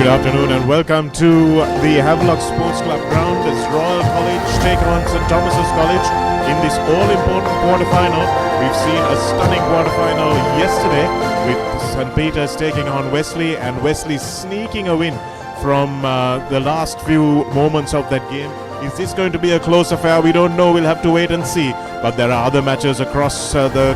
Good afternoon and welcome to the Havelock Sports Club ground as Royal College take on St. Thomas's College in this all-important quarter-final. We've seen a stunning quarter-final yesterday with St. Peter's taking on Wesley and Wesley sneaking a win from the last few moments of that game. Is this going to be a close affair? We don't know. We'll have to wait and see. But there are other matches across the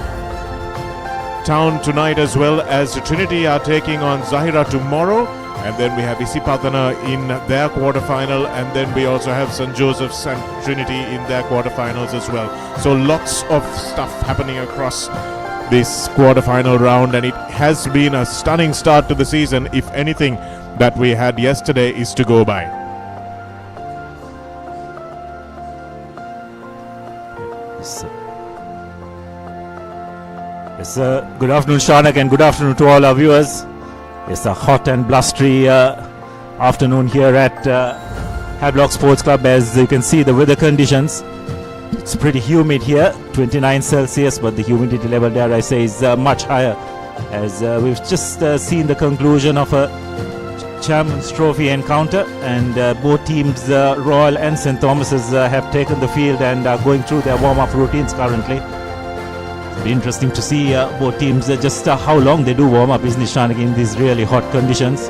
town tonight as well, as Trinity are taking on Zahira tomorrow. And then we have Isipatana in their quarterfinal, and then we also have St. Joseph's and Trinity in their quarterfinals as well. So lots of stuff happening across this quarterfinal round, and it has been a stunning start to the season, if anything that we had yesterday is to go by. Yes, good afternoon, Shanak, and good afternoon to all our viewers. It's a hot and blustery afternoon here at Havelock Sports Club. As you can see, the weather conditions, it's pretty humid here, 29 Celsius, but the humidity level, dare I say, is much higher, as we've just seen the conclusion of a Chairman's Trophy encounter, and both teams, Royal and St. Thomas's, have taken the field and are going through their warm-up routines currently. It'll be interesting to see both teams just how long they do warm up, isn't it, Shanak, in these really hot conditions.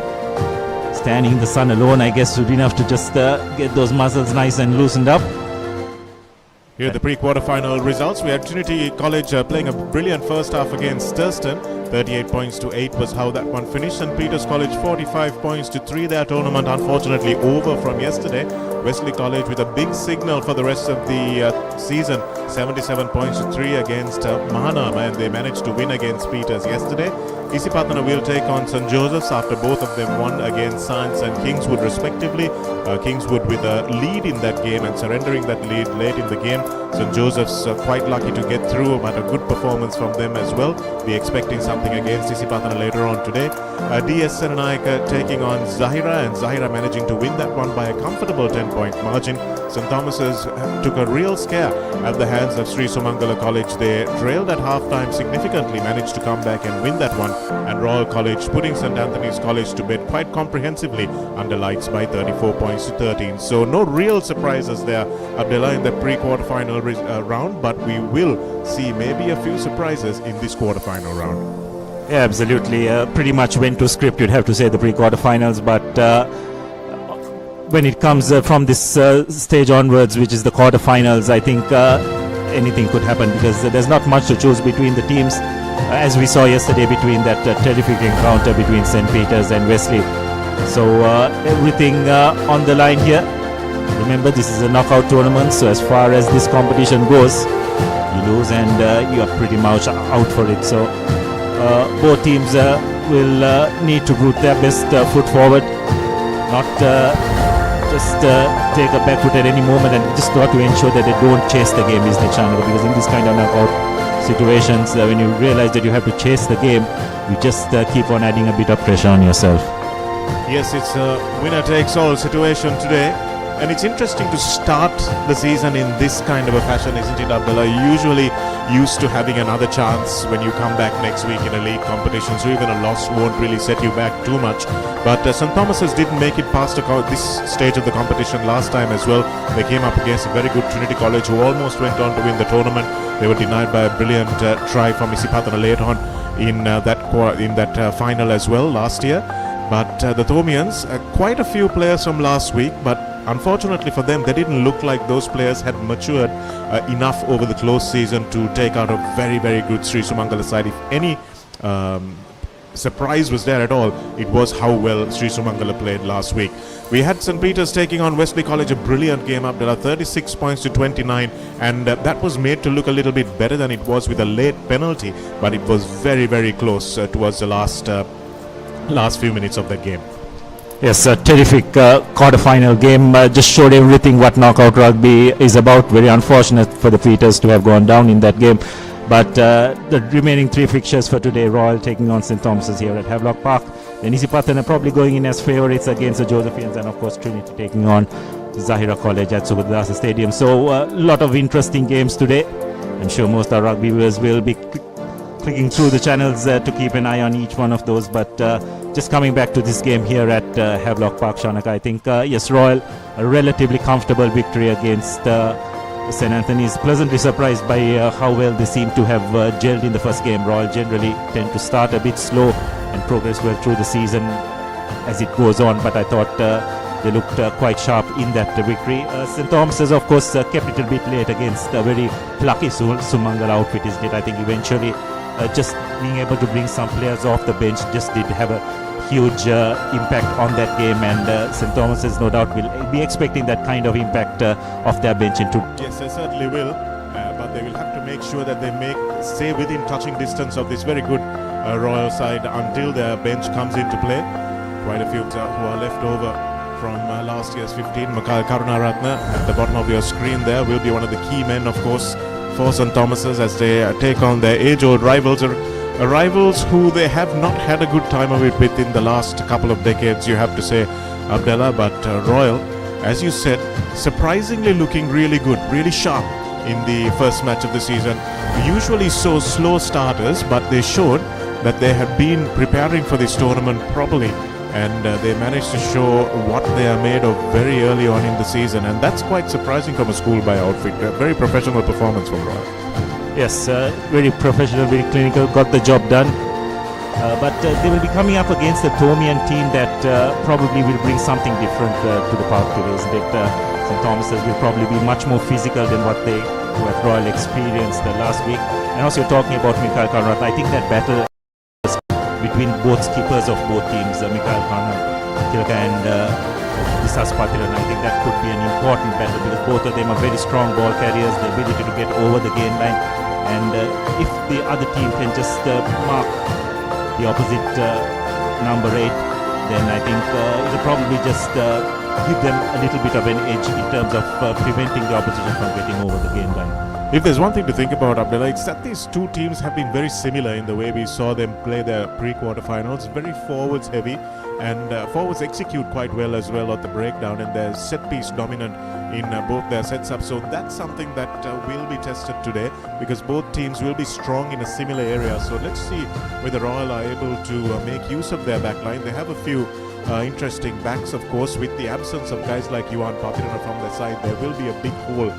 Standing in the sun alone, I guess, would be enough to just get those muscles nice and loosened up. Here are the pre-quarterfinal results. We had Trinity College playing a brilliant first half against Thurston. 38 points to 8 was how that one finished. St. Peter's College 45 points to 3. Their tournament unfortunately over from yesterday. Wesley College with a big signal for the rest of the season. 77 points to 3 against Mahanam, and they managed to win against Peters yesterday. Isipatana will take on St. Joseph's after both of them won against Science and Kingswood respectively. Kingswood with a lead in that game and surrendering that lead late in the game. St. Joseph's quite lucky to get through, but a good performance from them as well. We're expecting something against Isipatana later on today. DS Senanaika taking on Zahira, and Zahira managing to win that one by a comfortable 10-point margin. St. Thomas's took a real scare at the hands of Sri Sumangala College. They trailed at halftime significantly, managed to come back and win that one, and Royal College putting St. Anthony's College to bed quite comprehensively under lights by 34 points to 13. So no real surprises there, Abdullah, in the pre-quarterfinal round, but we will see maybe a few surprises in this quarterfinal round. Yeah, absolutely. Pretty much went to script, you'd have to say, the pre-quarterfinals, but when it comes from this stage onwards, which is the quarterfinals, I think anything could happen, because there's not much to choose between the teams, as we saw yesterday between that terrific encounter between St. Peter's and Wesley. So everything on the line here. Remember, this is a knockout tournament, so as far as this competition goes, you lose and you are pretty much out for it. So both teams will need to put their best foot forward, not just take a back foot at any moment, and just got to ensure that they don't chase the game, isn't it, Chandra? Because in this kind of knockout situations, when you realize that you have to chase the game, you just keep on adding a bit of pressure on yourself. Yes, it's a winner-takes-all situation today. And it's interesting to start the season in this kind of a fashion, isn't it, Abdullah? You're usually used to having another chance when you come back next week in a league competition, so even a loss won't really set you back too much. But St. Thomas's didn't make it past this stage of the competition last time as well. They came up against a very good Trinity College, who almost went on to win the tournament. They were denied by a brilliant try from Isipatana later on in that final as well last year. But the Thomians, quite a few players from last week, but unfortunately for them, they didn't look like those players had matured enough over the close season to take out a very, very good Sri Sumangala side. If any surprise was there at all, it was how well Sri Sumangala played last week. We had St. Peter's taking on Wesley College, a brilliant game up there, 36 points to 29, and that was made to look a little bit better than it was with a late penalty, but it was very, very close towards the last few minutes of that game. Yes, a terrific quarter-final game. Just showed everything what knockout rugby is about. Very unfortunate for the Peters to have gone down in that game. But the remaining three fixtures for today, Royal taking on St. Thomas's here at Havelock Park. Then Isipatana probably going in as favourites against the Josephians, and of course Trinity taking on Zahira College at Subhadasa Stadium. So a lot of interesting games today. I'm sure most of our rugby viewers will be clicking through the channels to keep an eye on each one of those, but just coming back to this game here at Havelock Park, Shanaka, I think, yes, Royal, a relatively comfortable victory against St. Anthony's. Pleasantly surprised by how well they seem to have gelled in the first game. Royal generally tend to start a bit slow and progress well through the season as it goes on, but I thought they looked quite sharp in that victory. St. Thomas's, of course, kept it a bit late against a very plucky Sumangal outfit, isn't it? I think eventually just being able to bring some players off the bench just did have a huge impact on that game, and St. Thomas's no doubt will be expecting that kind of impact off their bench into. Yes, they certainly will, but they will have to make sure that they stay within touching distance of this very good Royal side until their bench comes into play. Quite a few who are left over from last year's 15. Mikhail Karunaratne at the bottom of your screen there will be one of the key men, of course, for St. Thomas's as they take on their age-old rivals. Rivals who they have not had a good time of it with in the last couple of decades, you have to say, Abdullah. But Royal, as you said, surprisingly looking really good, really sharp in the first match of the season. Usually so slow starters, but they showed that they had been preparing for this tournament properly, and they managed to show what they are made of very early on in the season, and that's quite surprising from a schoolboy outfit. A very professional performance from Royal. Yes, very professional, very clinical, got the job done. But they will be coming up against a Thomian team that probably will bring something different to the park today, isn't it? St. Thomas's will probably be much more physical than what Royal experienced last week. And also you're talking about Mikhail Karnat. I think that battle between both skippers of both teams, Mikhail Karnat and Disas Patiran, I think that could be an important battle because both of them are very strong ball carriers, the ability to get over the gain line, and if the other team can just mark the opposite number 8, then I think it'll probably just give them a little bit of an edge in terms of preventing the opposition from getting over the gain line. If there's one thing to think about, Abdullah, it's that these two teams have been very similar in the way we saw them play their pre-quarterfinals. Very forwards heavy, and forwards execute quite well as well at the breakdown, and they're set-piece dominant in both their sets up. So that's something that will be tested today because both teams will be strong in a similar area. So let's see whether Royal are able to make use of their backline. They have a few interesting backs, of course. With the absence of guys like Yuan Papirana from their side, there will be a big hole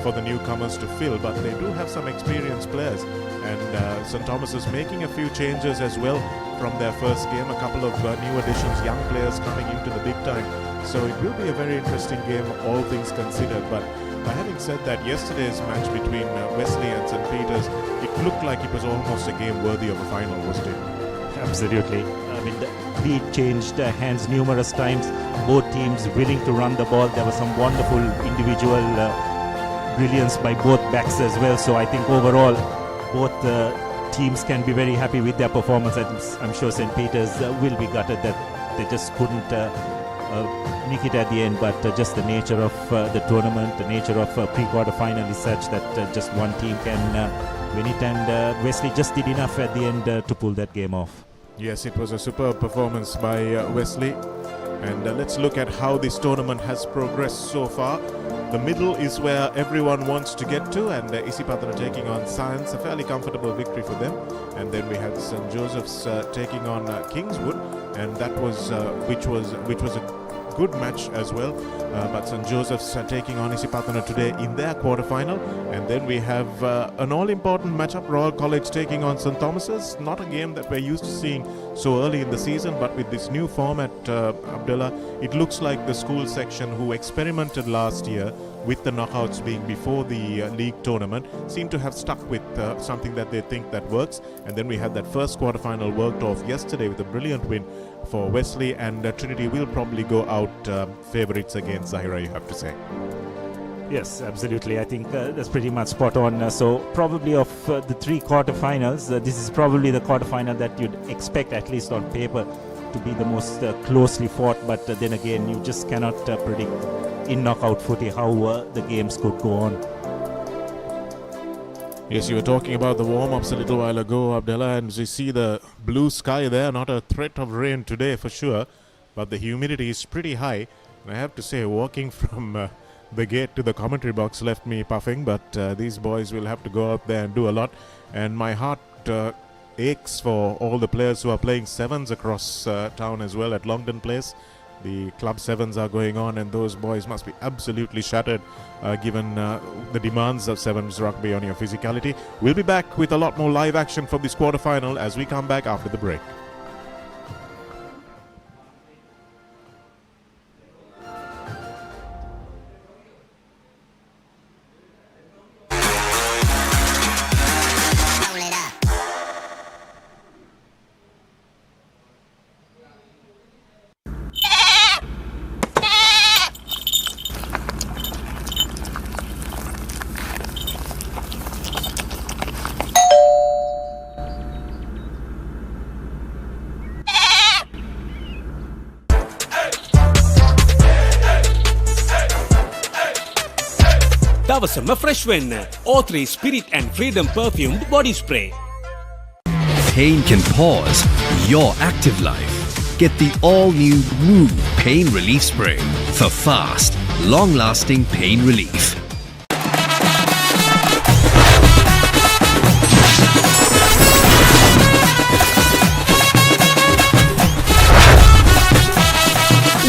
for the newcomers to fill, but they do have some experienced players, and St. Thomas is making a few changes as well from their first game. A couple of new additions, young players coming into the big time, so it will be a very interesting game, all things considered. But having said that, yesterday's match between Wesley and St. Peter's, it looked like it was almost a game worthy of a final, wasn't it? Absolutely. I mean, the lead changed hands numerous times. Both teams willing to run the ball. There was some wonderful individual brilliance by both backs as well. So I think overall, both teams can be very happy with their performance. I'm sure St. Peter's will be gutted that they just couldn't nick it at the end. But just the nature of the tournament, the nature of pre-quarter final is such that just one team can win it. And Wesley just did enough at the end to pull that game off. Yes, it was a superb performance by Wesley. And let's look at how this tournament has progressed so far. The middle is where everyone wants to get to, and Isipatana taking on Science, a fairly comfortable victory for them. And then we had St. Joseph's taking on Kingswood, and that was which was a good match as well. But St. Joseph's taking on Isipatana today in their quarterfinal. And then we have an all-important matchup, Royal College taking on St. Thomas's. Not a game that we're used to seeing so early in the season, but with this new format, Abdullah, it looks like the school section who experimented last year with the knockouts being before the league tournament seem to have stuck with something that they think that works. And then we had that first quarterfinal worked off yesterday with a brilliant win for Wesley, and Trinity will probably go out favourites against Zahira, you have to say. Yes, absolutely. I think that's pretty much spot on. So probably of the three quarterfinals, this is probably the quarterfinal that you'd expect, at least on paper, to be the most closely fought. But then again, you just cannot predict in knockout footy how the games could go on. Yes, you were talking about the warm-ups a little while ago, Abdullah, and you see the blue sky there. Not a threat of rain today for sure, but the humidity is pretty high. And I have to say, walking from the gate to the commentary box left me puffing, but these boys will have to go out there and do a lot. And my heart aches for all the players who are playing sevens across town as well at Longdon Place. The club sevens are going on, and those boys must be absolutely shattered given the demands of sevens rugby on your physicality. We'll be back with a lot more live action from this quarterfinal as we come back after the break. දවසම fresh වෙන්න O3 Spirit and Freedom perfumed body spray. Pain can pause your active life. Get the all-new Move Pain Relief Spray for fast, long-lasting pain relief.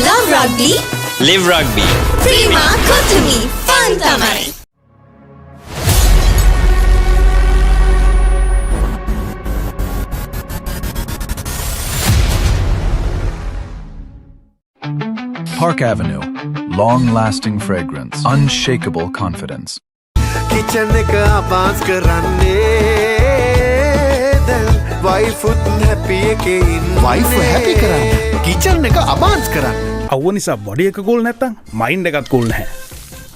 Love rugby. Live rugby. Prima Kotumi. Fun tamai. Park Avenue. Long-lasting fragrance. Unshakable confidence. Kitchen එක ආබාස් කරන්නේ දැන් wife happy එකේ ඉන්නේ wife happy කරන්න kitchen එක ආබාස් කරන්න අවුව නිසා body එක කූල් නැත්තම් මයින්ඩ් එකත් කූල් නැහැ.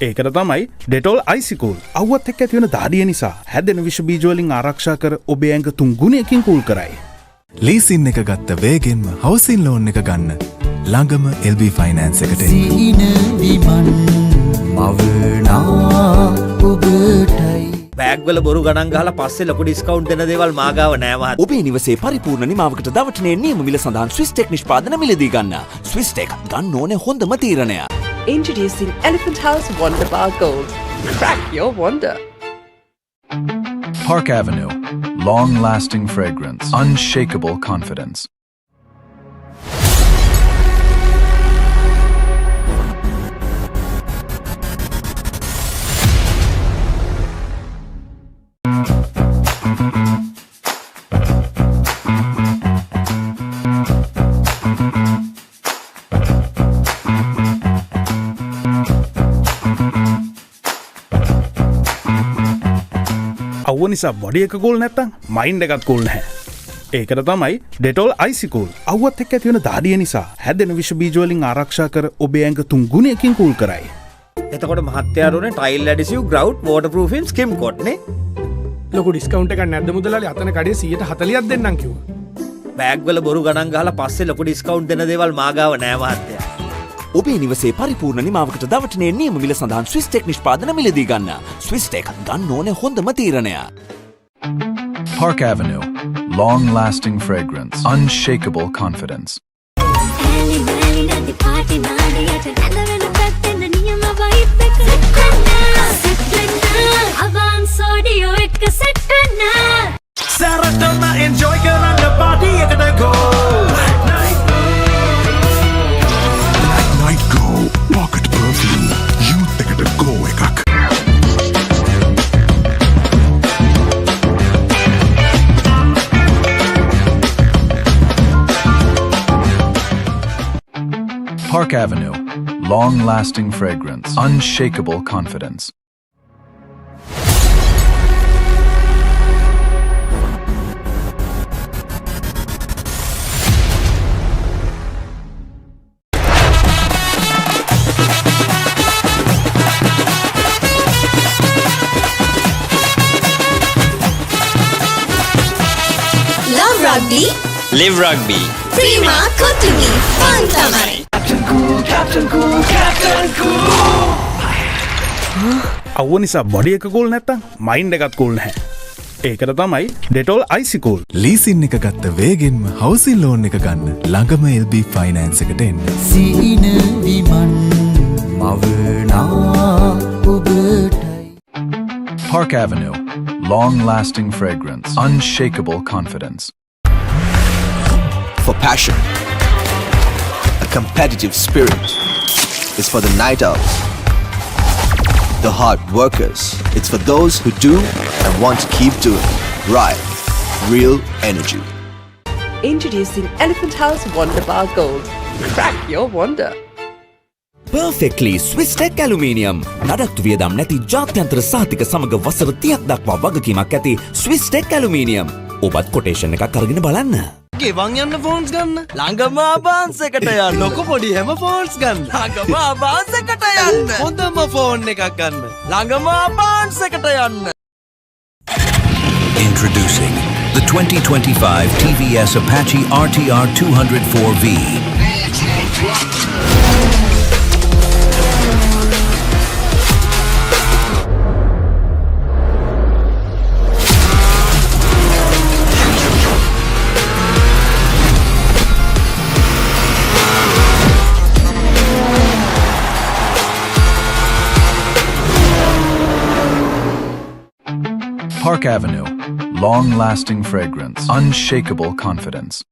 ඒකට තමයි ඩෙටෝල් අයිසි කූල්. අවුවත් එක්ක ඇති වෙන දාඩිය නිසා හැදෙන විෂ බීජ වලින් ආරක්ෂා කර ඔබේ ඇඟ 3 ගුණයකින් කූල් කරයි. ලීසින් එක ගත්ත වේගෙන්ම හවුසින් ලෝන් එක ගන්න ළඟම LB ෆයිනෑන්ස් එකට සීන විමන් මවනා ඔබටයි බෑග්වල බොරු ගණන් ගහලා පස්සේ ලොකු ඩිස්කවුන්ට් දෙන දේවල් මාගාව නෑ මහත්. ඔබේ නිවසේ පරිපූර්ණ නිමාවකට දවටනේ නියම මිල සඳහන් ස්විස් ටෙක් නිෂ්පාදන මිලදී ගන්න. ස්විස් ටෙක් ගන්න ඕනේ හොඳම තීරණය. Introducing Elephant House Wonder Bar Gold. Crack your wonder. Park Avenue. Long-lasting fragrance. Unshakable confidence. අවුව නිසා බොඩි එක කූල් නැත්තම් මයින්ඩ් එකත් කූල් නැහැ. ඒකට තමයි ඩෙටෝල් අයිසි කූල්. අවුවත් එක්ක ඇති වෙන දාඩිය නිසා හැදෙන විෂ බීජ වලින් ආරක්ෂා කර ඔබේ ඇඟ 3 ගුණයකින් කූල් කරයි. එතකොට මහත්යාරුනේ ටයිල් ඇඩිසිව් ග්‍රවුට් වෝටර්ප්‍රූෆින් ස්කිම් කොට් නේ. ලොකු ඩිස්කවුන්ට් එකක් නැද්ද මුදලාලි? අතන කඩේ 140ක් දෙන්නම් කිව්වා. බෑග්වල බොරු ගණන් ගහලා පස්සේ ලොකු ඩිස්කවුන්ට් දෙන දේවල් මාගාව නෑ මහත්තයා. ඔබේ නිවසේ පරිපූර්ණ නිමාවකට දවටනේ නියම මිල සඳහන් ස්විස් ටෙක් නිෂ්පාදන මිලදී ගන්න. ස්විස් ටෙක් ගන්න ඕනේ හොඳම තීරණය. Park Avenue. Long-lasting fragrance. Unshakable confidence. සරටම enjoy කරන්න party එකට go Night Go Pocket Perfume Youth එකට go එකක්. Park Avenue. Long-lasting fragrance. Unshakable confidence. Love rugby. Live rugby. Prima Kotumi. Fun tamai. අවුව නිසා body එක කූල් නැත්තම් mind එකත් cool නැහැ. ඒකට තමයි ඩෙටෝල් අයිසි කූල්. ලීසින් එක ගත්ත වේගෙන්ම හවුසින් ලෝන් එක ගන්න ළඟම LB ෆයිනෑන්ස් එකට එන්න. සීන විමන් මවනා ඔබටයි Park Avenue. long-lasting fragrance, unshakable confidence. For passion, a competitive spirit is for the night owls, the hard workers. It's for those who do and want to keep doing. Right, real energy. Introducing Elephant House Wonder Bar Gold. Crack your wonder. Perfectly Swiss Tech Aluminium. නඩත්තු වියදම් නැති ජාත්‍යන්තර සහතික සමග වසර 30ක් දක්වා වගකීමක් ඇති Swiss Tech Aluminium. ඔබත් කොටේෂන් එකක් අරගෙන බලන්න. ගෙවන් යන්න ෆෝන්ස් ගන්න. ළඟම ආබාන්ස් එකට යන්න. ලොකු පොඩි හැම ෆෝන්ස් ගන්න. ළඟම ආබාන්ස් එකට යන්න. හොඳම ෆෝන් එකක් ගන්න. ළඟම ආබාන්ස් එකට යන්න. Introducing the 2025 TVS Apache RTR 204V. Park Avenue, long-lasting fragrance, unshakable confidence.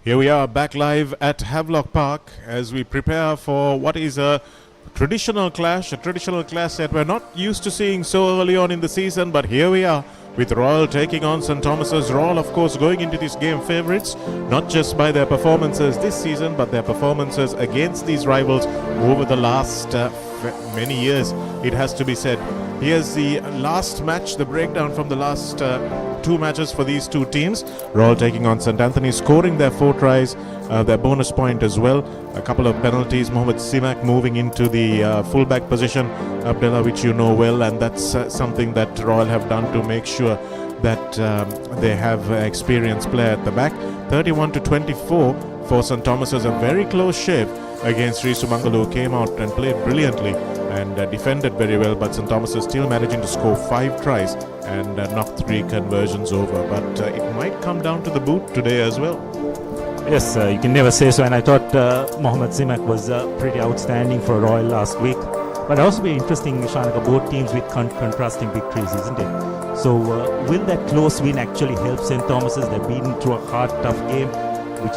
Here we are back live at Havelock Park as we prepare for what is a traditional clash that we're not used to seeing so early on in the season, but here we are with Royal taking on St. Thomas's. Royal, of course, going into this game favourites, not just by their performances this season, but their performances against these rivals over the last many years, it has to be said. Here's the last match, the breakdown from the last two matches for these two teams. Royal taking on St. Anthony, scoring their 4 tries, their bonus point as well. A couple of penalties. Mohamed Simak moving into the fullback position, Abdullah, which you know well, and that's something that Royal have done to make sure that they have an experienced player at the back. 31-24 for St. Thomas's, a very close shave against Risumangalu, came out and played brilliantly and defended very well, but St. Thomas is still managing to score 5 tries and knock 3 conversions over. But it might come down to the boot today as well. Yes, you can never say so, and I thought Mohamed Simak was pretty outstanding for Royal last week. But also be interesting, Shanaka, both teams with contrasting victories, isn't it? So will that close win actually help St. Thomas's? They've been through a hard, tough game, which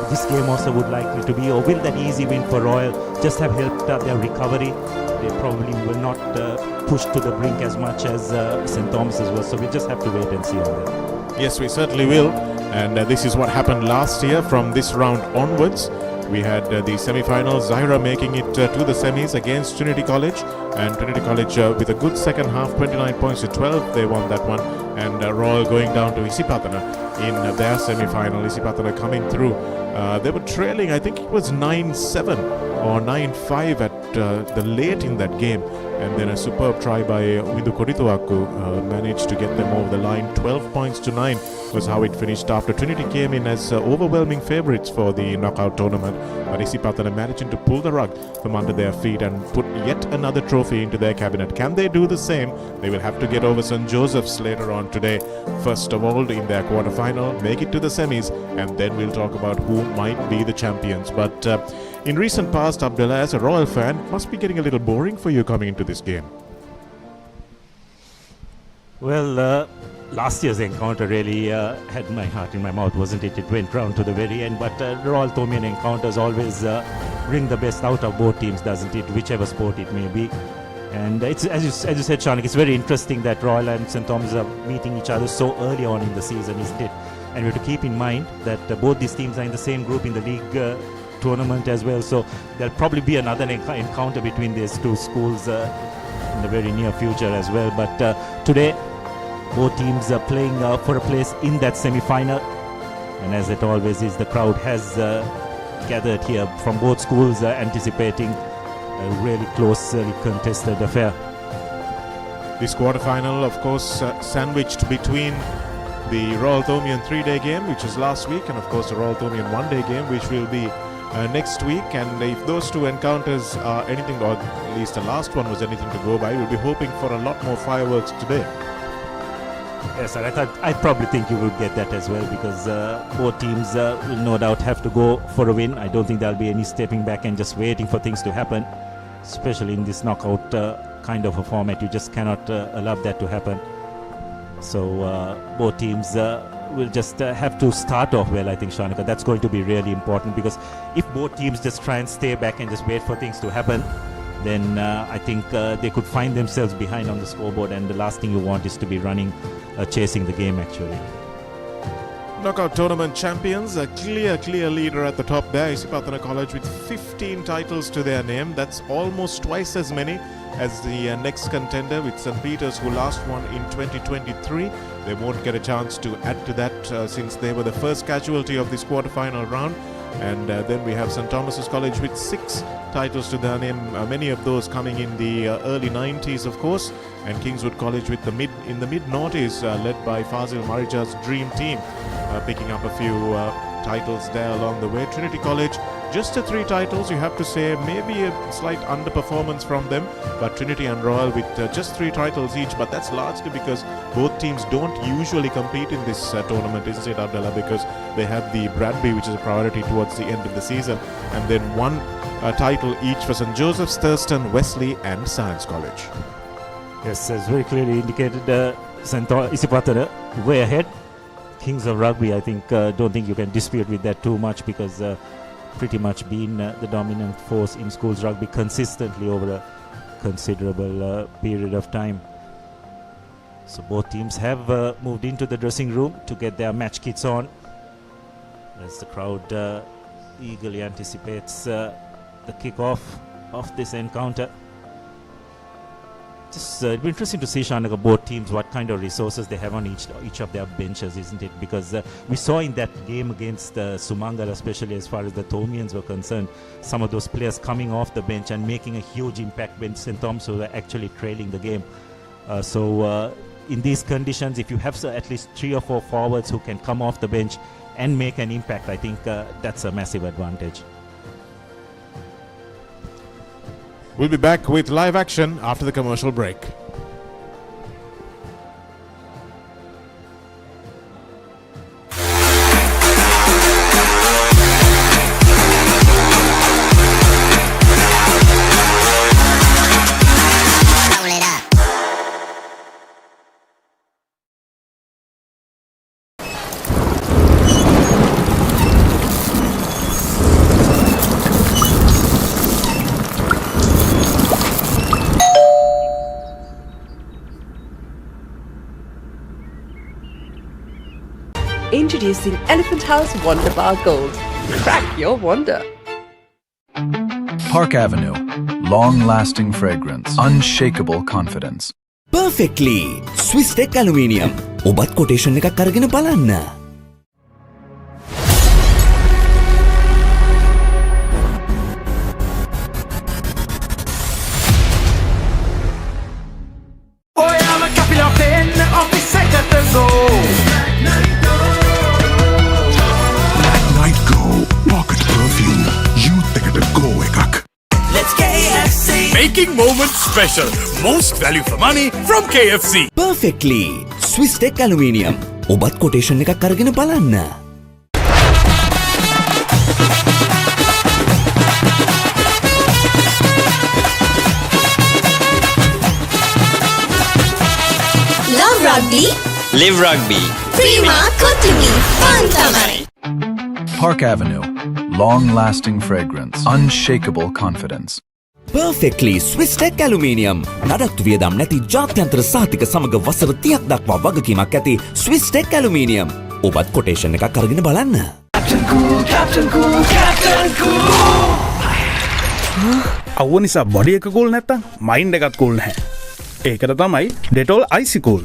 this game also would likely to be, or will that easy win for Royal just have helped their recovery? They probably will not push to the brink as much as St. Thomas's was, so we just have to wait and see on that. Yes, we certainly will, and this is what happened last year. From this round onwards, we had the semi-finals, Zaira making it to the semis against Trinity College, and Trinity College with a good second half, 29 points to 12, they won that one, and Royal going down to Isipatana in their semi-final. Isipatana coming through, they were trailing, I think it was 9-7 or 9-5 at the late in that game, and then a superb try by Windu Kodituaku managed to get them over the line. 12 points to 9 was how it finished after Trinity came in as overwhelming favourites for the knockout tournament, but Isipatana managing to pull the rug from under their feet and put yet another trophy into their cabinet. Can they do the same? They will have to get over St. Joseph's later on today, first of all in their quarter-final, make it to the semis, and then we'll talk about who might be the champions. But in recent past, Abdullah, as a Royal fan, must be getting a little boring for you coming into this game. Well, last year's encounter really had my heart in my mouth, wasn't it? It went round to the very end, but Royal Thomian encounters always bring the best out of both teams, doesn't it? Whichever sport it may be. And it's as you said, Shanik, it's very interesting that Royal and St. Thomas are meeting each other so early on in the season, isn't it? And we have to keep in mind that both these teams are in the same group in the league tournament as well, so there'll probably be another encounter between these two schools in the very near future as well. But today both teams are playing for a place in that semi-final, and as it always is, the crowd has gathered here from both schools anticipating a really closely contested affair. This quarter-final, of course, sandwiched between the Royal Thomian 3-day game, which was last week, and of course the Royal Thomian 1-day game, which will be next week. And if those two encounters are anything, or at least the last one was anything to go by, we'll be hoping for a lot more fireworks today. Yes, sir. I probably think you would get that as well, because both teams will no doubt have to go for a win. I don't think there'll be any stepping back and just waiting for things to happen, especially in this knockout kind of a format. You just cannot allow that to happen. So both teams will just have to start off well, I think, Shanika. That's going to be really important, because if both teams just try and stay back and just wait for things to happen, then I think they could find themselves behind on the scoreboard, and the last thing you want is to be running, chasing the game actually. Knockout tournament champions, a clear leader at the top there, Isipathana College, with 15 titles to their name. That's almost twice as many as the next contender, with St. Peter's, who last won in 2023. They won't get a chance to add to that since they were the first casualty of this quarter-final round. And then we have St. Thomas's College with 6 titles to their name, many of those coming in the early 90s, of course. And Kingswood College with in the mid-noughties, led by Fazil Marija's dream team, picking up a few titles there along the way. Trinity College, just 3 titles, you have to say, maybe a slight underperformance from them, but Trinity and Royal with just 3 titles each. But that's largely because both teams don't usually compete in this tournament, isn't it, Abdullah? Because they have the Bradby, which is a priority towards the end of the season, and then 1 title each for St. Joseph's, Thurston, Wesley and Science College. Yes, as very clearly indicated, St. Isipathana way ahead. Kings of Rugby, I think, don't think you can dispute with that too much, because pretty much been the dominant force in schools rugby consistently over a considerable period of time. So both teams have moved into the dressing room to get their match kits on, as the crowd eagerly anticipates the kickoff of this encounter. It'll be interesting to see, Shanaka, both teams, what kind of resources they have on each of their benches, isn't it? Because we saw in that game against Sumangal, especially as far as the Thomians were concerned, some of those players coming off the bench and making a huge impact when St. Thomas were actually trailing the game. So in these conditions, if you have at least 3 or 4 forwards who can come off the bench and make an impact, I think that's a massive advantage. We'll be back with live action after the commercial break. Introducing Elephant House Wonder Bar Gold. Crack your wonder. Park Avenue. Long-lasting fragrance. Unshakable confidence. Perfectly. Swiss Tech Aluminium. Obat quotation එකක් අරගෙන බලන්න. Making moments special. Most value for money from KFC. Perfectly. Swiss Tech Aluminium. Obat quotation එකක් අරගෙන බලන්න. Love Rugby. Live Rugby. Prima Kotimi. Fun tamai. Park Avenue. Long-lasting fragrance. Unshakable confidence. Perfectly Swiss Tech Aluminium. නඩත්තු වියදම් නැති ජාත්‍යන්තර සහතික සමග වසර 30ක් දක්වා වගකීමක් ඇති Swiss Tech Aluminium. ඔබත් කොටේෂන් එකක් අරගෙන බලන්න. Captain Cool. අවුව නිසා බොඩි එක කූල් නැත්තම් මයින්ඩ් එකත් කූල් නැහැ. ඒකට තමයි Dettol Icy Cool.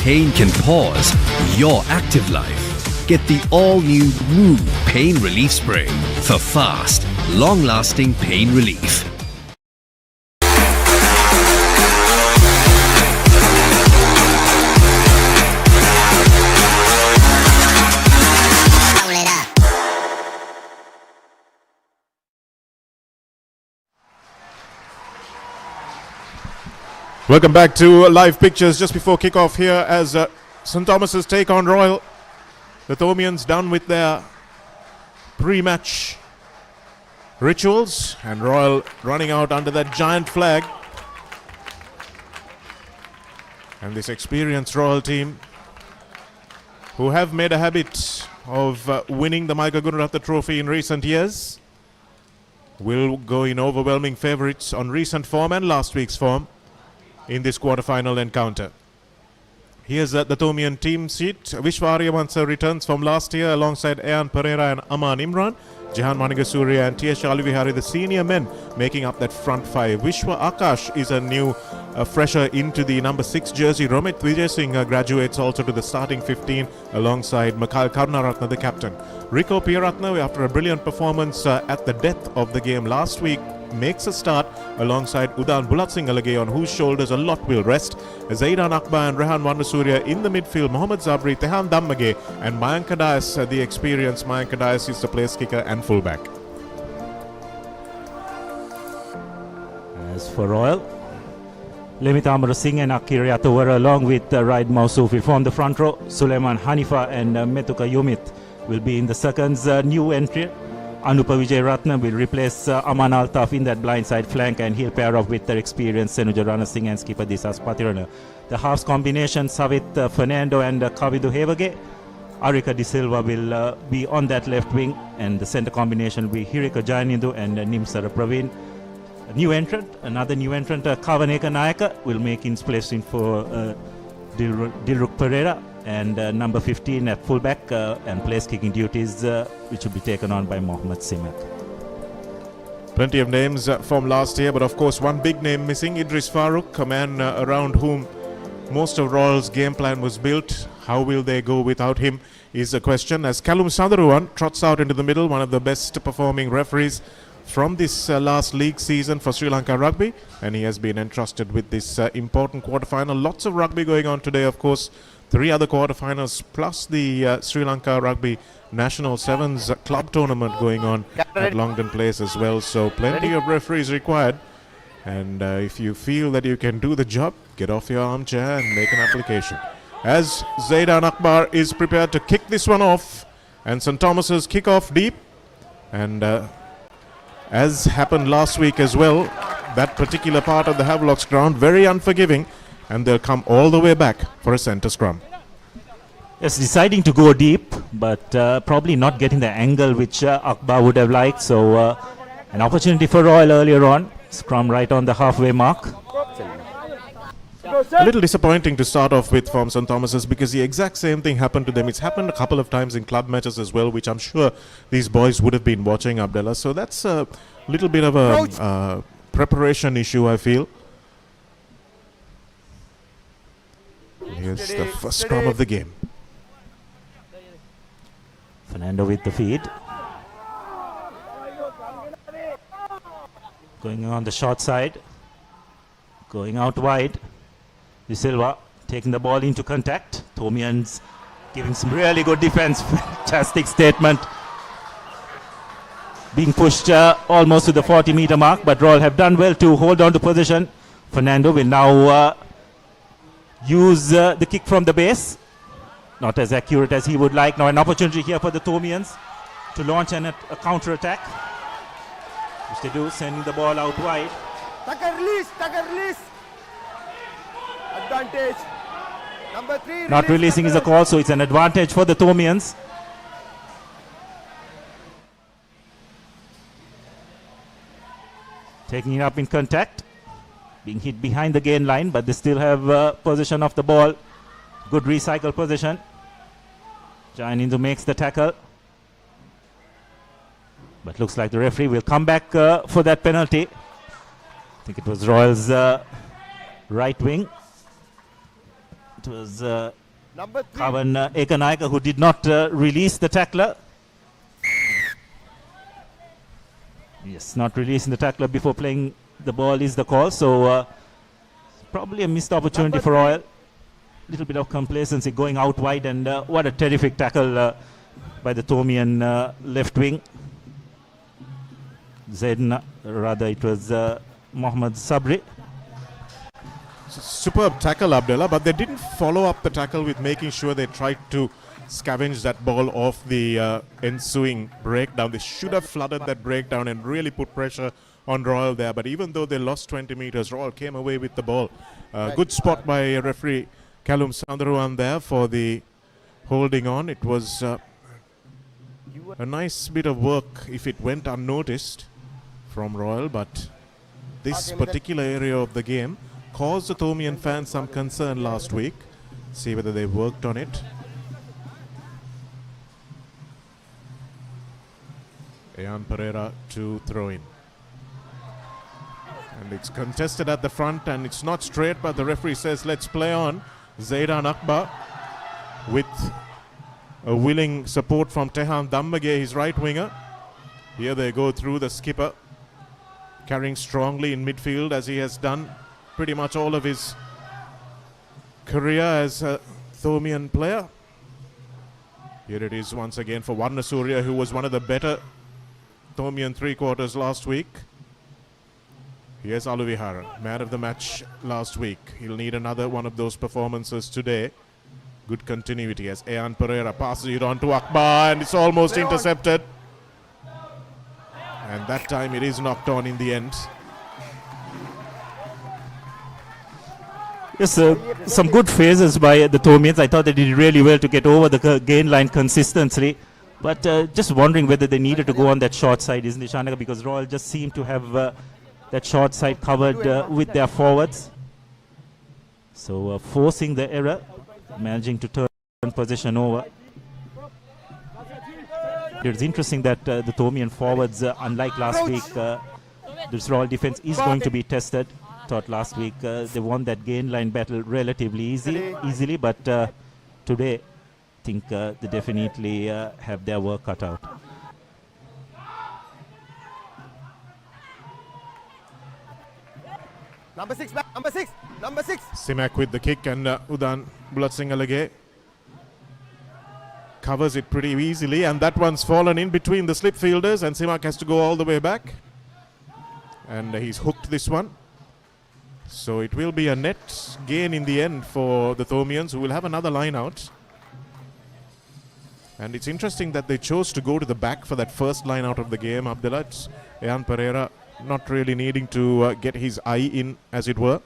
Pain can pause your active life. Get the all-new Move Pain Relief Spray for fast, long-lasting pain relief. Welcome back to live pictures just before kickoff here as St. Thomas's take on Royal. The Thomians done with their pre-match rituals and Royal running out under that giant flag. And this experienced Royal team who have made a habit of winning the Michael Gunaratha Trophy in recent years will go in overwhelming favourites on recent form and last week's form in this quarter-final encounter. Here's the Thomian team sheet. Vishwa Aryamansa returns from last year alongside Ayan Pereira and Aman Imran. Jehan Manigasuriya and T.S. Alivihari, the senior men, making up that front five. Vishwa Akash is a new fresher into the number 6 jersey. Romit Vijay Singh graduates also to the starting 15 alongside Mikhail Karunaratne, the captain. Rico Piyaratne, after a brilliant performance at the death of the game last week, makes a start alongside Udan Bulatsingalage, on whose shoulders a lot will rest. Zaidan Akbar and Rehan Wandasuriya in the midfield. Mohammad Zabri, Tehan Dammage and Mayank Kadais, the experienced Mayank Kadais is the place kicker and fullback. As for Royal, Lemit Amar Singh and Akir Yatawara along with Raid Mausufi form the front row. Suleiman Hanifa and Metuka Yumit will be in the seconds. New entry Anupa Vijay Ratna will replace Aman Altaf in that blindside flank, and he'll pair up with their experienced Senuja Rana Singh and skipper Disas Patirana. The halves combination Savit Fernando and Kavidu Hevage. Arika De Silva will be on that left wing, and the centre combination will be Hirika Jayanindu and Nimsara Praveen. Another new entrant, Kavaneka Nayaka, will make his place in for Dilruk Pereira, and number 15 at fullback and place kicking duties, which will be taken on by Mohammad Simak. Plenty of names from last year, but of course one big name missing, Idris Farooq, a man around whom most of Royal's game plan was built. How will they go without him is a question, as Callum Sadaruwan trots out into the middle, one of the best performing referees from this last league season for Sri Lanka Rugby, and he has been entrusted with this important quarterfinal. Lots of rugby going on today, of course. 3 other quarterfinals plus the Sri Lanka Rugby National Sevens club tournament going on at Longdon Place as well. So plenty of referees required. And if you feel that you can do the job, get off your armchair and make an application. As Zaidan Akbar is prepared to kick this one off, and St. Thomas's kick off deep. And as happened last week as well, that particular part of the Havelock's ground very unforgiving, and they'll come all the way back for a centre scrum. Yes, deciding to go deep, but probably not getting the angle which Akbar would have liked. So an opportunity for Royal earlier on. Scrum right on the halfway mark. A little disappointing to start off with from St. Thomas's, because the exact same thing happened to them. It's happened a couple of times in club matches as well, which I'm sure these boys would have been watching, Abdullah. So that's a little bit of a preparation issue, I feel. Here's the first scrum of the game. Fernando with the feed. Going on the short side. Going out wide. De Silva taking the ball into contact. Thomians giving some really good defense. Fantastic statement. Being pushed almost to the 40-meter mark, but Royal have done well to hold on to position. Fernando will now use the kick from the base. Not as accurate as he would like. Now an opportunity here for the Thomians to launch a counter-attack, which they do, sending the ball out wide. Release. Advantage. Number 3. Not releasing is a call, so it's an advantage for the Thomians. Taking it up in contact. Being hit behind the gain line, but they still have possession of the ball. Good recycle position. Jayanindu makes the tackle. But looks like the referee will come back for that penalty. I think it was Royal's right wing. It was Number 3. Kavan Ekanayaka, who did not release the tackler. Yes, not releasing the tackler before playing the ball is the call. So probably a missed opportunity for Royal. Little bit of complacency going out wide, and what a terrific tackle by the Thomian left wing. Zaidna, rather it was Mohammad Sabri. Superb tackle, Abdullah, but they didn't follow up the tackle with making sure they tried to scavenge that ball off the ensuing breakdown. They should have flooded that breakdown and really put pressure on Royal there. But even though they lost 20 meters, Royal came away with the ball. Good spot by referee Callum Sandharuwan there for the holding on. It was a nice bit of work if it went unnoticed from Royal, but this particular area of the game caused the Thomian fans some concern last week. See whether they worked on it. Ayan Pereira to throw in. And it's contested at the front and it's not straight, but the referee says let's play on. Zaidan Akbar with a willing support from Tehan Dammage, his right winger. Here they go through the skipper, carrying strongly in midfield as he has done pretty much all of his career as a Thomian player. Here it is once again for Warna Surya, who was one of the better Thomian three-quarters last week. Here's Aluvihara, man of the match last week. He'll need another one of those performances today. Good continuity as Ayan Pereira passes it on to Akbar, and it's almost intercepted. And that time it is knocked on in the end. Yes, some good phases by the Thomians. I thought they did really well to get over the gain line consistently. But just wondering whether they needed to go on that short side, isn't it, Shanaka? Because Royal just seemed to have that short side covered with their forwards. So forcing the error, managing to turn possession over. It's interesting that the Thomian forwards, unlike last week, this Royal defense is going to be tested. Thought last week they won that gain line battle relatively easily, but today I think they definitely have their work cut out. Number 6 back, number 6, number 6. Simak with the kick, and Udan Bulatsingalage covers it pretty easily, and that one's fallen in between the slip fielders, and Simak has to go all the way back, and he's hooked this one. So it will be a net gain in the end for the Thomians, who will have another line out. And it's interesting that they chose to go to the back for that first line out of the game, Abdullah. It's Ayan Pereira not really needing to get his eye in, as it were.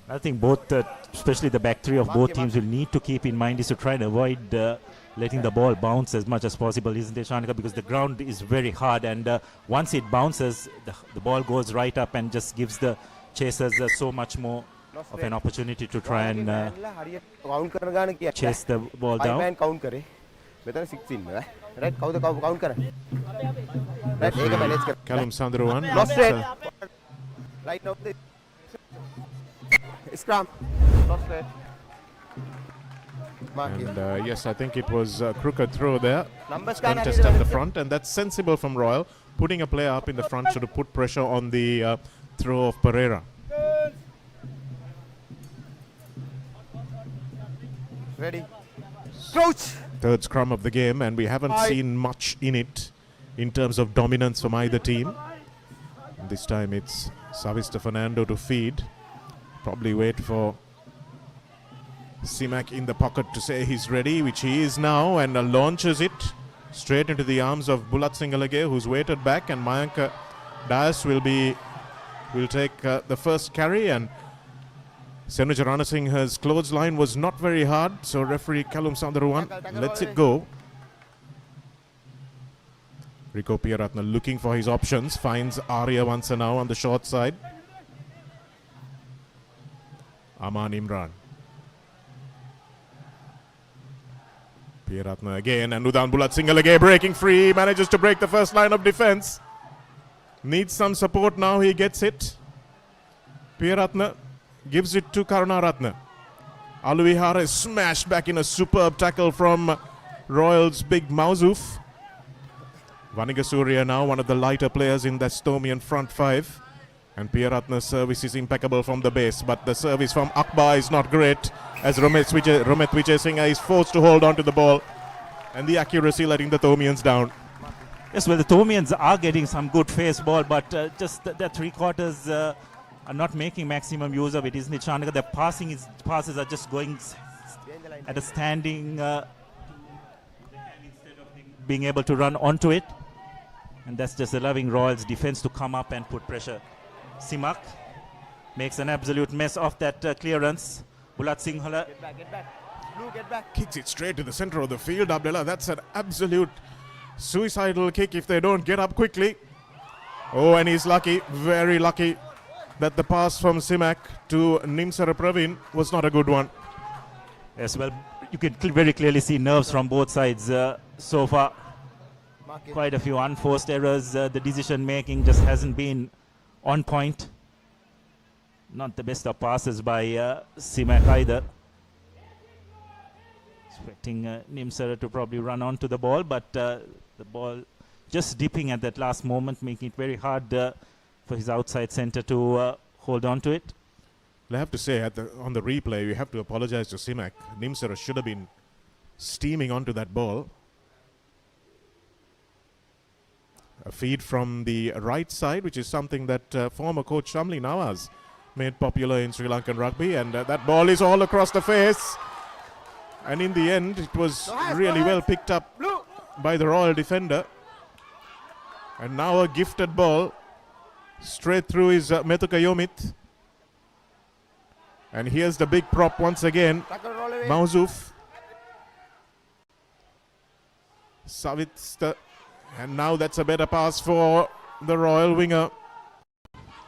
I think both, especially the back three of both teams, will need to keep in mind is to try and avoid letting the ball bounce as much as possible, isn't it, Shanika? Because the ground is very hard, and once it bounces, the ball goes right up and just gives the chasers so much more of an opportunity to try and chase the ball down. Callum Sandharuwan. Right now, Scrum. Lost red. And yes, I think it was a crooked throw there. Contest at the front, and that's sensible from Royal. Putting a player up in the front should have put pressure on the throw of Pereira. Ready. Crouch. Third scrum of the game, and we haven't seen much in it in terms of dominance from either team. And this time it's Savista Fernando to feed. Probably wait for Simak in the pocket to say he's ready, which he is now, and launches it straight into the arms of Bulat Singalage, who's waited back, and Mayanka Dias will take the first carry, and Senuja Ranasinghe's clothesline was not very hard, so referee Callum Sandharuwan lets it go. Rico Piyaratna looking for his options, finds Arya Vansa now on the short side. Aman Imran. Piyaratna again, and Udan Bulat Singalage breaking free, manages to break the first line of defense. Needs some support now, he gets it. Piyaratna gives it to Karunaratna. Aluvihara is smashed back in a superb tackle from Royals' big Mausuf. Vanigasuriya now one of the lighter players in the Stomian front five. And Pieratna's service is impeccable from the base, but the service from Akbar is not great as Romet Vijay Singh is forced to hold on to the ball. And the accuracy letting the Thomians down. Yes, well, the Thomians are getting some good face ball, but just the three quarters are not making maximum use of it, isn't it, Shanaka? The passes are just going at a standing instead of being able to run onto it. And that's just allowing Royals' defense to come up and put pressure. Simak makes an absolute mess of that clearance. Bulat Singhala. Get back. Blue, get back. Kicks it straight to the center of the field, Abdullah. That's an absolute suicidal kick if they don't get up quickly. Oh, and he's lucky, very lucky, that the pass from Simak to Nimsara Praveen was not a good one. Yes, well, you can very clearly see nerves from both sides so far. Quite a few unforced errors. The decision making just hasn't been on point. Not the best of passes by Simak either. Expecting Nimsara to probably run onto the ball, but the ball just dipping at that last moment, making it very hard for his outside centre to hold on to it. I have to say, on the replay, we have to apologize to Simak. Nimsara should have been steaming onto that ball. A feed from the right side, which is something that former coach Shamli Nawaz made popular in Sri Lankan rugby, and that ball is all across the face. And in the end, it was really well picked up by the Royal defender. And now a gifted ball straight through his Metuka Yomit. And here's the big prop once again, Mausuf. Savitsta. And now that's a better pass for the Royal winger,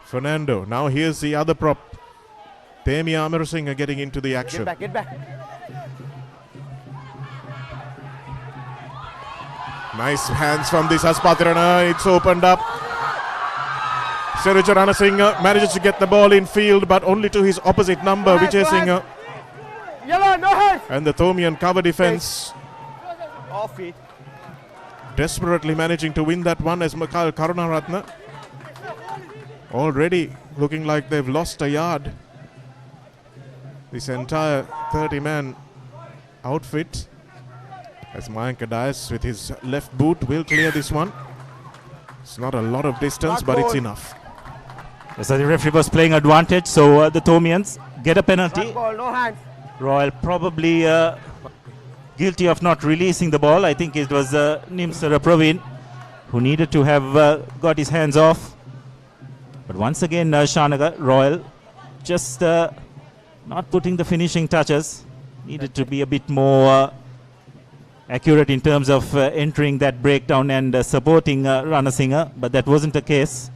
Fernando. Now here's the other prop. Temi Amarasinghe getting into the action. Get back. Nice hands from this Haspatirana. It's opened up. Serija Ranasinghe manages to get the ball in field, but only to his opposite number, Vijay Singh. Yellow, no hands. And the Thomian cover defense. Off feet. Desperately managing to win that one as Makal Karunaratne. Already looking like they've lost a yard. This entire 30-man outfit. As Mayank Dias with his left boot will clear this one. It's not a lot of distance, but it's enough. So the referee was playing advantage, so the Thomians get a penalty. Ball, no hands. Royal probably guilty of not releasing the ball. I think it was Nimsara Praveen who needed to have got his hands off. But once again, Shanaga, Royal just not putting the finishing touches. Needed to be a bit more accurate in terms of entering that breakdown and supporting Ranasinghe, but that wasn't the case.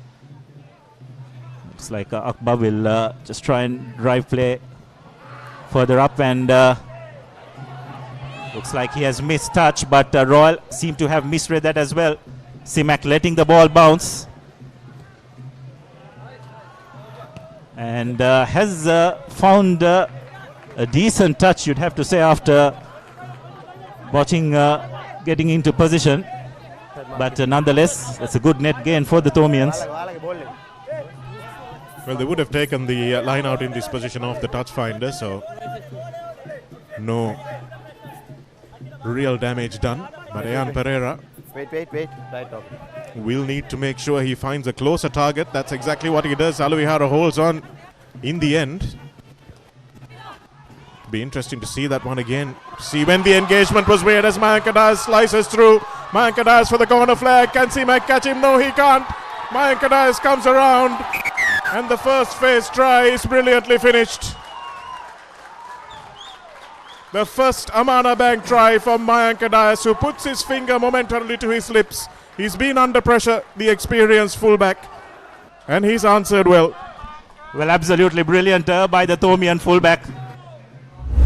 Looks like Akbar will just try and drive play further up, and looks like he has missed touch, but Royal seem to have misread that as well. Simak letting the ball bounce and has found a decent touch, you'd have to say, after watching getting into position, but nonetheless that's a good net gain for the Thomians. Well, they would have taken the line out in this position off the touch finder, so no real damage done. But Ayan Pereira Wait. Right off. will need to make sure he finds a closer target. That's exactly what he does. Aluvihara holds on in the end. Be interesting to see that one again. See when the engagement was made as Mayank Dias slices through. Mayank Dias for the corner flag. Can Simak catch him? No, he can't. Mayank Dias comes around, and the first phase try is brilliantly finished. The first Amana Bank try from Mayank Dias, who puts his finger momentarily to his lips. He's been under pressure, the experienced fullback, and he's answered well. Well, absolutely brilliant by the Thomian fullback.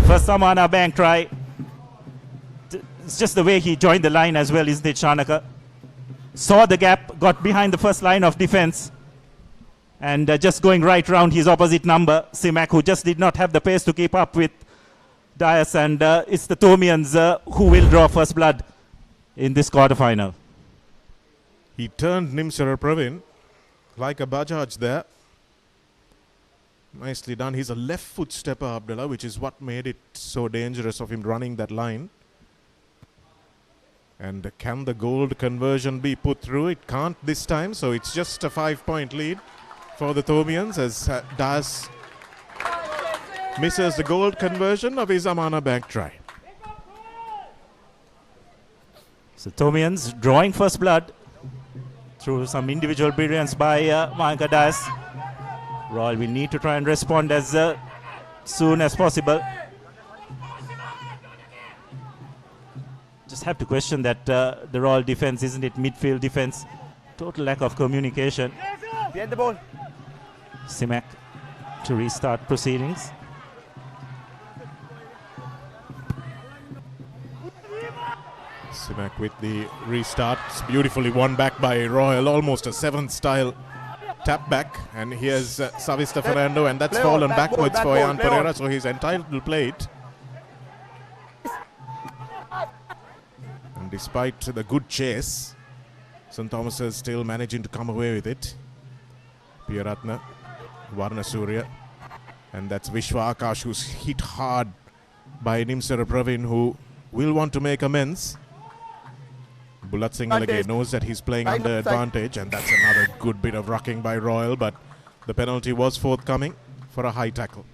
First Amana Bank try. It's just the way he joined the line as well, isn't it, Shanaka? Saw the gap, got behind the first line of defense, and just going right round his opposite number, Simak, who just did not have the pace to keep up with Dias, and it's the Thomians who will draw first blood in this quarterfinal. He turned Nimsara Pravin like a Bajaj there. Nicely done. He's a left foot stepper, Abdullah, which is what made it so dangerous of him running that line. And can the gold conversion be put through? It can't this time, so it's just a 5-point lead for the Thomians as Dias misses the gold conversion of his Amana Bank try. So Thomians drawing first blood through some individual brilliance by Mayanka Dias. Royal will need to try and respond as soon as possible. Just have to question that the Royal defense, isn't it? Midfield defense, total lack of communication. Get the ball. Simak to restart proceedings. Simak with the restart. It's beautifully won back by Royal, almost a 7th style tap back. And here's Savista Fernando, and that's fallen backwards for Jan Pereira, so he's entitled to play it. And despite the good chase, St. Thomas is still managing to come away with it. Piyaratna, Varna Surya, and that's Vishwa Akash, who's hit hard by Nimsara Pravin, who will want to make amends. Bulat Singalage knows that he's playing under advantage, and that's another good bit of rucking by Royal, but the penalty was forthcoming for a high tackle.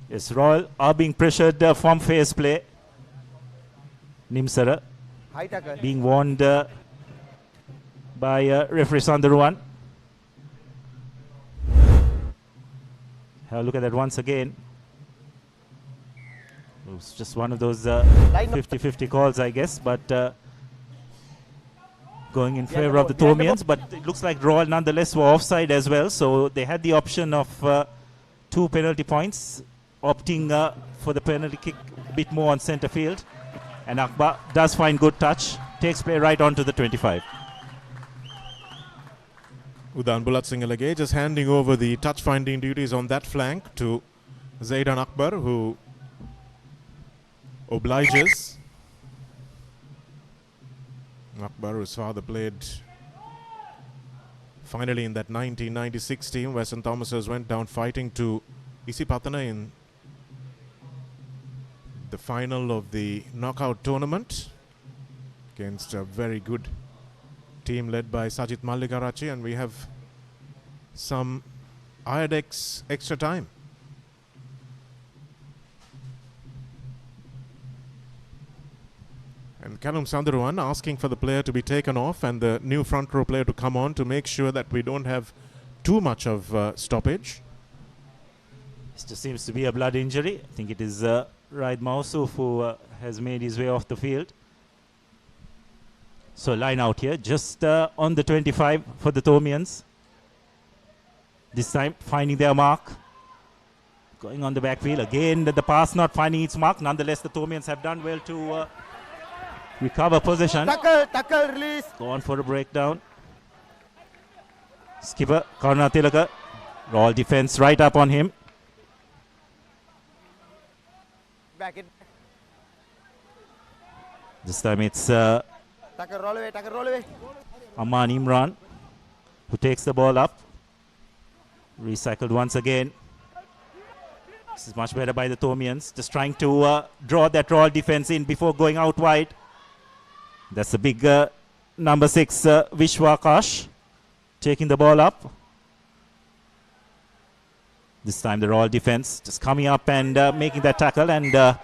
Yes, Royal are being pressured from phase play. Nimsara being warned by referee Sandaruan. Have a look at that once again. It was just one of those 50-50 calls, I guess, but going in favor of the Thomians. But it looks like Royal nonetheless were offside as well, so they had the option of 2 penalty points, opting for the penalty kick a bit more on centre field. And Akbar does find good touch, takes play right onto the 25. Udan Bulat Singalage just handing over the touch finding duties on that flank to Zaidan Akbar, who obliges. Akbar, whose father played finally in that 1996 team where St. Thomas's went down fighting to Isipatana in the final of the knockout tournament against a very good team led by Sajid Malligarachi, and we have some IADX extra time. And Callum Sandaruan asking for the player to be taken off and the new front row player to come on to make sure that we don't have too much of stoppage. This just seems to be a blood injury. I think it is Raid Mausuf who has made his way off the field. So line out here, just on the 25 for the Thomians. This time finding their mark. Going on the backfield. Again, the pass not finding its mark. Nonetheless, the Thomians have done well to recover possession. Tackle, release. Go on for a breakdown. Skipper, Karna Tilaka. Royal defense right up on him. Back it. This time it's Tackle, roll away. Aman Imran, who takes the ball up. Recycled once again. This is much better by the Thomians. Just trying to draw that Royal defense in before going out wide. That's the big number 6, Vishwa Akash, taking the ball up. This time the Royal defense just coming up and making that tackle, and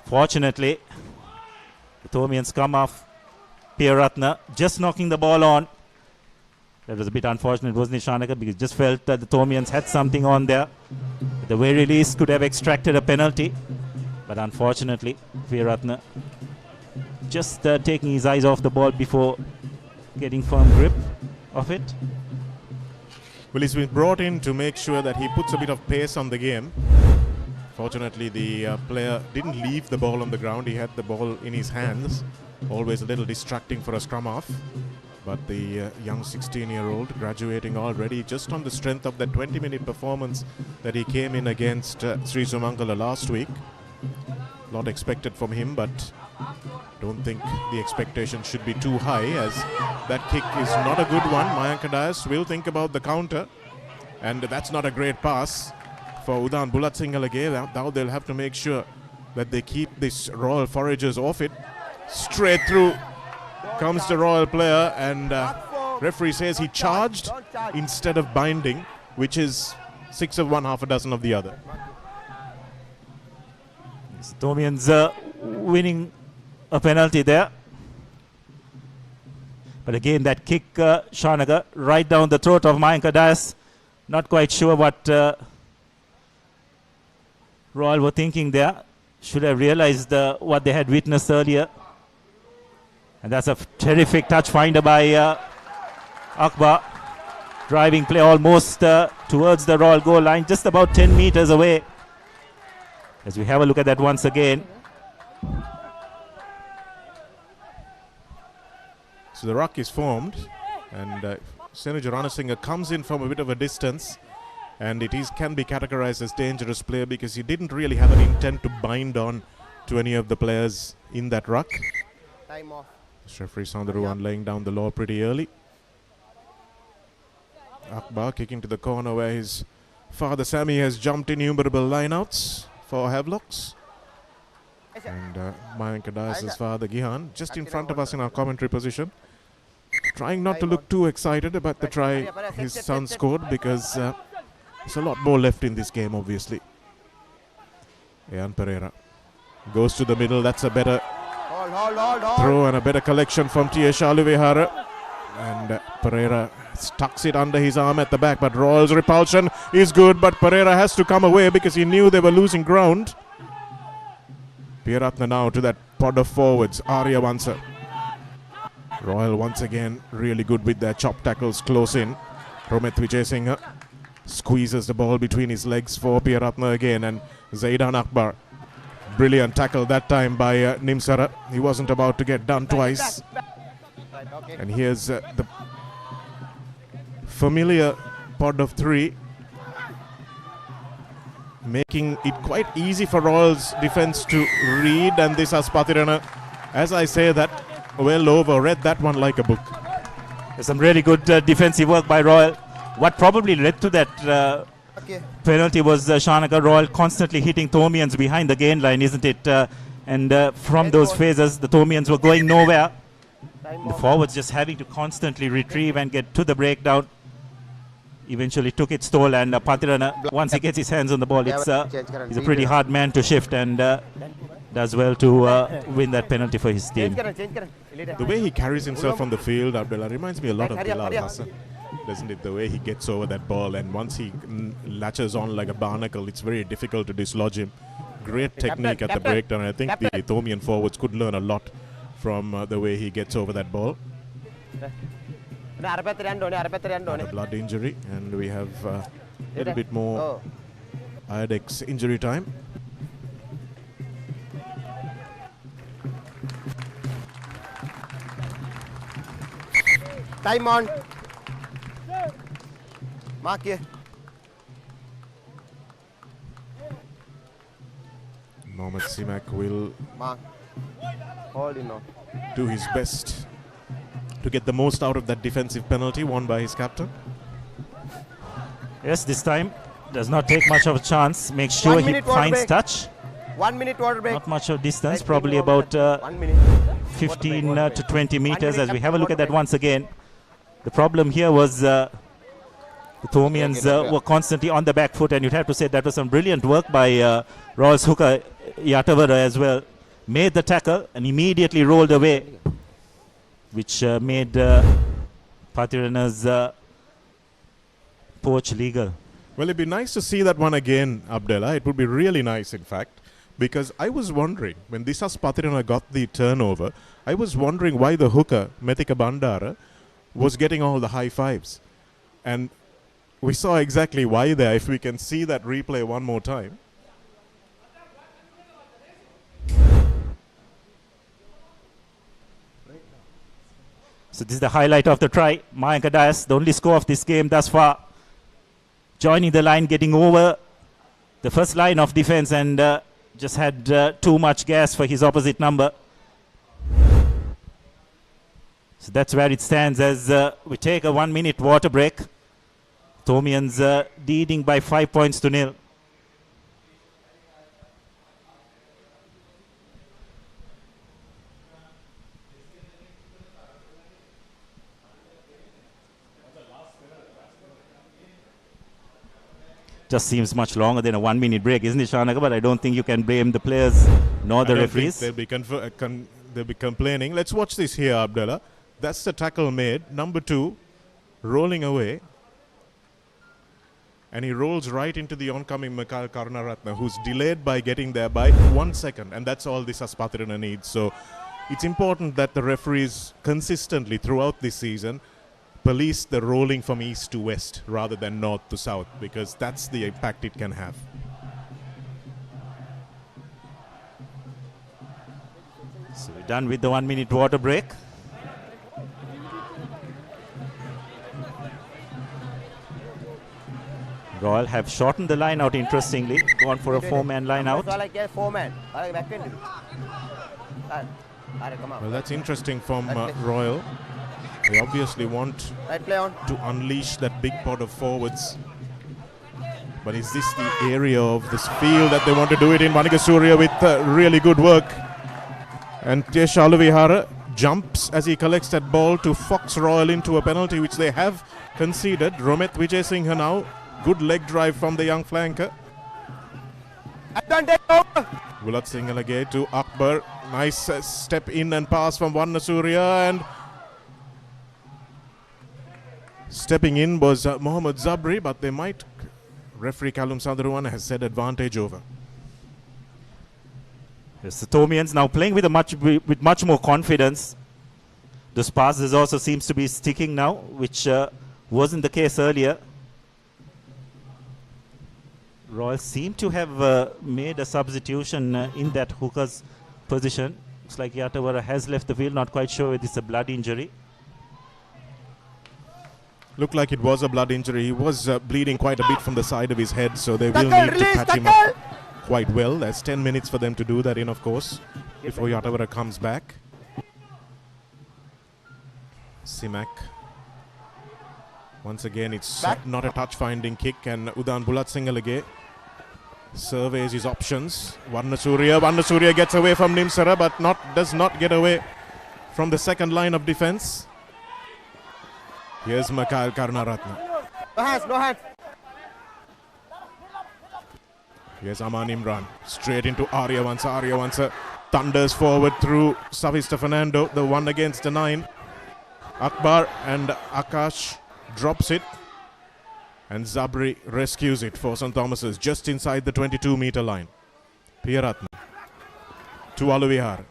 fortunately the Thomians come off Piyaratna, just knocking the ball on. That was a bit unfortunate, wasn't it, Shanaka? Because just felt that the Thomians had something on there. At the very least could have extracted a penalty, but unfortunately Piyaratna just taking his eyes off the ball before getting firm grip of it. Well, he's been brought in to make sure that he puts a bit of pace on the game. Fortunately, the player didn't leave the ball on the ground. He had the ball in his hands. Always a little distracting for a scrum half. But the young 16-year-old graduating already just on the strength of that 20-minute performance that he came in against Sri Sumangala last week. A lot expected from him, but don't think the expectation should be too high, as that kick is not a good one. Mayank Dias will think about the counter, and that's not a great pass for Udan Bulatsingalage. Now they'll have to make sure that they keep this Royal Foragers off it. Straight through comes the Royal player, and referee says he charged instead of binding, which is 6 of one, half a dozen of the other. Tomians winning a penalty there. But again, that kick, Shanaga, right down the throat of Mayank Dias. Not quite sure what Royal were thinking there. Should have realized what they had witnessed earlier. And that's a terrific touch finder by Akbar. Driving play almost towards the Royal goal line, just about 10 meters away. As we have a look at that once again. So the ruck is formed, and Senuja Ranasinghe comes in from a bit of a distance, and can be categorized as dangerous player because he didn't really have an intent to bind on to any of the players in that ruck. Time off. Referee Soundaruwan laying down the law pretty early. Akbar kicking to the corner where his father Sammy has jumped innumerable lineouts for Havelocks. And Mayank Dias' father Gihan just in front of us in our commentary position, trying not to look too excited about the try his son scored, because there's a lot more left in this game, obviously. Ian Pereira goes to the middle. That's a better throw and a better collection from T.A. Shaluvihara. And Pereira tucks it under his arm at the back, but Royal's repulsion is good, but Pereira has to come away because he knew they were losing ground. Pieratna now to that pod of forwards, Arya Vansa. Royal once again really good with their chop tackles close in. Romit Vijay squeezes the ball between his legs for Pieratna again, and Zaidan Akbar. Brilliant tackle that time by Nimsara. He wasn't about to get done twice. And here's the familiar pod of three, making it quite easy for Royal's defense to read. And this Aspatirana, as I say that, well over, read that one like a book. There's some really good defensive work by Royal. What probably led to that penalty was Shanaka Royal constantly hitting Thomians behind the gain line, isn't it? And from those phases, the Thomians were going nowhere. The forwards just having to constantly retrieve and get to the breakdown. Eventually took its toll, and Patirana, once he gets his hands on the ball, he's a pretty hard man to shift, and does well to win that penalty for his team. The way he carries himself on the field, Abdullah, reminds me a lot of Bilal Hassan, doesn't it? The way he gets over that ball, and once he latches on like a barnacle, it's very difficult to dislodge him. Great technique at the breakdown. I think the Thomian forwards could learn a lot from the way he gets over that ball. Not a blood injury, and we have a little bit more IADEX injury time. Time on. Mark here. Mohamed Simak will do his best to get the most out of that defensive penalty won by his captain. Yes, this time does not take much of a chance. Make sure he finds touch. 1 minute water break. Not much of distance, probably about 15 to 20 meters as we have a look at that once again. The problem here was the Thomians were constantly on the back foot, and you'd have to say that was some brilliant work by Royal's hooker Yatavara as well. Made the tackle and immediately rolled away, which made Patirana's poach legal. Well, it'd be nice to see that one again, Abdullah. It would be really nice, in fact, because I was wondering, when Disas Patirana got the turnover, I was wondering why the hooker, Methika Bandara, was getting all the high fives. And we saw exactly why there, if we can see that replay one more time. So this is the highlight of the try. Mayanka Dias, the only score of this game thus far. Joining the line, getting over the first line of defense and just had too much gas for his opposite number. So that's where it stands as we take a 1 minute water break. Thomians leading by 5 points to 0. Just seems much longer than a 1 minute break, isn't it, Shanaka? But I don't think you can blame the players nor the referees. They'll be complaining. Let's watch this here, Abdullah. That's the tackle made. Number 2, rolling away. And he rolls right into the oncoming Mikael Karunaratne, who's delayed by getting there by 1 second. And that's all this Aspatirana needs. So it's important that the referees consistently throughout this season police the rolling from east to west rather than north to south, because that's the impact it can have. So we're done with the 1 minute water break. Royal have shortened the line out, interestingly, gone for a 4-man line out. Well, that's interesting from Royal. They obviously want to unleash that big pot of forwards. But is this the area of this field that they want to do it in? Manika Surya with really good work. And Tesh Alavihara jumps as he collects that ball to Fox Royal into a penalty, which they have conceded. Romit Vijay Singh now. Good leg drive from the young flanker. Bulat Singalage to Akbar. Nice step in and pass from Varna Surya, and stepping in was Mohammad Zabri, but they might. Referee Callum Sandharuwan has said advantage over. Yes, the Thomians now playing with much more confidence. Those passes also seems to be sticking now, which wasn't the case earlier. Royal seem to have made a substitution in that hooker's position. Looks like Yatavara has left the field, not quite sure if it's a blood injury. Looked like it was a blood injury. He was bleeding quite a bit from the side of his head, so they will need to patch him up quite well. There's 10 minutes for them to do that in, of course, before Yatavara comes back. Simak. Once again, it's not a touch-finding kick, and Udan Bulat Singalage surveys his options. Varna Surya gets away from Nimsara, but does not get away from the second line of defense. Here's Mikael Karunaratne. No hands. Here's Aman Imran. Straight into Aryavansa. Aryavansa thunders forward through Savista Fernando. The 1 against the 9. Akbar and Akash drops it. And Zabri rescues it for St. Thomas's just inside the 22-meter line. Piyaratne to Alavihara.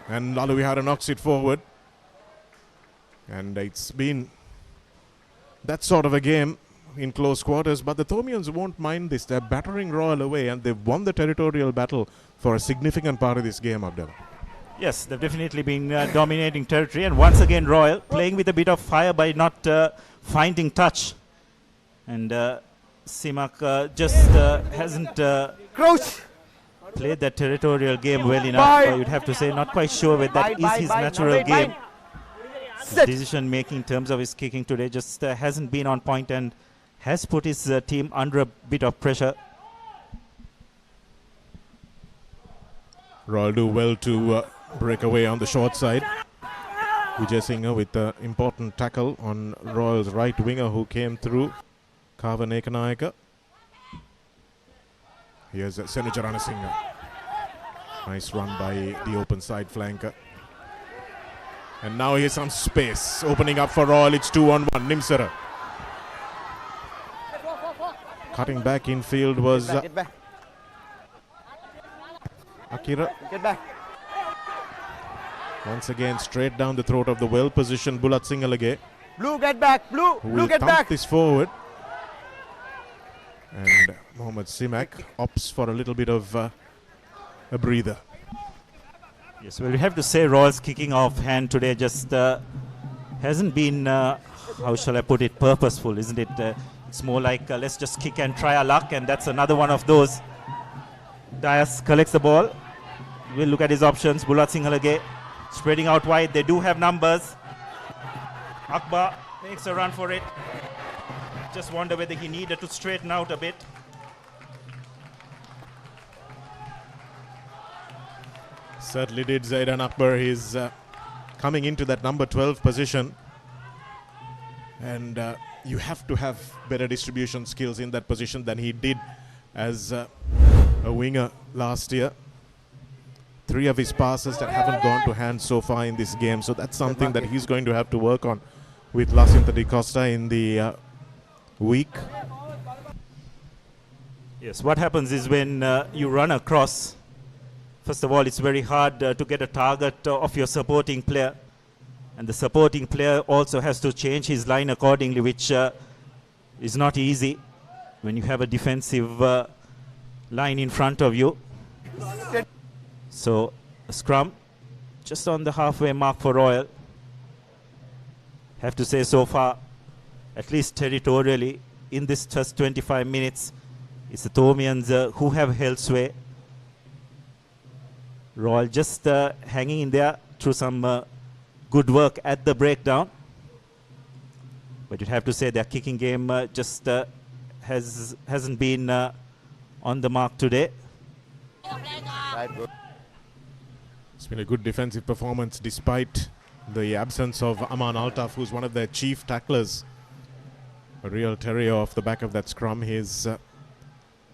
And Alavihara knocks it forward. And it's been that sort of a game in close quarters, but the Thomians won't mind this. They're battering Royal away, and they've won the territorial battle for a significant part of this game, Abdullah. Yes, they've definitely been dominating territory, and once again Royal playing with a bit of fire by not finding touch. And Simak just hasn't played that territorial game well enough. You'd have to say, not quite sure whether that is his natural game. His decision making in terms of his kicking today just hasn't been on point and has put his team under a bit of pressure. Royal do well to break away on the short side. Vijay Singh with the important tackle on Royal's right winger who came through, Kava Nekanayaka. Here's Senujarana Singh. Nice run by the open side flanker. And now here's some space opening up for Royal. It's 2-on-1. Nimsara. Cutting back infield was Akira. Get back. Once again, straight down the throat of the well-positioned Bulat Singalage. Blue, get back. Blue, get back. This forward. And Mohammad Simak opts for a little bit of a breather. Yes, well, we have to say Royal's kicking off hand today just hasn't been, how shall I put it, purposeful, isn't it? It's more like let's just kick and try our luck, and that's another one of those. Dias collects the ball. We'll look at his options. Bulat Singhalage spreading out wide. They do have numbers. Akbar makes a run for it. Just wonder whether he needed to straighten out a bit. Certainly did. Zaidan Akbar. He's coming into that number 12 position. And you have to have better distribution skills in that position than he did as a winger last year. 3 of his passes that haven't gone to hand so far in this game. So that's something that he's going to have to work on with Lacinta Di Costa in the week. Yes, what happens is when you run across, first of all, it's very hard to get a target of your supporting player. And the supporting player also has to change his line accordingly, which is not easy when you have a defensive line in front of you. So, a scrum just on the halfway mark for Royal. Have to say so far, at least territorially, in this just 25 minutes, it's the Thomians who have held sway. Royal just hanging in there through some good work at the breakdown. But you'd have to say their kicking game just hasn't been on the mark today. It's been a good defensive performance despite the absence of Aman Altaf, who's one of their chief tacklers. A real terrier off the back of that scrum. He's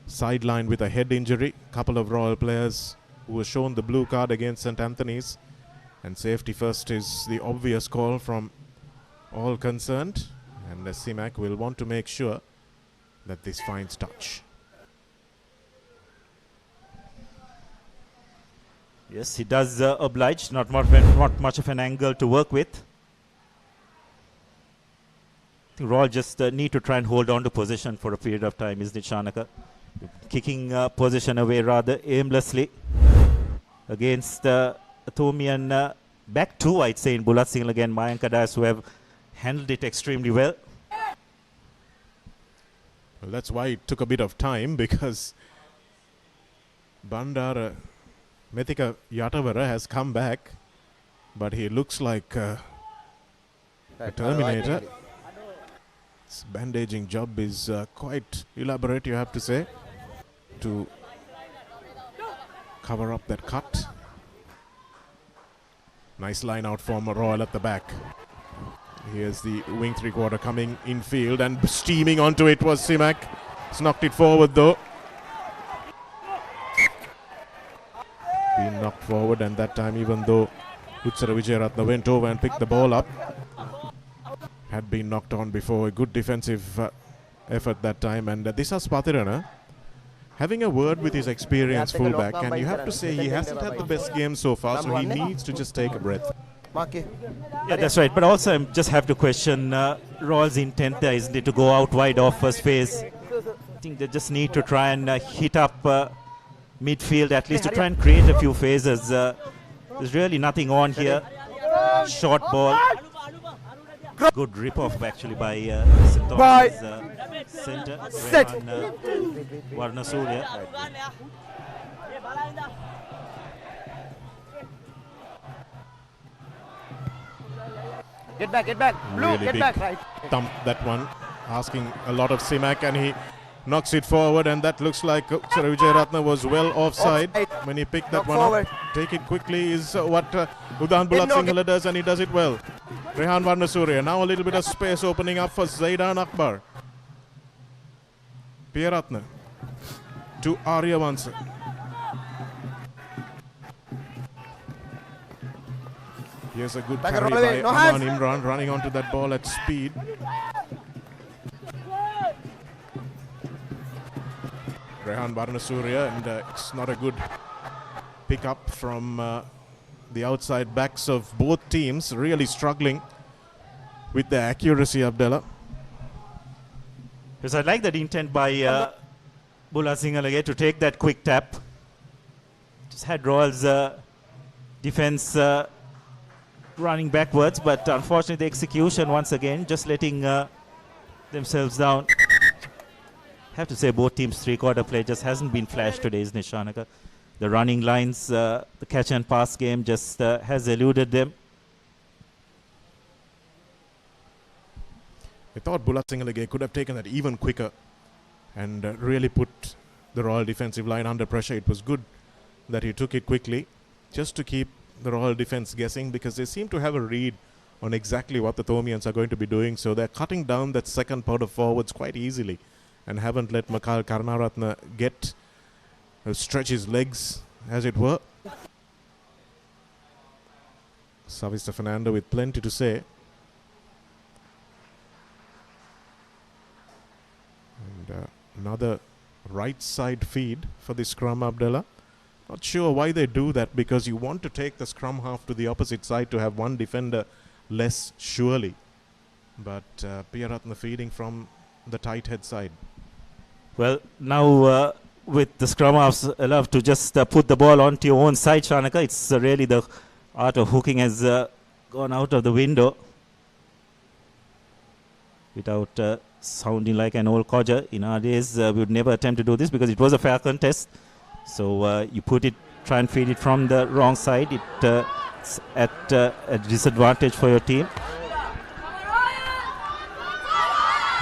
sidelined with a head injury. Couple of Royal players who were shown the blue card against St. Anthony's. And safety first is the obvious call from all concerned. And Simak will want to make sure that this finds touch. Yes, he does oblige. Not much of an angle to work with. I think Royal just need to try and hold on to position for a period of time, isn't it, Shanaka? Kicking position away rather aimlessly against Thomian back 2, I'd say, in Bulat Singhalage and Mayank Dias, who have handled it extremely well. Well, that's why it took a bit of time, because Bandara Methika Yatavara has come back, but he looks like a Terminator. This bandaging job is quite elaborate, you have to say, to cover up that cut. Nice line out from Royal at the back. Here's the wing 3/4 coming infield, and steaming onto it was Simak. He's knocked it forward though. Been knocked forward, and that time, even though Utsara Wijayaratne went over and picked the ball up, had been knocked on before. A good defensive effort that time. And Disas Pathirana having a word with his experienced fullback, and you have to say he hasn't had the best game so far, so he needs to just take a breath. Yeah, that's right. But also, I just have to question Royal's intent there, isn't it, to go out wide off first phase? I think they just need to try and hit up midfield, at least to try and create a few phases. There's really nothing on here. Short ball. Good rip-off actually by St. Thomas' centre, Rehan Varnasurya. Get back. Blue, Really get big back. Right. Thump that one, asking a lot of Simak, and he knocks it forward, and that looks like Utsara Wijayaratne was well offside when he picked that one up. Take it quickly is what Udan Bulat Singhalage does, and he does it well. Rehan Varnasurya, now a little bit of space opening up for Zaidan Akbar. Piyaratne to Aryavansa. Here's a good carry by Aman Imran, running onto that ball at speed. Rehan Varnasurya, and it's not a good pick up from the outside backs of both teams, really struggling with the accuracy, Abdullah. Because I like that intent by Bulat Singhalage to take that quick tap. Just had Royal's defense running backwards, but unfortunately the execution once again just letting themselves down. Have to say both teams' three-quarter play just hasn't been flashed today, isn't it, Shanaka? The running lines, the catch and pass game just has eluded them. I thought Bulat Singalege could have taken that even quicker and really put the Royal defensive line under pressure. It was good that he took it quickly just to keep the Royal defense guessing, because they seem to have a read on exactly what the Thomians are going to be doing. So they're cutting down that second part of forwards quite easily and haven't let Makal Karunaratne get stretch his legs, as it were. Savista Fernando with plenty to say. And another right side feed for the scrum, Abdullah. Not sure why they do that, because you want to take the scrum half to the opposite side to have one defender less, surely. But Piyaratne feeding from the tight head side. Well, now with the scrum halves allowed to just put the ball onto your own side, Shanaka, it's really the art of hooking has gone out of the window without sounding like an old codger. In our days, we would never attempt to do this because it was a fair contest. So you put it, try and feed it from the wrong side. It's at a disadvantage for your team.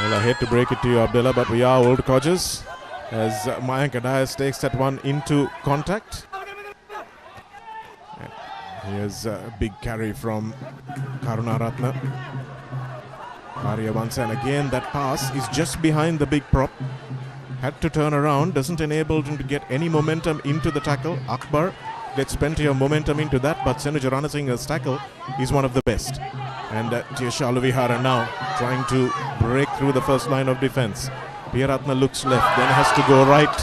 Well, I hate to break it to you, Abdullah, but we are old codgers as Mayank Adayas takes that one into contact. And here's a big carry from Karunaratne. Arya once and again, that pass is just behind the big prop. Had to turn around, doesn't enable him to get any momentum into the tackle. Akbar gets plenty of momentum into that, but Senuja Ranasinghe's tackle is one of the best. And Tiesha Aluvihara now trying to break through the first line of defense. Piyaratne looks left, then has to go right.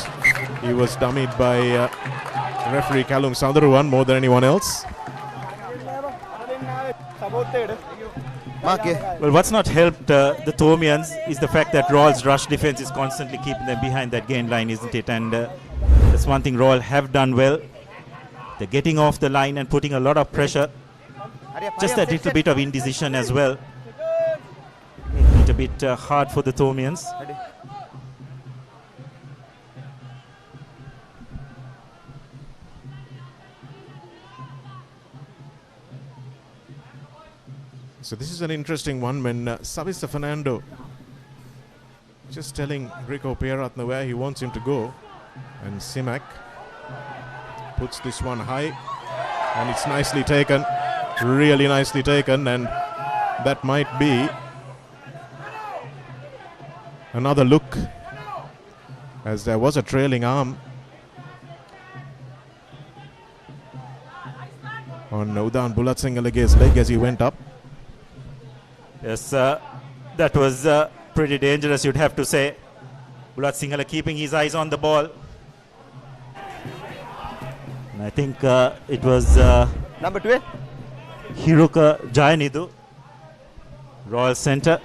He was dummied by referee Kalum Sandaruwan more than anyone else. Well, what's not helped the Thomians is the fact that Royal's rush defense is constantly keeping them behind that gain line, isn't it? And that's one thing Royal have done well. They're getting off the line and putting a lot of pressure. Just a little bit of indecision as well. Making it a bit hard for the Thomians. So this is an interesting one when Savista Fernando just telling Rico Piyaratne where he wants him to go, and Simak puts this one high, and it's nicely taken, really nicely taken, and that might be another look, as there was a trailing arm on Udan Bulat Singalage's leg as he went up. Yes, that was pretty dangerous, you'd have to say. Bulat Sinhala keeping his eyes on the ball. And I think it was number 12 Hiruka Jayanidu, Royal Centre.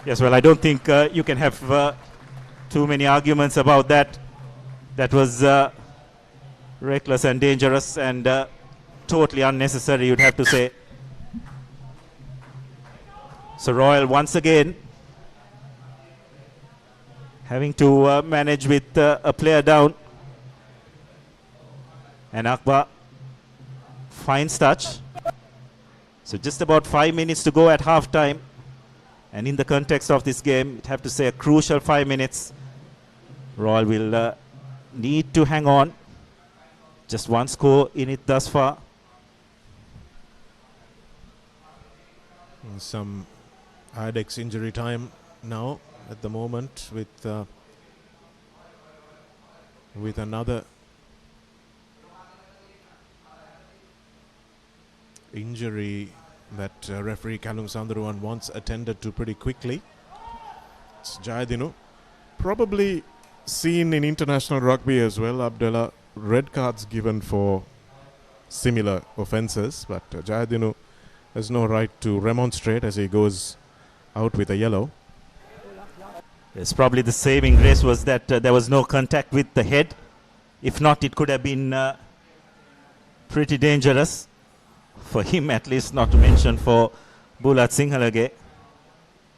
Yes, well, I don't think you can have too many arguments about that. That was reckless and dangerous and totally unnecessary, you'd have to say. So Royal once again having to manage with a player down. And Akbar finds touch. So just about 5 minutes to go at half time. And in the context of this game, I'd have to say a crucial 5 minutes. Royal will need to hang on. Just one score in it thus far. Some IDEX injury time now at the moment with another injury that referee Kalum Sandaruwan once attended to pretty quickly. It's Jayadinu. Probably seen in international rugby as well, Abdullah. Red cards given for similar offences, but Jayadinu has no right to remonstrate as he goes out with a yellow. Yes, probably the saving grace was that there was no contact with the head. If not, it could have been pretty dangerous for him, at least, not to mention for Bulat Singhalage.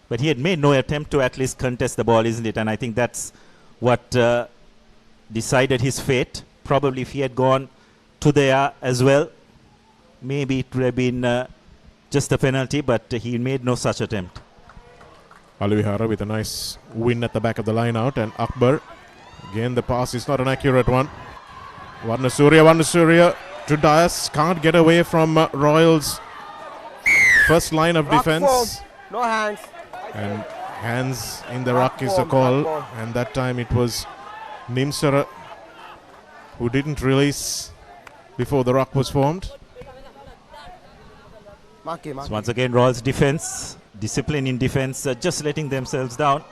But he had made no attempt to at least contest the ball, isn't it? And I think that's what decided his fate. Probably if he had gone to the air as well, maybe it would have been just a penalty, but he made no such attempt. Alvihara with a nice win at the back of the line out, and Akbar. Again, the pass is not an accurate one. Varnasuriya to Dias. Can't get away from Royals' first line of defense. No hands. And hands in the ruck is the call. And that time it was Nimsara who didn't release before the ruck was formed. So once again, Royals' defense, discipline in defense, just letting themselves down.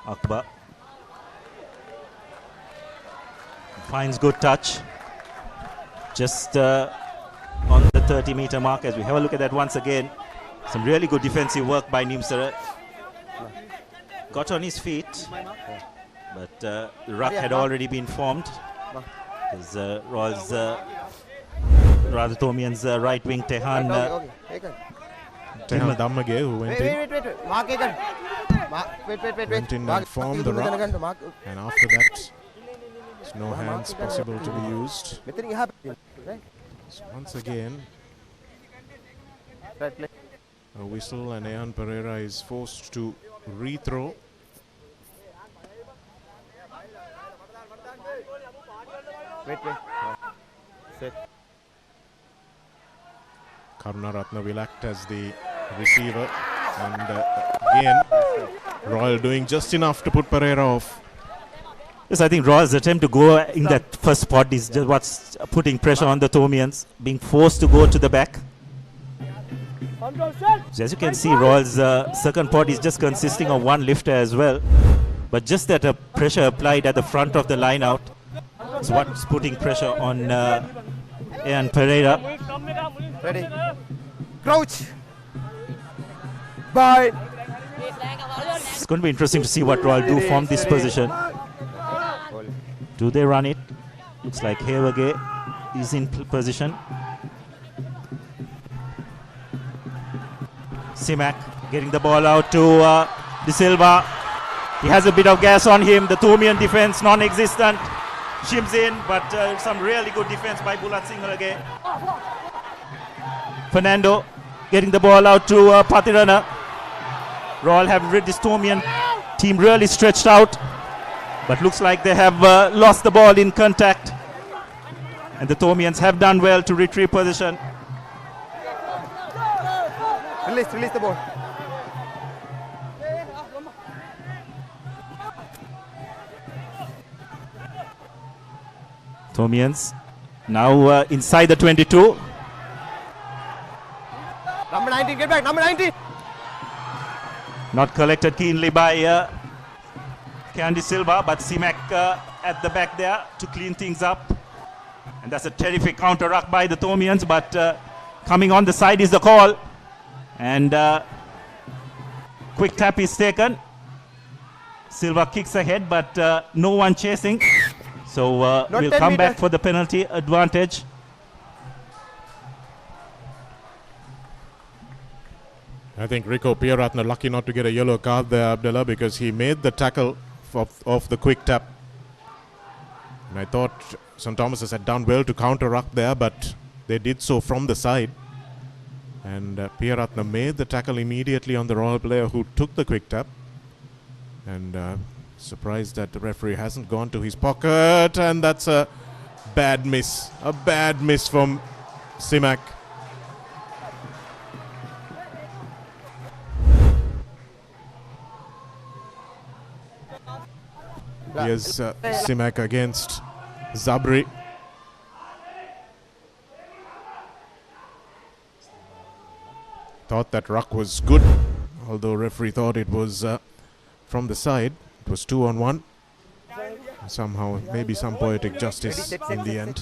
Akbar finds good touch just on the 30-meter mark. As we have a look at that once again, some really good defensive work by Nimsara. Got on his feet, but the ruck had already been formed. As Royals, rather Tomian's right wing Tehan Dammage, who went in. Went in and formed the ruck, and after that, there's no hands possible to be used. So once again, a whistle, and Ayan Pereira is forced to rethrow. Karunaratne will act as the receiver, and again Royal doing just enough to put Pereira off. Yes, I think Royal's attempt to go in that first spot is just what's putting pressure on the Tomians, being forced to go to the back. So as you can see, Royal's second pot is just consisting of one lifter as well, but just that pressure applied at the front of the line out is what's putting pressure on Ayan Pereira. Ready. Crouch. Bye. It's going to be interesting to see what Royal do from this position. Do they run it? Looks like Havelock is in position. Simak getting the ball out to De Silva. He has a bit of gas on him. The Tomian defense non-existent. Shims in, but some really good defense by Bulat Singhalage. Fernando getting the ball out to Patirana. Royal have this Tomian team really stretched out, but looks like they have lost the ball in contact, and the Tomians have done well to retrieve position. Release the ball. Tomians now inside the 22. Number 19, get back, number 19. Not collected keenly by Candy Silva, but Simak at the back there to clean things up. And that's a terrific counter ruck by the Tomians, but coming on the side is the call. And quick tap is taken. Silva kicks ahead, but no one chasing. So we'll come back for the penalty advantage. I think Rico Pierratne lucky not to get a yellow card there, Abdullah, because he made the tackle off the quick tap. And I thought St. Thomas's had done well to counter ruck there, but they did so from the side. And Pierratne made the tackle immediately on the Royal player who took the quick tap. And surprised that the referee hasn't gone to his pocket, and that's a bad miss. A bad miss from Simak. Here's Simak against Zabri. Thought that ruck was good, although referee thought it was from the side. It was 2-on-1. Somehow, maybe some poetic justice in the end.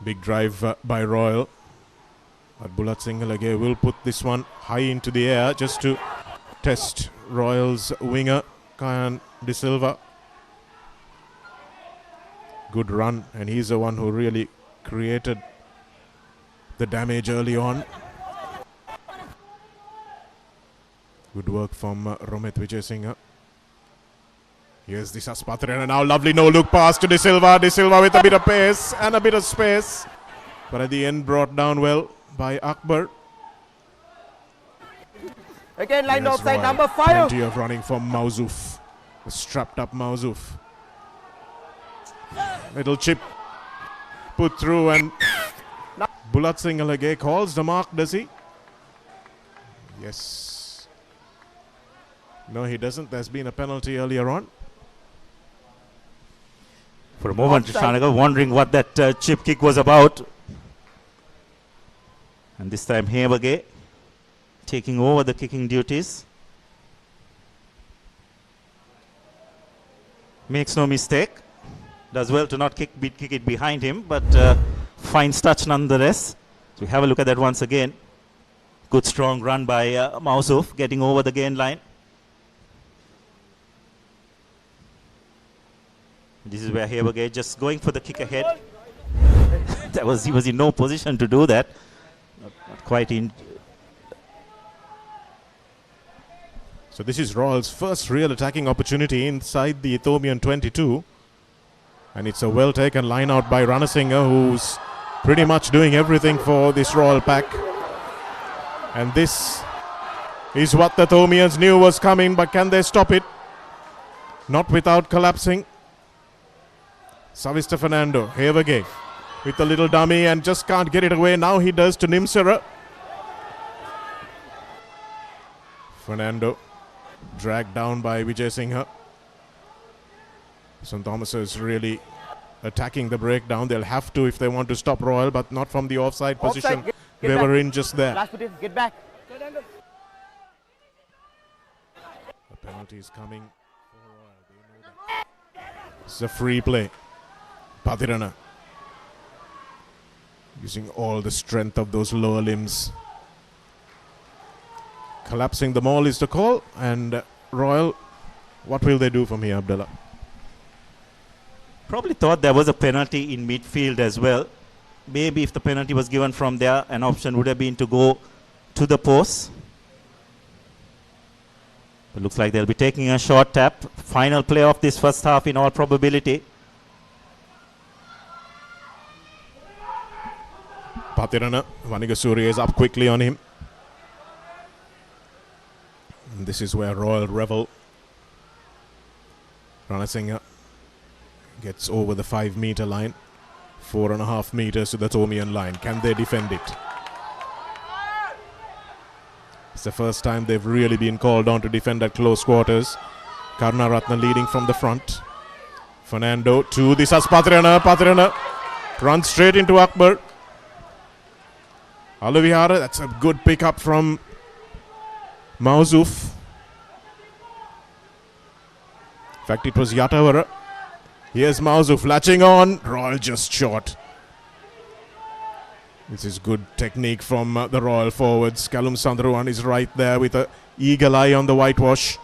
Big drive by Royal. But Bulat Singalage will put this one high into the air just to test Royal's winger, Kayan De Silva. Good run, and he's the one who really created the damage early on. Good work from Romit Vijayasinghe. Here's the Saspatran, and now lovely no-look pass to De Silva. De Silva with a bit of pace and a bit of space. But at the end brought down well by Akbar. Again, line Here's outside, Roy. number 5. Plenty of running from Mauzouf. A strapped up Mauzouf. Little chip put through, and Bulat Singalage calls the mark, does he? Yes. No, he doesn't. There's been a penalty earlier on. For a moment, Shanaka wondering what that chip kick was about. And this time Hevage taking over the kicking duties. Makes no mistake. Does well to not kick it behind him, but finds touch nonetheless. So we have a look at that once again. Good strong run by Mauzouf getting over the gain line. This is where Hevage just going for the kick ahead. He was in no position to do that. Not quite in. So this is Royal's first real attacking opportunity inside the Ethiopian 22. And it's a well-taken line out by Ranasinghe, who's pretty much doing everything for this Royal pack. And this is what the Ethiopians knew was coming, but can they stop it? Not without collapsing. Savista Fernando, Hevage with a little dummy and just can't get it away. Now he does to Nimsara. Fernando dragged down by Vijayasinghe. St. Thomas is really attacking the breakdown. They'll have to if they want to stop Royal, but not from the offside position Get they back. were in just there. Last bit, get back. A penalty is coming for Royal. They know that. It's a free play. Pathirana using all the strength of those lower limbs. Collapsing the maul is the call, and Royal, what will they do from here, Abdullah? Probably thought there was a penalty in midfield as well. Maybe if the penalty was given from there, an option would have been to go to the post. It looks like they'll be taking a short tap. Final play of this first half in all probability. Pathirana, Vanigasuri is up quickly on him. And this is where Royal revel. Ranasinghe gets over the 5-meter line. 4.5 meters to the Tomian line. Can they defend it? It's the first time they've really been called on to defend at close quarters. Karunaratne leading from the front. Fernando to the Pathirana. Pathirana runs straight into Akbar. Alavihara, that's a good pickup from Mauzouf. In fact, it was Yatavara. Here's Mauzouf latching on. Royal just short. This is good technique from the Royal forwards. Kalum Sandruan is right there with an eagle eye on the whitewash.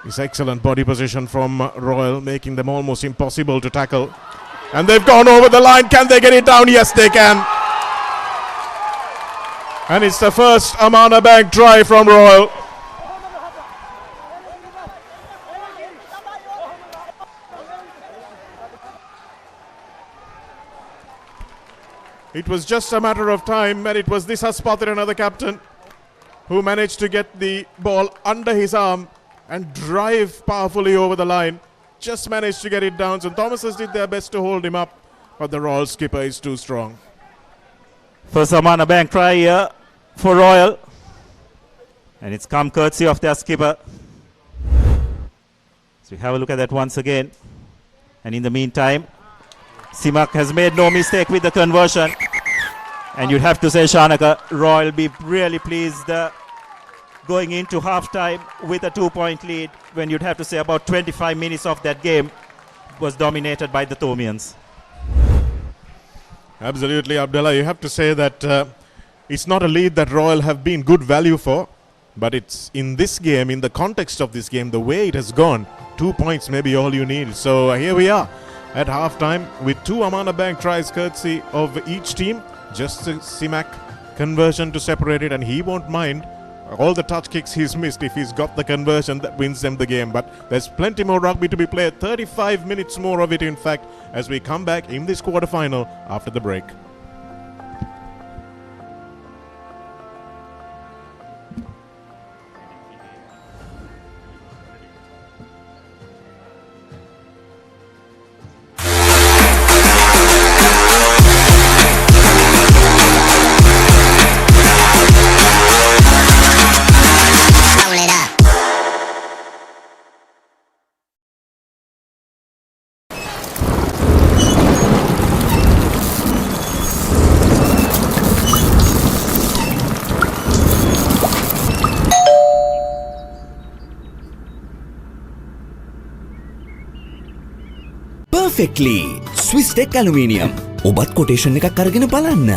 It's excellent body position from Royal, making them almost impossible to tackle. And they've gone over the line. Can they get it down? Yes, they can. And it's the first Amana Bank try from Royal. It was just a matter of time, and it was this Pathirana, the captain, who managed to get the ball under his arm and drive powerfully over the line. Just managed to get it down. St. Thomas's did their best to hold him up, but the Royal skipper is too strong. First Amana Bank try here for Royal. And it's come courtesy of their skipper. So we have a look at that once again. And in the meantime, Simak has made no mistake with the conversion. And you'd have to say, Shanaka, Royal be really pleased going into half-time with a 2-point lead when you'd have to say about 25 minutes of that game was dominated by the Thomians. Absolutely, Abdullah. You have to say that it's not a lead that Royal have been good value for, but it's in this game, in the context of this game, the way it has gone, 2 points may be all you need. So here we are at half-time with 2 Amana Bank tries courtesy of each team. Just a Simak conversion to separate it, and he won't mind all the touch kicks he's missed if he's got the conversion that wins them the game. But there's plenty more rugby to be played, 35 minutes more of it in fact, as we come back in this quarter-final after the break. Perfectly Swiss Tech Aluminium. ඔබත් quotation එකක් අරගෙන බලන්න.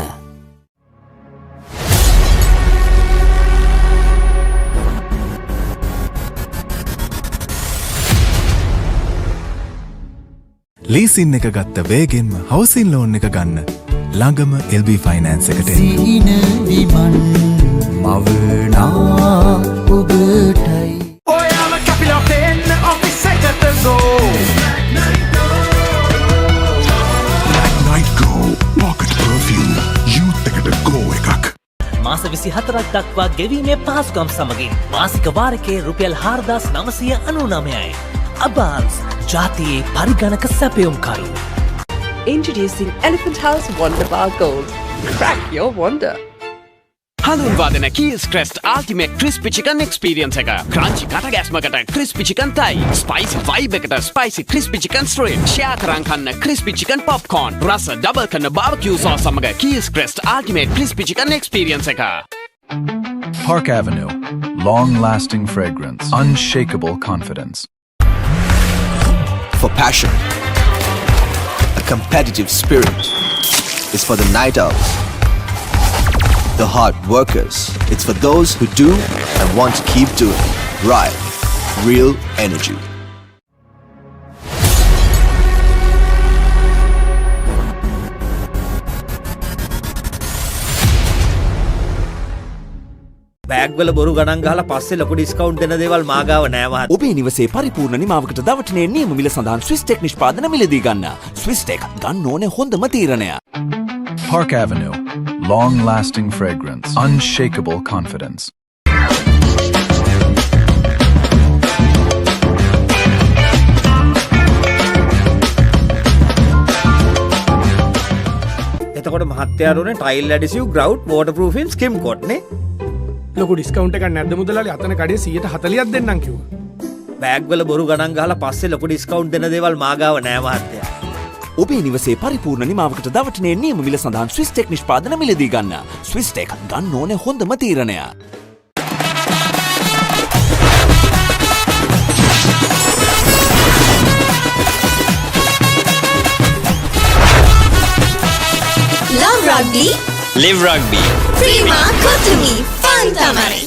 Leasing එක ගත්ත වේගෙන්ම housing loan එක ගන්න. ළඟම LB finance එකට එන්න. සීන විමන් මවනා ඔබටයි. ඔයාම කැපිලා පෙන්න ඔෆිස් එකට ගෝ. මාස 24ක් දක්වා ගෙවීමේ පහසුකම් සමගින් මාසික වාරිකයේ රුපියල් 4999යි. අබාන්ස් ජාතියේ පරිගණක සැපයුම්කරු. Introducing Elephant House Wonder Bar Gold. Crack your wonder. හඳුන්වාදන Keys Crest Ultimate Crispy Chicken Experience එක. Crunchy කටගැස්මකට Crispy Chicken Thai, Spicy Vibe එකට Spicy Crispy Chicken Strip, Share කරන් කන්න Crispy Chicken Popcorn, රස ඩබල් කරන barbecue sauce සමග Keys Crest Ultimate Crispy Chicken Experience එක. Park Avenue. Long-lasting fragrance. Unshakable confidence. For passion, a competitive spirit is for the night owls, the hard workers. It's for those who do and want to keep doing. Right. Real energy. Bag වල බොරු ගණන් ගහලා පස්සේ ලොකු discount දෙන දේවල් මා ගාව නෑ මහත්තයා. ඔබේ නිවසේ පරිපූර්ණ නිමාවකට දවටනේ නියම මිල සඳහන් Swiss Tech නිෂ්පාදන මිලදී ගන්න. Swiss Tech ගන්න ඕනේ හොඳම තීරණය. Park Avenue. Long-lasting fragrance. Unshakable confidence. එතකොට මහත්තයාරුනේ ටයිල් ඇඩිසිව් ග්‍රවුට් වෝටර්ප්‍රූෆින් ස්කිම් කොට් නේ. ලොකු ඩිස්කවුන්ට් එකක් නැද්ද මුදලාලි? අතන කඩේ 140ක් දෙන්නම් කිව්වා. බෑග් වල බොරු ගණන් ගහලා පස්සේ ලොකු ඩිස්කවුන්ට් දෙන දේවල් මා ගාව නෑ මහත්තයා. ඔබේ නිවසේ පරිපූර්ණ නිමාවකට දවටනේ නියම මිල සඳහන් Swiss Tech නිෂ්පාදන මිලදී ගන්න. Swiss Tech ගන්න ඕනේ හොඳම තීරණය. Love Rugby. Live Rugby. Prima Kotumi. Fun Tamari.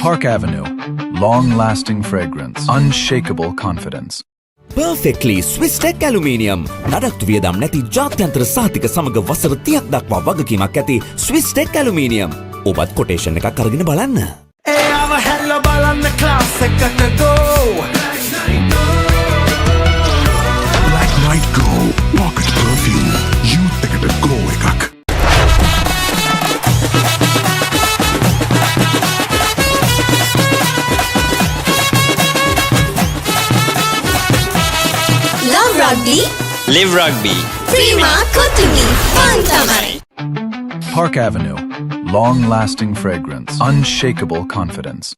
Park Avenue. Long-lasting fragrance. Unshakable confidence. Perfectly Swiss Tech Aluminium. නඩත්තු වියදම් නැති ජාත්‍යන්තර සහතික සමග වසර 30ක් දක්වා වගකීමක් ඇති Swiss Tech Aluminium. ඔබත් quotation එකක් අරගෙන බලන්න. එයාම හැල්ල බලන්න ක්ලාස් එකට ගෝ. Black Night Go. Pocket perfume. Youth එකට go එකක්. Love Rugby. Live Rugby. Prima Kotumi. Fun Tamari. Park Avenue. Long-lasting fragrance. Unshakable confidence.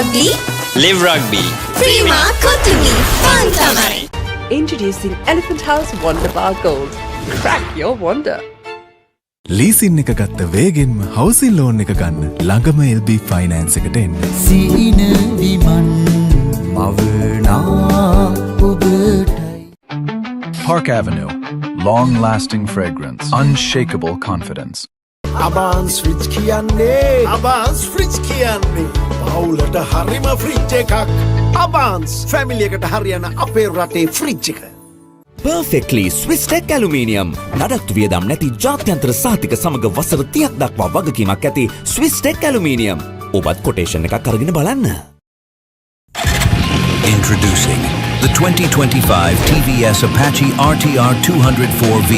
Rugby. Live Rugby. Prima Kotumi Fantamari. Introducing Elephant House Wonder Bar Gold. Crack your wonder. Leasing එක ගත්ත වේගෙන්ම housing loan එක ගන්න ළඟම LB finance එකට එන්න. සීන විමන් මවනා ඔබටයි. Park Avenue. Long-lasting fragrance. Unshakable confidence. Abans fridge කියන්නේ අබාන්ස් ෆ්‍රිජ් කියන්නේ පවුලට හරිම ෆ්‍රිජ් එකක්. අබාන්ස් ෆැමිලි එකට හරියන අපේ රටේ ෆ්‍රිජ් එක. Perfectly Swiss Tech Aluminium නඩත්තු වියදම් නැති ජාත්‍යන්තර සහතික සමග වසර 30ක් දක්වා වගකීමක් ඇති Swiss Tech Aluminium. ඔබත් කොටේෂන් එකක් අරගෙන බලන්න. Introducing the 2025 TVS Apache RTR 204V.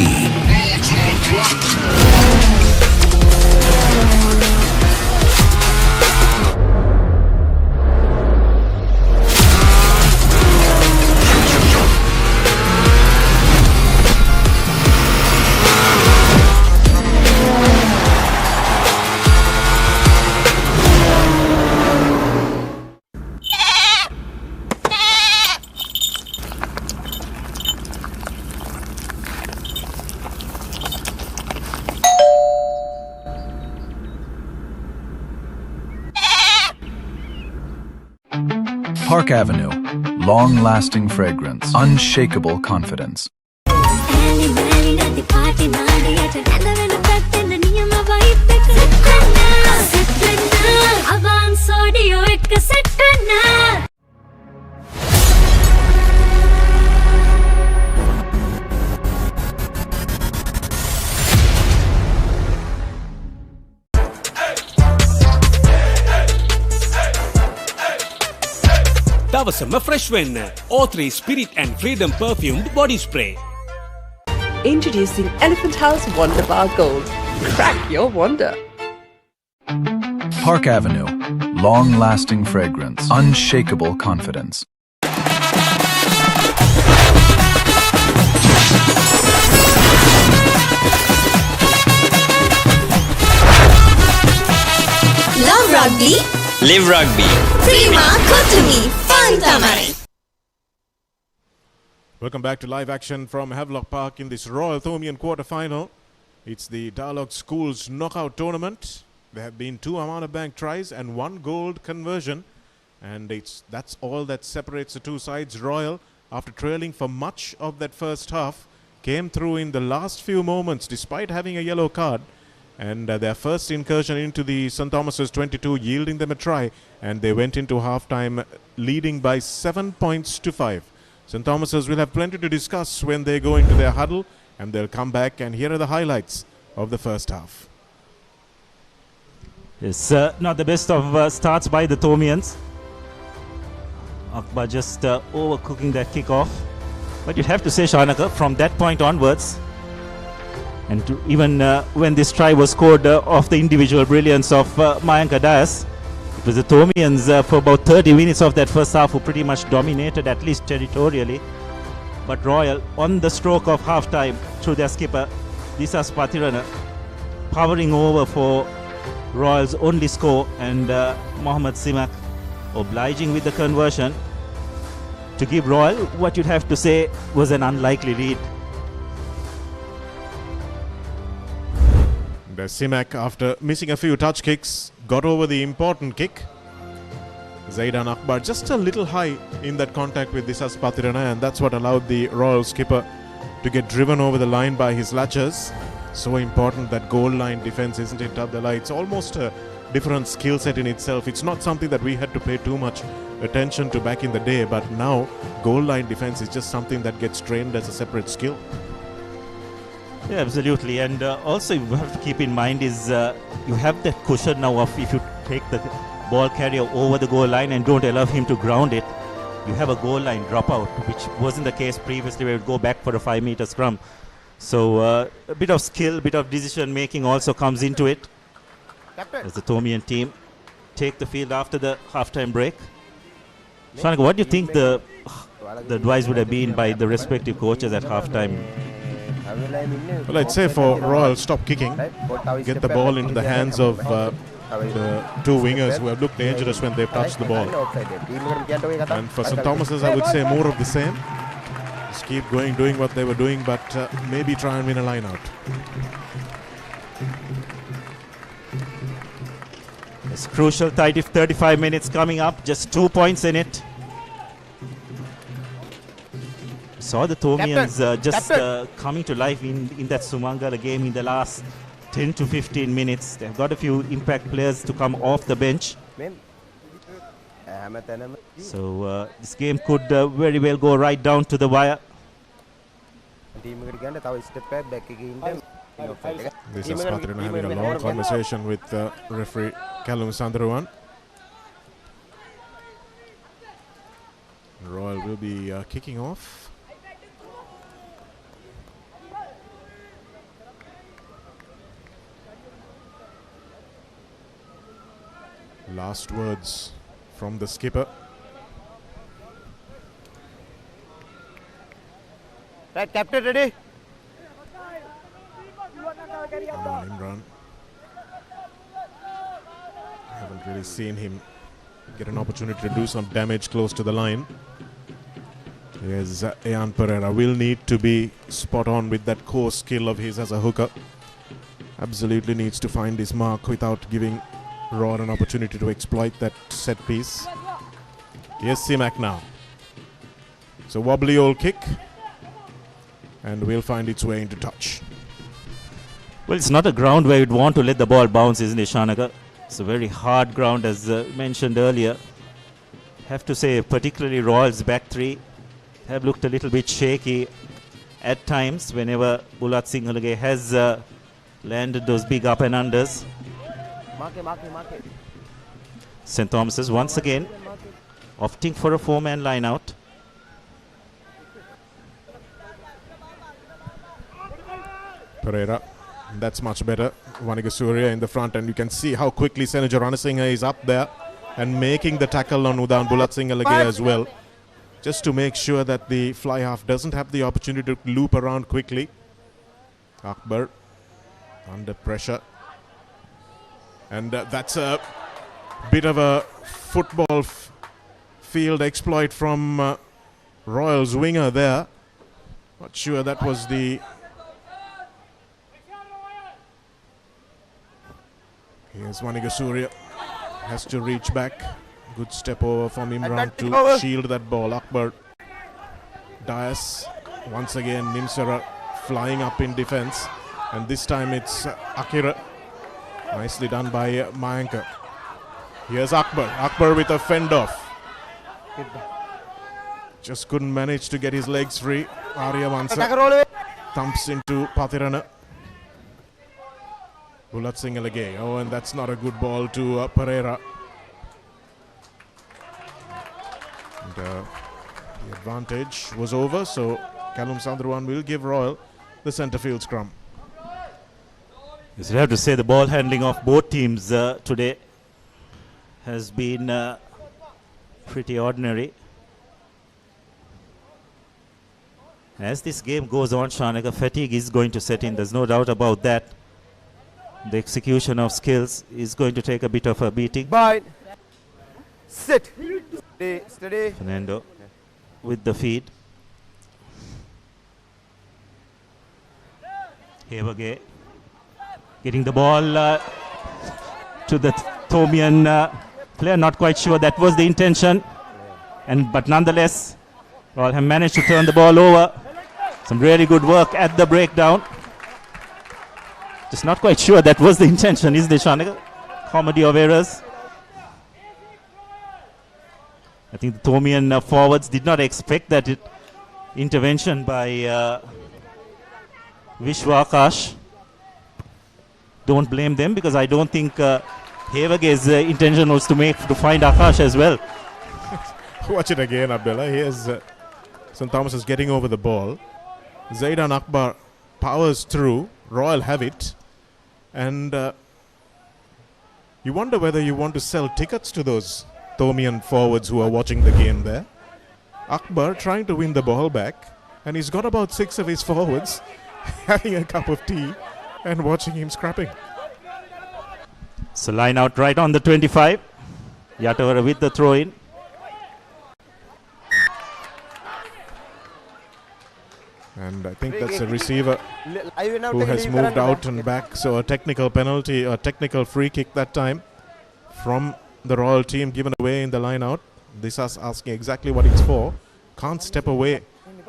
Park Avenue. Long-lasting fragrance. Unshakable confidence. දවසම ෆ්‍රෙෂ් වෙන්න O3 Spirit and Freedom perfumed body spray. Introducing Elephant House Wonder Bar Gold. Crack your wonder. Park Avenue. Long-lasting fragrance. Unshakable confidence. Love Rugby. Live Rugby. Prima Kotumi Fantamari. Welcome back to live action from Havelock Park in this Royal Thomian quarter-final. It's the Dialog Schools knockout tournament. There have been 2 Amana Bank tries and 1 gold conversion. And that's all that separates the two sides. Royal, after trailing for much of that first half, came through in the last few moments despite having a yellow card. And their first incursion into the St. Thomas's 22, yielding them a try. And they went into half-time leading by 7 points to 5. St. Thomas's will have plenty to discuss when they go into their huddle. And they'll come back, and here are the highlights of the first half. It's not the best of starts by the Thomians. Akbar just overcooking that kickoff. But you'd have to say, Shanaka, from that point onwards, and even when this try was scored off the individual brilliance of Mayanka Dias, it was the Thomians for about 30 minutes of that first half who pretty much dominated, at least territorially. But Royal, on the stroke of half-time, through their skipper, Disas Patirana, powering over for Royal's only score, and Mohammad Simak obliging with the conversion to give Royal what you'd have to say was an unlikely lead. The Simak, after missing a few touch kicks, got over the important kick. Zaidan Akbar just a little high in that contact with Disas Patirana, and that's what allowed the Royal skipper to get driven over the line by his latchers. So important, that goal line defense, isn't it, Abdullah? It's almost a different skill set in itself. It's not something that we had to pay too much attention to back in the day, but now goal line defense is just something that gets trained as a separate skill. Yeah, absolutely. And also you have to keep in mind is you have that cushion now of if you take the ball carrier over the goal line and don't allow him to ground it, you have a goal line dropout, which wasn't the case previously where it would go back for a 5-meter scrum. So a bit of skill, a bit of decision making also comes into it. As the Thomian team take the field after the halftime break. Shanika, what do you think the advice would have been by the respective coaches at halftime? Well, I'd say for Royal, stop kicking, get the ball into the hands of the two wingers who have looked dangerous when they've touched the ball. And for St. Thomas's, I would say more of the same. Just keep going, doing what they were doing, but maybe try and win a line out. It's crucial 35 minutes coming up, just 2 points in it. Saw the Thomians coming to life in that Sumangala game in the last 10 to 15 minutes. They've got a few impact players to come off the bench. So this game could very well go right down to the wire. This is Patrina having a long conversation with referee Callum Sandharuwan. Royal will be kicking off. Last words from the skipper. Right, captain, ready? Come on, Imran. I haven't really seen him get an opportunity to do some damage close to the line. Yes, Ian Pereira will need to be spot on with that core skill of his as a hooker. Absolutely needs to find his mark without giving Roar an opportunity to exploit that set piece. Here's Simak now. It's a wobbly old kick, and will find its way into touch. Well, it's not a ground where you'd want to let the ball bounce, isn't it, Shanaka? It's a very hard ground, as mentioned earlier. Have to say, particularly Royal's back three have looked a little bit shaky at times whenever Bulat Sinhalage has landed those big up and unders. St. Thomas's once again opting for a four-man line-out. Pereira, that's much better. Vanigasuriya in the front, and you can see how quickly Senaja Ranasinghe is up there and making the tackle on Udan Bulat Sinhalage as well, just to make sure that the fly half doesn't have the opportunity to loop around quickly. Akbar under pressure. And that's a bit of a football field exploit from Royal's winger there. Not sure that was the... Here's Vanigasuriya. Has to reach back. Good step over from Imran to shield that ball. Akbar. Dias. Once again, Nimsara flying up in defense. And this time it's Akira. Nicely done by Mayanka. Here's Akbar. Akbar with a fend off. Just couldn't manage to get his legs free. Arya Mansa thumps into Pathirana. Bulat Sinhalage. Oh, and that's not a good ball to Pereira. And, the advantage was over, so Callum Sandharuwan will give Royal the centre field scrum. Yes, you have to say the ball handling of both teams today has been pretty ordinary. As this game goes on, Shanaka, fatigue is going to set in. There's no doubt about that. The execution of skills is going to take a bit of a beating. Bind. Sit. Steady. Steady. Fernando with the feed. Hevage getting the ball to the Thomian player. Not quite sure that was the intention, but nonetheless, Royal have managed to turn the ball over. Some really good work at the breakdown. Just not quite sure that was the intention, is it, Shanaka? Comedy of errors. I think the Thomian forwards did not expect that intervention by Vishwa Akash. Don't blame them, because I don't think Hevage's intention was to find Akash as well. Watch it again, Abdullah. Here's St. Thomas is getting over the ball. Zaidan Akbar powers through. Royal have it. And you wonder whether you want to sell tickets to those Thomian forwards who are watching the game there. Akbar trying to win the ball back, and he's got about 6 of his forwards having a cup of tea and watching him scrapping. So line out right on the 25. Yatavara with the throw in. And I think that's a receiver who has moved out and back. So a technical penalty, a technical free kick that time from the Royal team given away in the line out. This is asking exactly what it's for. Can't step away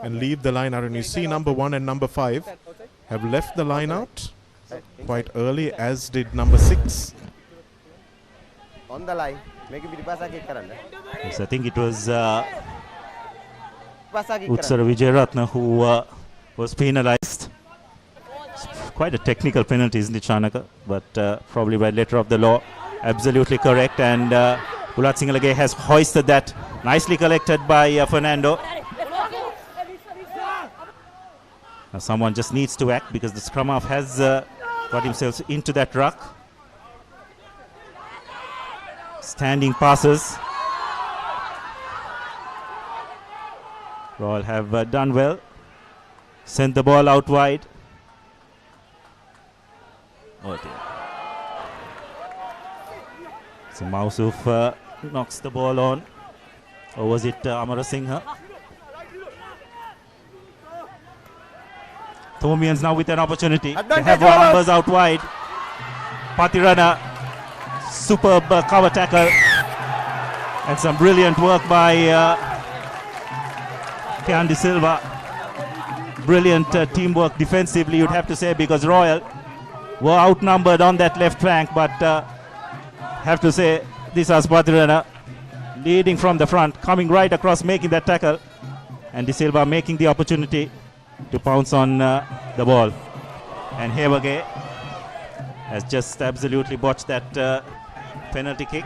and leave the line out. And you see number 1 and number 5 have left the line out quite early, as did number 6. On the line. Make it kick. Yes, I think it was Utsara Vijayaratna who was penalized. It's quite a technical penalty, isn't it, Chanaka? But probably by letter of the law, absolutely correct. And Bulat Singalage has hoisted that. Nicely collected by Fernando. Now someone just needs to act because the scrum half has got himself into that ruck. Standing passes. Royal have done well. Sent the ball out wide. Oh dear. So Mausuf knocks the ball on. Or was it Amara Singha? Thomians now with an opportunity. They have numbers out wide. Patirana, superb cover tackle. And some brilliant work by Kian De Silva. Brilliant teamwork defensively, you'd have to say, because Royal were outnumbered on that left flank. But have to say, this is Patirana leading from the front, coming right across, making that tackle. And De Silva making the opportunity to pounce on the ball. And Hevage has just absolutely botched that penalty kick.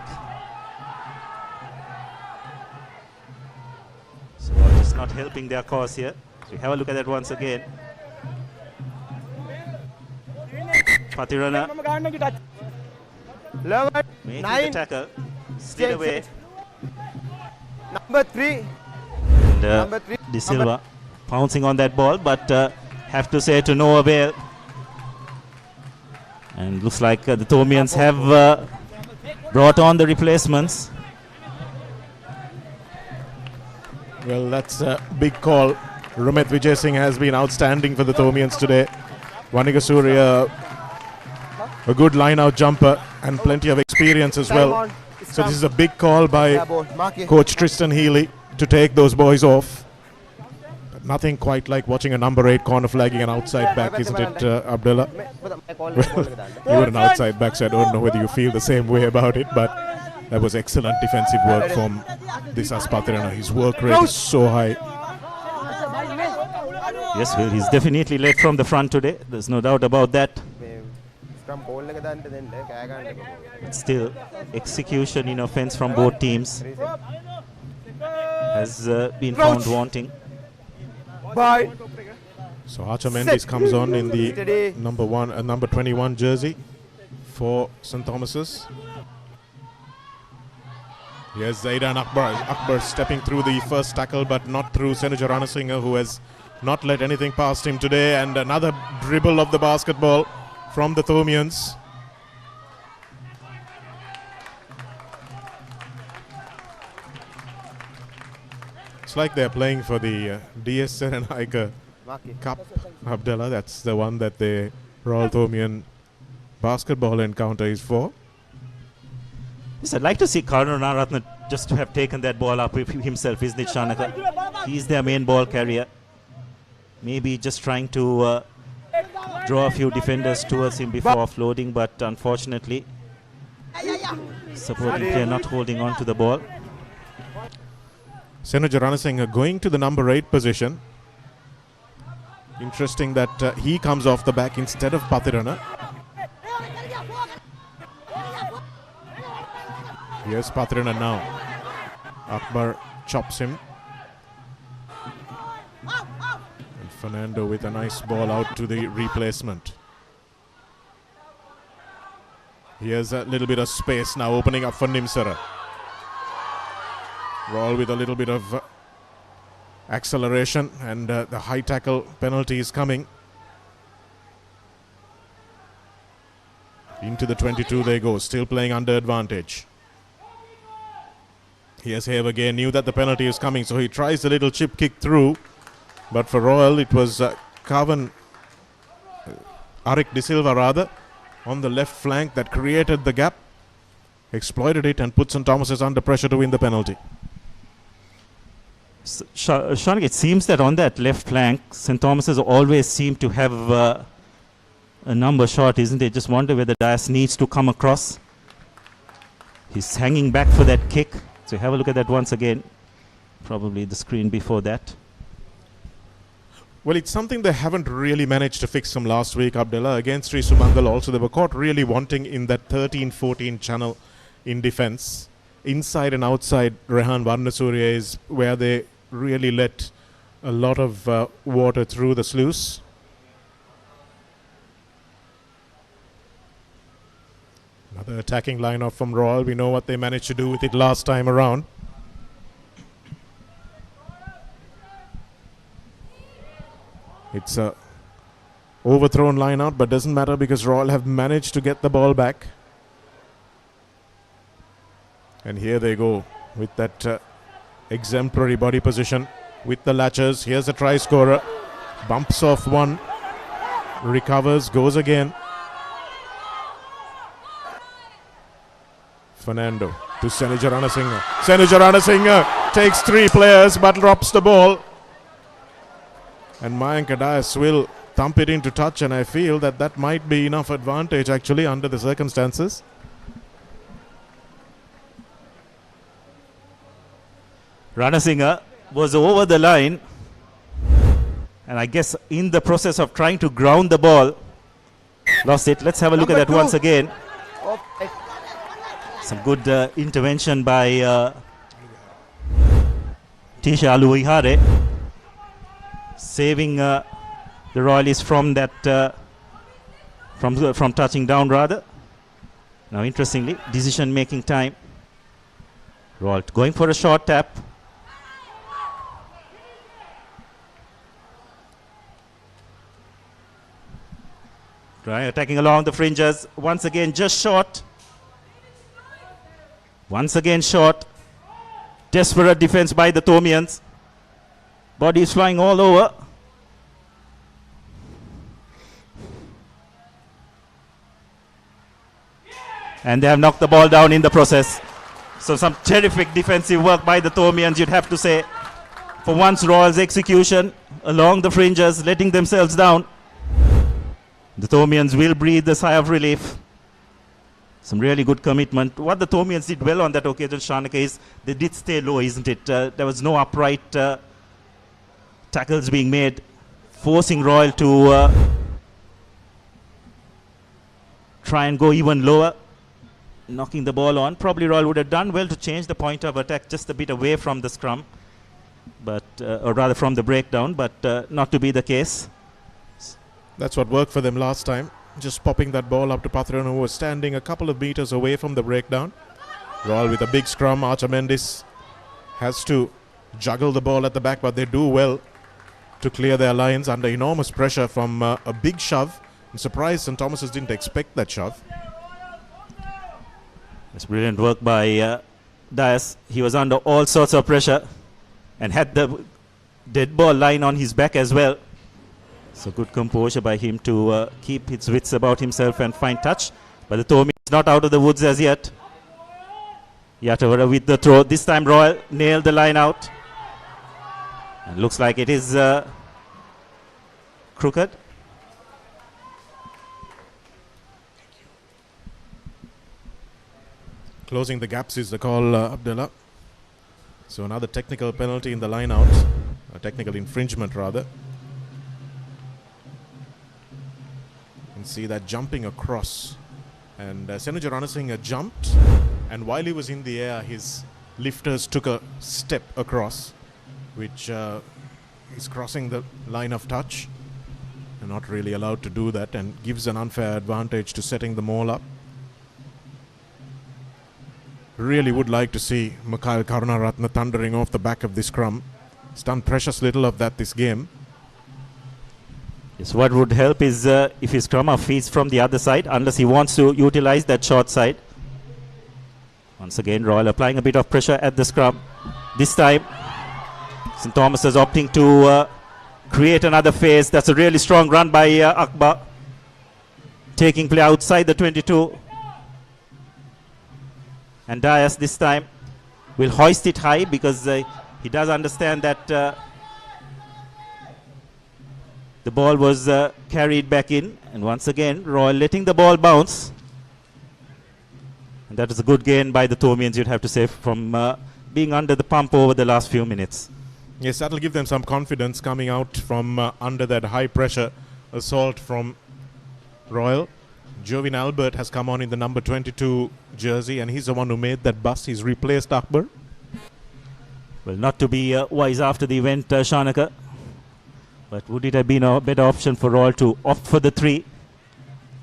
So just not helping their cause here. So have a look at that once again. Patirana making the tackle. Still away. Number 3. And De Silva pouncing on that ball, but have to say to no avail. And looks like the Thomians have brought on the replacements. Well, that's a big call. Rumit Vijay Singh has been outstanding for the Thomians today. Vanika Surya, a good line-out jumper and plenty of experience as well. So this is a big call by Coach Tristan Healy to take those boys off. But nothing quite like watching a number 8 corner flagging an outside back, isn't it, Abdullah? Well, you were an outside back, so I don't know whether you feel the same way about it, but that was excellent defensive work from Disas Patirana. His work rate is so high. Yes, well, he's definitely led from the front today. There's no doubt about that. But still, execution in offense from both teams has been found wanting. So Archer Mendes comes on in the number 21 jersey for St. Thomas's. Here's Zaidan Akbar. Akbar stepping through the first tackle, but not through Senaja Ranasinghe, who has not let anything past him today. And another dribble of the basketball from the Thomians. It's like they're playing for the DS Serenaica Cup, Abdullah. That's the one that the Royal Thomian basketball encounter is for. Yes, I'd like to see Karunaratne just to have taken that ball up with himself, isn't it, Shanaka? He's their main ball carrier. Maybe just trying to draw a few defenders towards him before offloading, but unfortunately, supporting player not holding on to the ball. Senaja Ranasinghe going to the number 8 position. Interesting that he comes off the back instead of Patirana. Here's Patirana now. Akbar chops him. And Fernando with a nice ball out to the replacement. Here's a little bit of space now opening up for Nimsara. Roll with a little bit of acceleration, and the high tackle penalty is coming. Into the 22 they go, still playing under advantage. Here's Have again, knew that the penalty is coming, so he tries a little chip kick through. But for Royal, it was Arik De Silva rather, on the left flank that created the gap, exploited it and put St. Thomas's under pressure to win the penalty. Shanik, it seems that on that left flank, St. Thomas's always seem to have a number short, isn't it? Just wonder whether Dias needs to come across. He's hanging back for that kick. So have a look at that once again. Probably the screen before that. Well, it's something they haven't really managed to fix from last week, Abdullah. Against Sri Sumangal also, they were caught really wanting in that 13-14 channel in defence. Inside and outside Rehan Varnasuriya is where they really let a lot of water through the sluice. Another attacking line-off from Royal. We know what they managed to do with it last time around. It's a overthrown line-out, but doesn't matter because Royal have managed to get the ball back. And here they go with that exemplary body position with the latches. Here's a try scorer. Bumps off one. Recovers, goes again. Fernando to Senaja Ranasinghe. Senaja Ranasinghe takes 3 players but drops the ball. And Mayank Dias will thump it into touch, and I feel that that might be enough advantage actually under the circumstances. Ranasinghe was over the line, and I guess in the process of trying to ground the ball, lost it. Let's have a look at that once again. Some good intervention by Tisha Aluihare, saving the Royalists from that from touching down rather. Now, interestingly, decision-making time. Royal going for a short tap. Attacking along the fringes. Once again, just short. Once again, short. Desperate defense by the Thomians. Bodies flying all over. And they have knocked the ball down in the process. So some terrific defensive work by the Thomians, you'd have to say. For once, Royal's execution along the fringes, letting themselves down. The Thomians will breathe a sigh of relief. Some really good commitment. What the Thomians did well on that occasion, Shanaka, is they did stay low, isn't it? There was no upright tackles being made, forcing Royal to try and go even lower, knocking the ball on. Probably Royal would have done well to change the point of attack just a bit away from the scrum, but or rather from the breakdown, but not to be the case. That's what worked for them last time. Just popping that ball up to Pathrano, who was standing a couple of meters away from the breakdown. Royal with a big scrum. Archer Mendes has to juggle the ball at the back, but they do well to clear their lines under enormous pressure from a big shove. I'm surprised St. Thomas's didn't expect that shove. It's brilliant work by Dias. He was under all sorts of pressure and had the dead ball line on his back as well. So good composure by him to keep his wits about himself and find touch. But the Thomi is not out of the woods as yet. Yatavara with the throw. This time Royal nailed the line out. And looks like it is crooked. Closing the gaps is the call, Abdullah. So another technical penalty in the line out. A technical infringement rather. You can see that jumping across. And Senaja Ranasinghe jumped. And while he was in the air, his lifters took a step across, which is crossing the line of touch. They're not really allowed to do that and gives an unfair advantage to setting them all up. Really would like to see Mikhail Karunaratne thundering off the back of this scrum. He's done precious little of that this game. Yes, what would help is if his scrummer feeds from the other side, unless he wants to utilize that short side. Once again, Royal applying a bit of pressure at the scrum. This time, St. Thomas is opting to create another phase. That's a really strong run by Akbar. Taking play outside the 22. And Dias this time will hoist it high because he does understand that the ball was carried back in. And once again, Royal letting the ball bounce. And that is a good gain by the Thomians, you'd have to say, from being under the pump over the last few minutes. Yes, that'll give them some confidence coming out from under that high pressure assault from Royal. Jovin Albert has come on in the number 22 jersey, and he's the one who made that bust. He's replaced Akbar. Well, not to be wise after the event, Shanaka. But would it have been a better option for Royal to opt for the 3?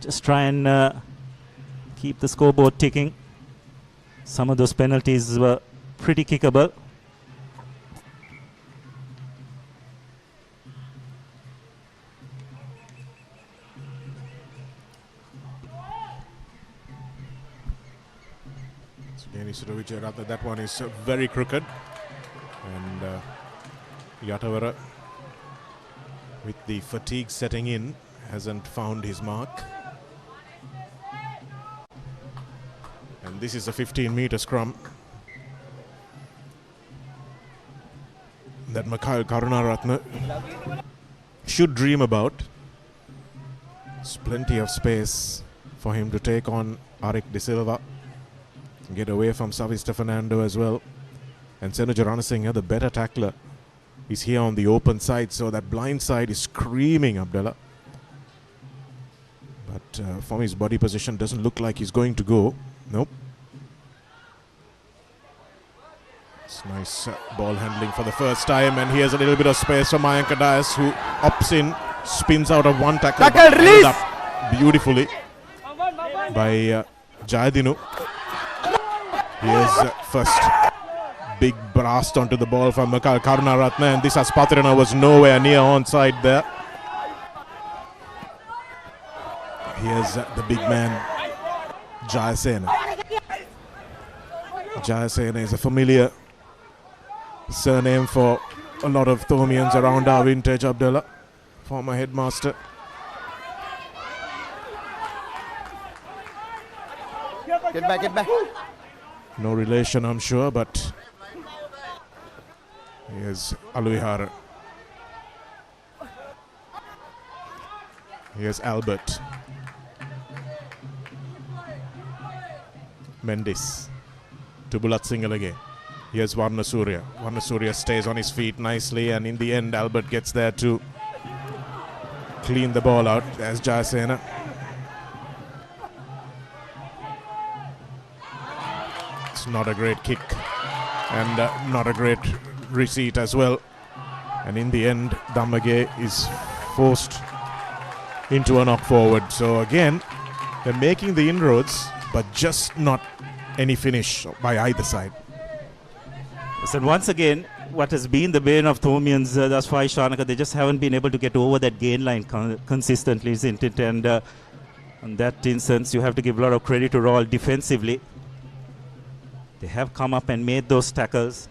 Just try and keep the scoreboard ticking. Some of those penalties were pretty kickable. That one is very crooked. And Yatavara, with the fatigue setting in, hasn't found his mark. And this is a 15-meter scrum that Mikhail Karunaratne should dream about. There's plenty of space for him to take on Arik De Silva, get away from Savista Fernando as well. And Senuja Ranasinghe, the better tackler, is here on the open side, so that blind side is screaming Abdullah. But from his body position, doesn't look like he's going to go. Nope. It's nice ball handling for the first time, and here's a little bit of space for Mayank Dias, who opts in, spins out of one tackle, held up beautifully by Jayadinu. Here's first big blast onto the ball from Mikhail Karunaratne, and this Aspatrana was nowhere near onside there. Here's the big man, Jayasena. Jayasena is a familiar surname for a lot of Thomians around our vintage, Abdullah, former headmaster. Get back, get back. No relation, I'm sure, but here's Aluihara. Here's Albert. Mendes to Bulat Singhal again. Here's Varna Surya. Varna Surya stays on his feet nicely, and in the end, Albert gets there to clean the ball out. There's Jayasena. It's not a great kick, and not a great receipt as well. And in the end, Damage is forced into a knock forward. So again, they're making the inroads, but just not any finish by either side. So once again, what has been the bane of Thomians thus far, Shanaka, they just haven't been able to get over that gain line consistently, isn't it? And in that instance, you have to give a lot of credit to Royal defensively. They have come up and made those tackles.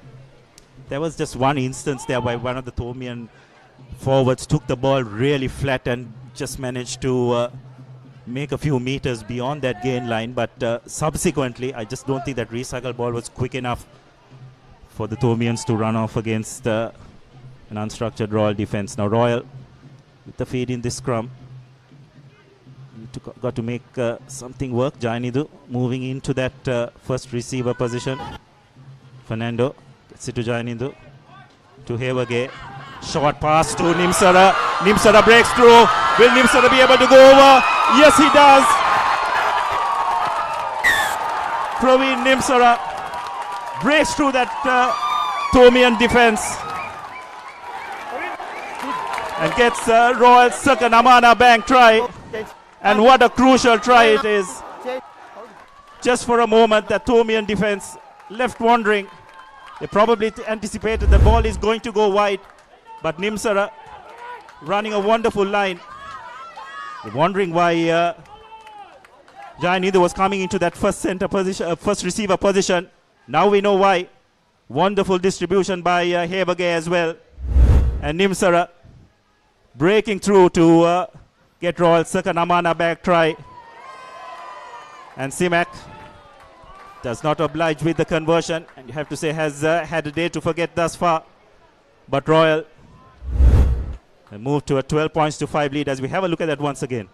There was just one instance there where one of the Thomian forwards took the ball really flat and just managed to make a few meters beyond that gain line. But subsequently, I just don't think that recycle ball was quick enough for the Thomians to run off against an unstructured Royal defense. Now Royal with the feed in this scrum. Got to make something work. Jainidu moving into that first receiver position. Fernando gets it to Jainidu. To Hevage. Short pass to Nimsara. Nimsara breaks through. Will Nimsara be able to go over? Yes, he does. Praveen Nimsara breaks through that Thomian defense and gets Royal second Amana Bank try. And what a crucial try it is. Just for a moment, the Thomian defense left wondering. They probably anticipated the ball is going to go wide. But Nimsara running a wonderful line You're wondering why Jai neither was coming into that first center position, first receiver position. Now we know why. Wonderful distribution by Havelock as well. And Nimsara breaking through to get Royal second Amana back try. And Simak does not oblige with the conversion. And you have to say has had a day to forget thus far. But Royal move to a 12 points to 5 lead as we have a look at that once again.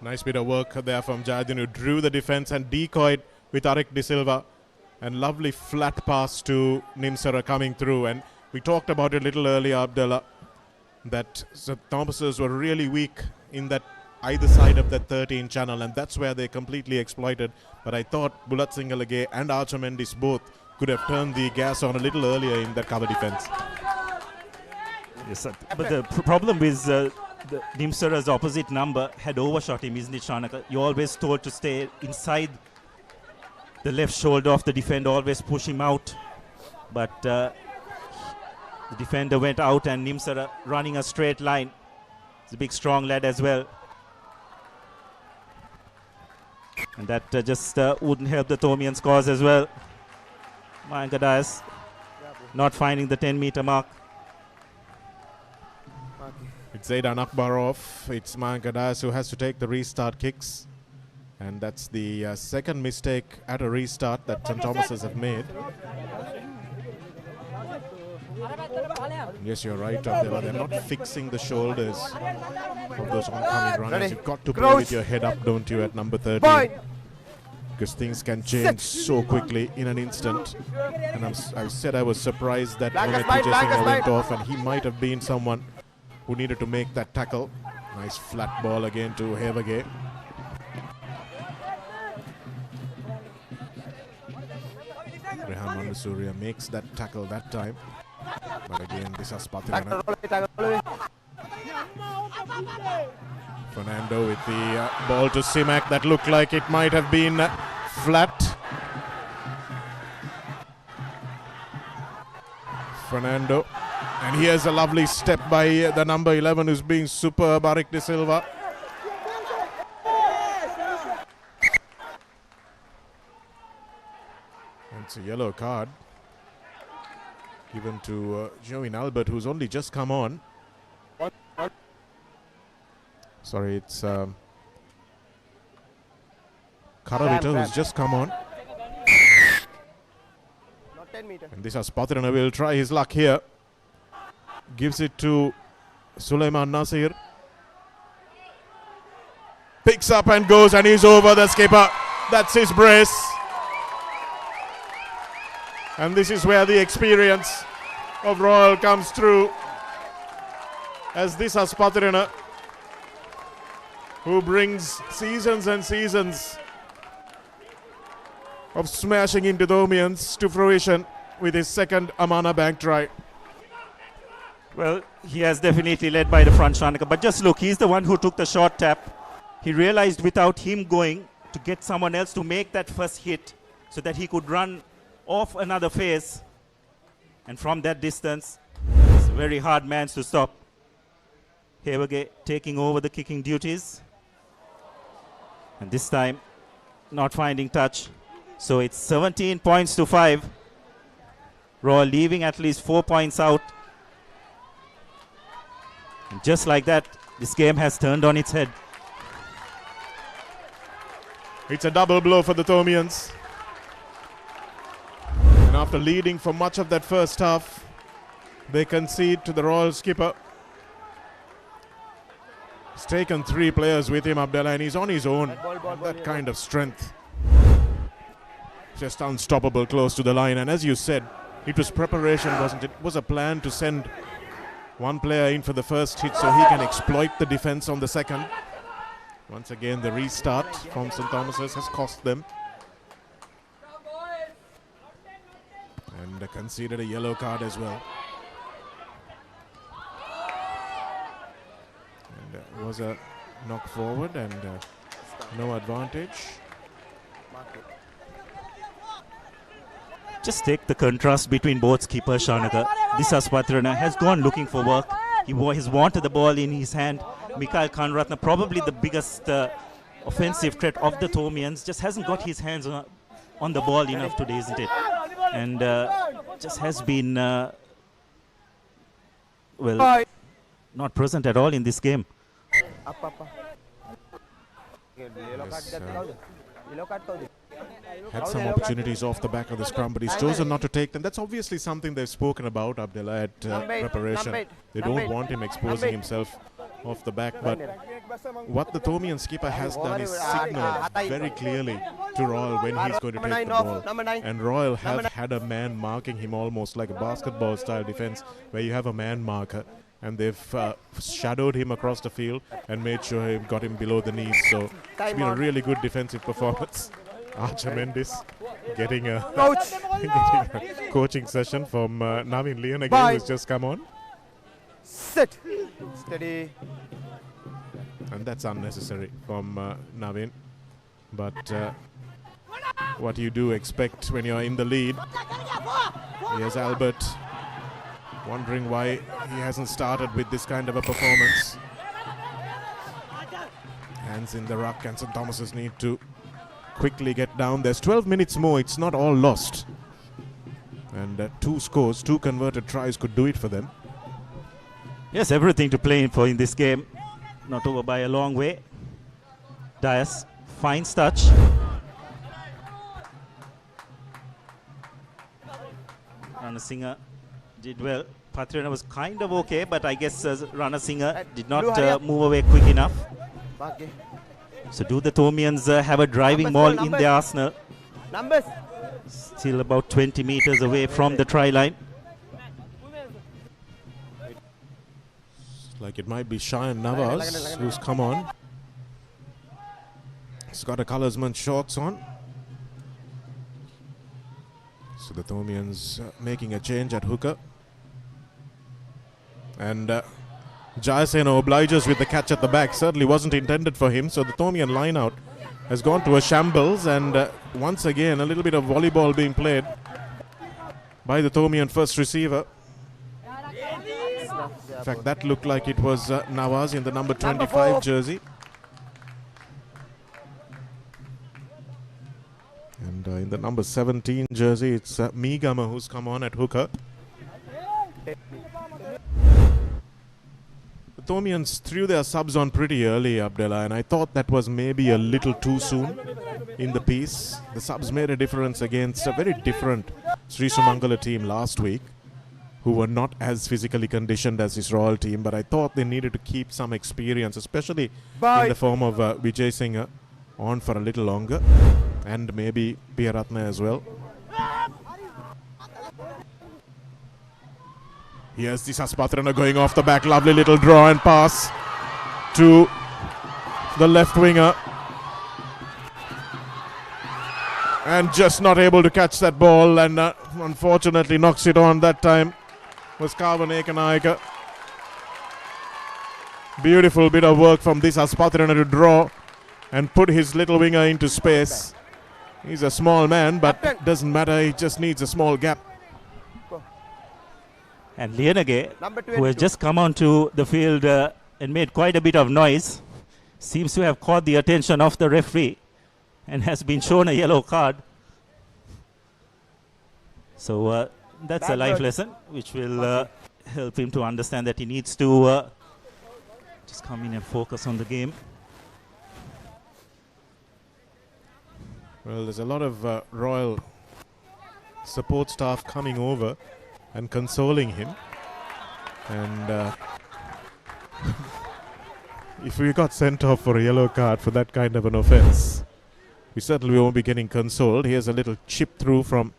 Nice bit of work there from Jayadin, who drew the defense and decoyed with Arik De Silva. And lovely flat pass to Nimsara coming through. And we talked about it a little earlier, Abdullah, that St. Thomas's were really weak in that either side of that 13 channel, and that's where they completely exploited. But I thought Bulat Singalage and Archer Mendes both could have turned the gas on a little earlier in that cover defense. Yes, but the problem is the Nimsara's opposite number had overshot him, isn't it, Shanaka? You're always told to stay inside the left shoulder of the defender, always push him out. But the defender went out and Nimsara running a straight line. He's a big strong lad as well. And that just wouldn't help the Thomians' cause as well. Mayangadayas not finding the 10-meter mark. It's Zaidan Akbarov. It's Mayangadayas who has to take the restart kicks. And that's the second mistake at a restart that St. Thomas's have made. Yes, you're right, Abdullah. They're not fixing the shoulders of those oncoming runners. Ready. You've got to play with your head up, don't you, at number 13? Because things can change so quickly in an instant. And I said I was surprised that Mohamed Pujasinga went off, and he might have been someone who needed to make that tackle. Nice flat ball again to Hevage. Rehan Mandusuria makes that tackle that time. But again, this is Patirana. Fernando with the ball to Simak that looked like it might have been flat. Fernando. And here's a lovely step by the number 11 who's being superb, Arik De Silva. It's a yellow card given to Joey Albert, who's only just come on. Sorry, it's Karavita who's just come on. And this is Patrana will try his luck here. Gives it to Suleiman Nasir. Picks up and goes, and he's over the skipper. That's his brace. And this is where the experience of Royal comes through. As this is Patrana, who brings seasons and seasons of smashing into the Thomians to fruition with his second Amana Bank try. Well, he has definitely led by the front, Shanaka. But just look, he's the one who took the short tap. He realized without him going to get someone else to make that first hit so that he could run off another phase. And from that distance, it's a very hard man to stop. Hevage taking over the kicking duties. And this time, not finding touch. So it's 17 points to 5. Royal leaving at least 4 points out. And just like that, this game has turned on its head. It's a double blow for the Thomians. And after leading for much of that first half, they concede to the Royal skipper. He's taken 3 players with him, Abdullah, and he's on his own. That kind of strength. Just unstoppable close to the line. And as you said, it was preparation, wasn't it? It was a plan to send one player in for the first hit so he can exploit the defense on the second. Once again, the restart from St. Thomas's has cost them. And conceded a yellow card as well. And it was a knock forward and no advantage. Just take the contrast between both keepers, Shanaka. This Patrana has gone looking for work. He has wanted the ball in his hand. Mikael Kanratna, probably the biggest offensive threat of the Thormians, just hasn't got his hands on the ball enough today, isn't it? And just has been, well, not present at all in this game. Had some opportunities off the back of the scrum, but he's chosen not to take them. That's obviously something they've spoken about, Abdullah, at preparation. They don't want him exposing himself off the back, but what the Thormian skipper has done is signal very clearly to Royal when he's going to take the ball. And Royal have had a man marking him almost like a basketball style defense where you have a man marker, and they've shadowed him across the field and made sure he got him below the knees. So it's been a really good defensive performance. Archer Mendes getting a coaching session from Navin Leon again, who's just come on. Sit. Steady. And that's unnecessary from Navin. But what you do expect when you're in the lead. Here's Albert wondering why he hasn't started with this kind of a performance. Hands in the ruck, and St. Thomas's need to quickly get down. There's 12 minutes more. It's not all lost. And 2 scores, 2 converted tries could do it for them. Yes, everything to play for in this game. Not over by a long way. Dias finds touch. Ranasinghe did well. Patriana was kind of okay, but I guess Ranasinghe did not move away quick enough. So do the Thormians have a driving ball in their arsenal? Still about 20 meters away from the try line. Like it might be Cheyenne Navas who's come on. He's got a colorsman shorts on. So the Thormians making a change at hooker. And Jayasena obliges with the catch at the back. Certainly wasn't intended for him. So the Thormian line out has gone to a shambles. And once again, a little bit of volleyball being played by the Thormian first receiver. In fact, that looked like it was Nawaz in the number 25 jersey. And in the number 17 jersey, it's Migama who's come on at hooker. The Thormians threw their subs on pretty early, Abdullah, and I thought that was maybe a little too soon in the piece. The subs made a difference against a very different Sri Sumangala team last week, who were not as physically conditioned as his Royal team, but I thought they needed to keep some experience, especially in the form of Vijay Singh on for a little longer, and maybe Piyaratna as well. Here's the Saspatrana going off the back, lovely little draw and pass to the left winger. And just not able to catch that ball, and unfortunately knocks it on that time was Karvan Ekanayaka. Beautiful bit of work from this Aspatrana to draw and put his little winger into space. He's a small man, but doesn't matter, he just needs a small gap. And Lienage, who has just come onto the field and made quite a bit of noise, seems to have caught the attention of the referee and has been shown a yellow card. So that's a life lesson which will help him to understand that he needs to just come in and focus on the game. Well, there's a lot of Royal support staff coming over and consoling him. And if we got sent off for a yellow card for that kind of an offense, we certainly won't be getting consoled. Here's a little chip through from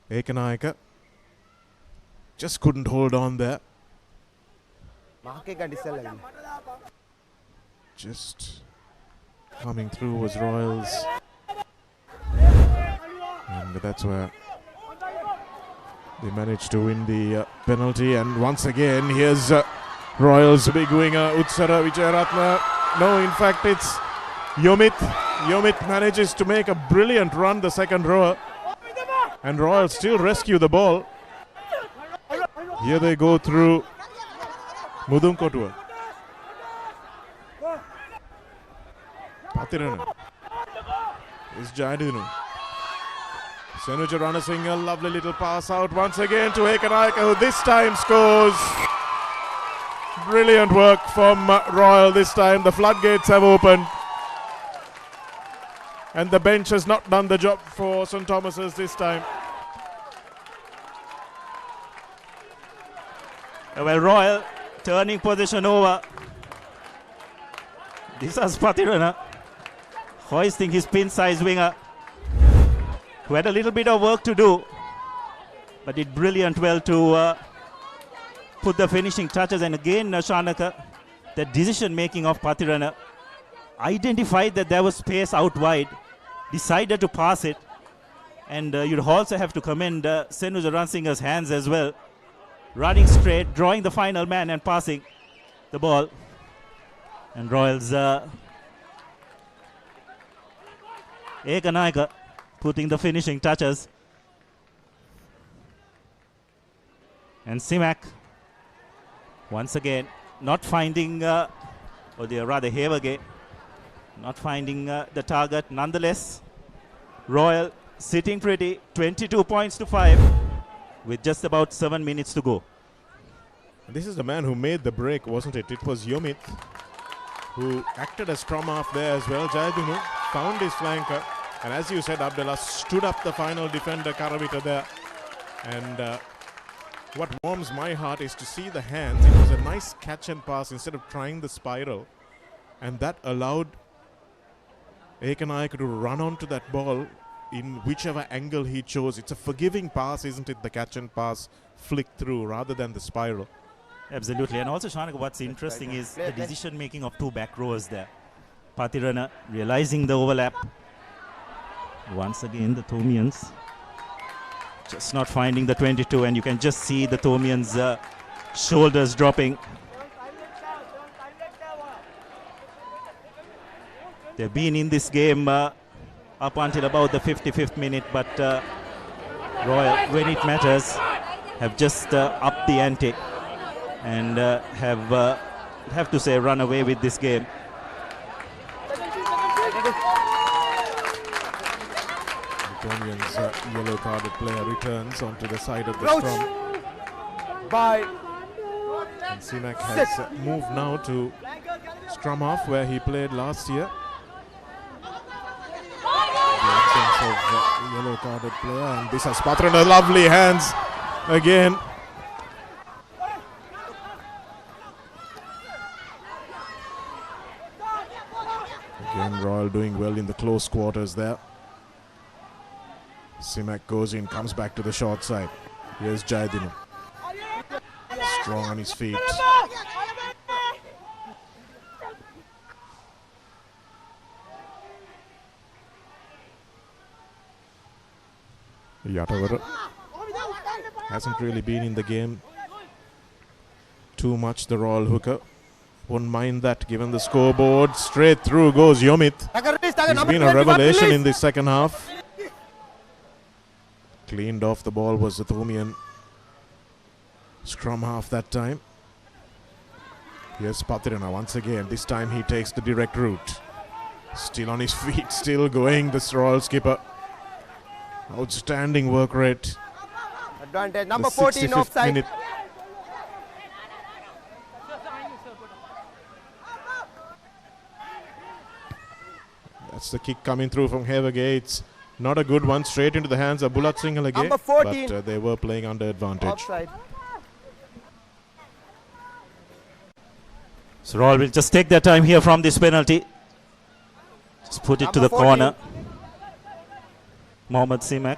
Ekanayaka. Just couldn't hold on there. Just coming through was Royals. And that's where they managed to win the penalty. And once again, here's Royals' big winger, Utsara Vijayaratna. No, in fact, it's Yomit. Yomit manages to make a brilliant run, the second rower. And Royals still rescue the ball. Here they go through Mudun Kotua. Patirana. Is Jadinu. Senuja Ranasinghe, a lovely little pass out once again to Ekanaika, who this time scores. Brilliant work from Royal this time. The floodgates have opened. And the bench has not done the job for St. Thomas's this time. Well, Royal turning position over. This is Patirana hoisting his pin-sized winger, who had a little bit of work to do, but did brilliant well to put the finishing touches. And again, Shanaka, the decision-making of Patirana, identified that there was space out wide, decided to pass it, and you'd also have to commend Senuja Ranasinghe's hands as well, running straight, drawing the final man and passing the ball. And Royals Ekanaika putting the finishing touches. And Simak once again not finding, or rather Havegate, not finding the target. Nonetheless, Royal sitting pretty, 22 points to 5 with just about 7 minutes to go. This is the man who made the break, wasn't it? It was Yomith who acted as scrum half there as well. Jayadunu found his flanker, and as you said, Abdullah stood up the final defender, Karavita, there. And what warms my heart is to see the hands. It was a nice catch and pass instead of trying the spiral, and that allowed Ekanaika to run onto that ball in whichever angle he chose. It's a forgiving pass, isn't it? The catch and pass flick through rather than the spiral. Absolutely. And also, Shanak, what's interesting is the decision making of two back rowers there. Patirana realizing the overlap. Once again, the Thomians just not finding the 22, and you can just see the Thomians' shoulders dropping. They've been in this game up until about the 55th minute, but Royal, when it matters, have just upped the ante and have to say run away with this game. Lithuanian's yellow carded player returns onto the side of the scrum. Bye. And Simak has moved now to scrum half where he played last year. The absence of yellow carded player, and this has Patirana, lovely hands again. Again, Royal doing well in the close quarters there. Simak goes in, comes back to the short side. Here's Jayadinu. Strong on his feet. Yatavara hasn't really been in the game too much, the Royal hooker. Won't mind that given the scoreboard. Straight through goes Yomith. He's been a revelation in the second half. Cleaned off the ball was the Thomian scrum half that time. Here's Patirana once again. This time he takes the direct route. Still on his feet, still going, this Royal skipper. Outstanding work rate. Advantage number 14 offside. Minute. That's the kick coming through from Havergates. Not a good one, straight into the hands of Bulat Singhal again. Number 14. But they were playing under advantage. Offside. So Royal will just take their time here from this penalty. Just put it to the corner. Mohammad Simak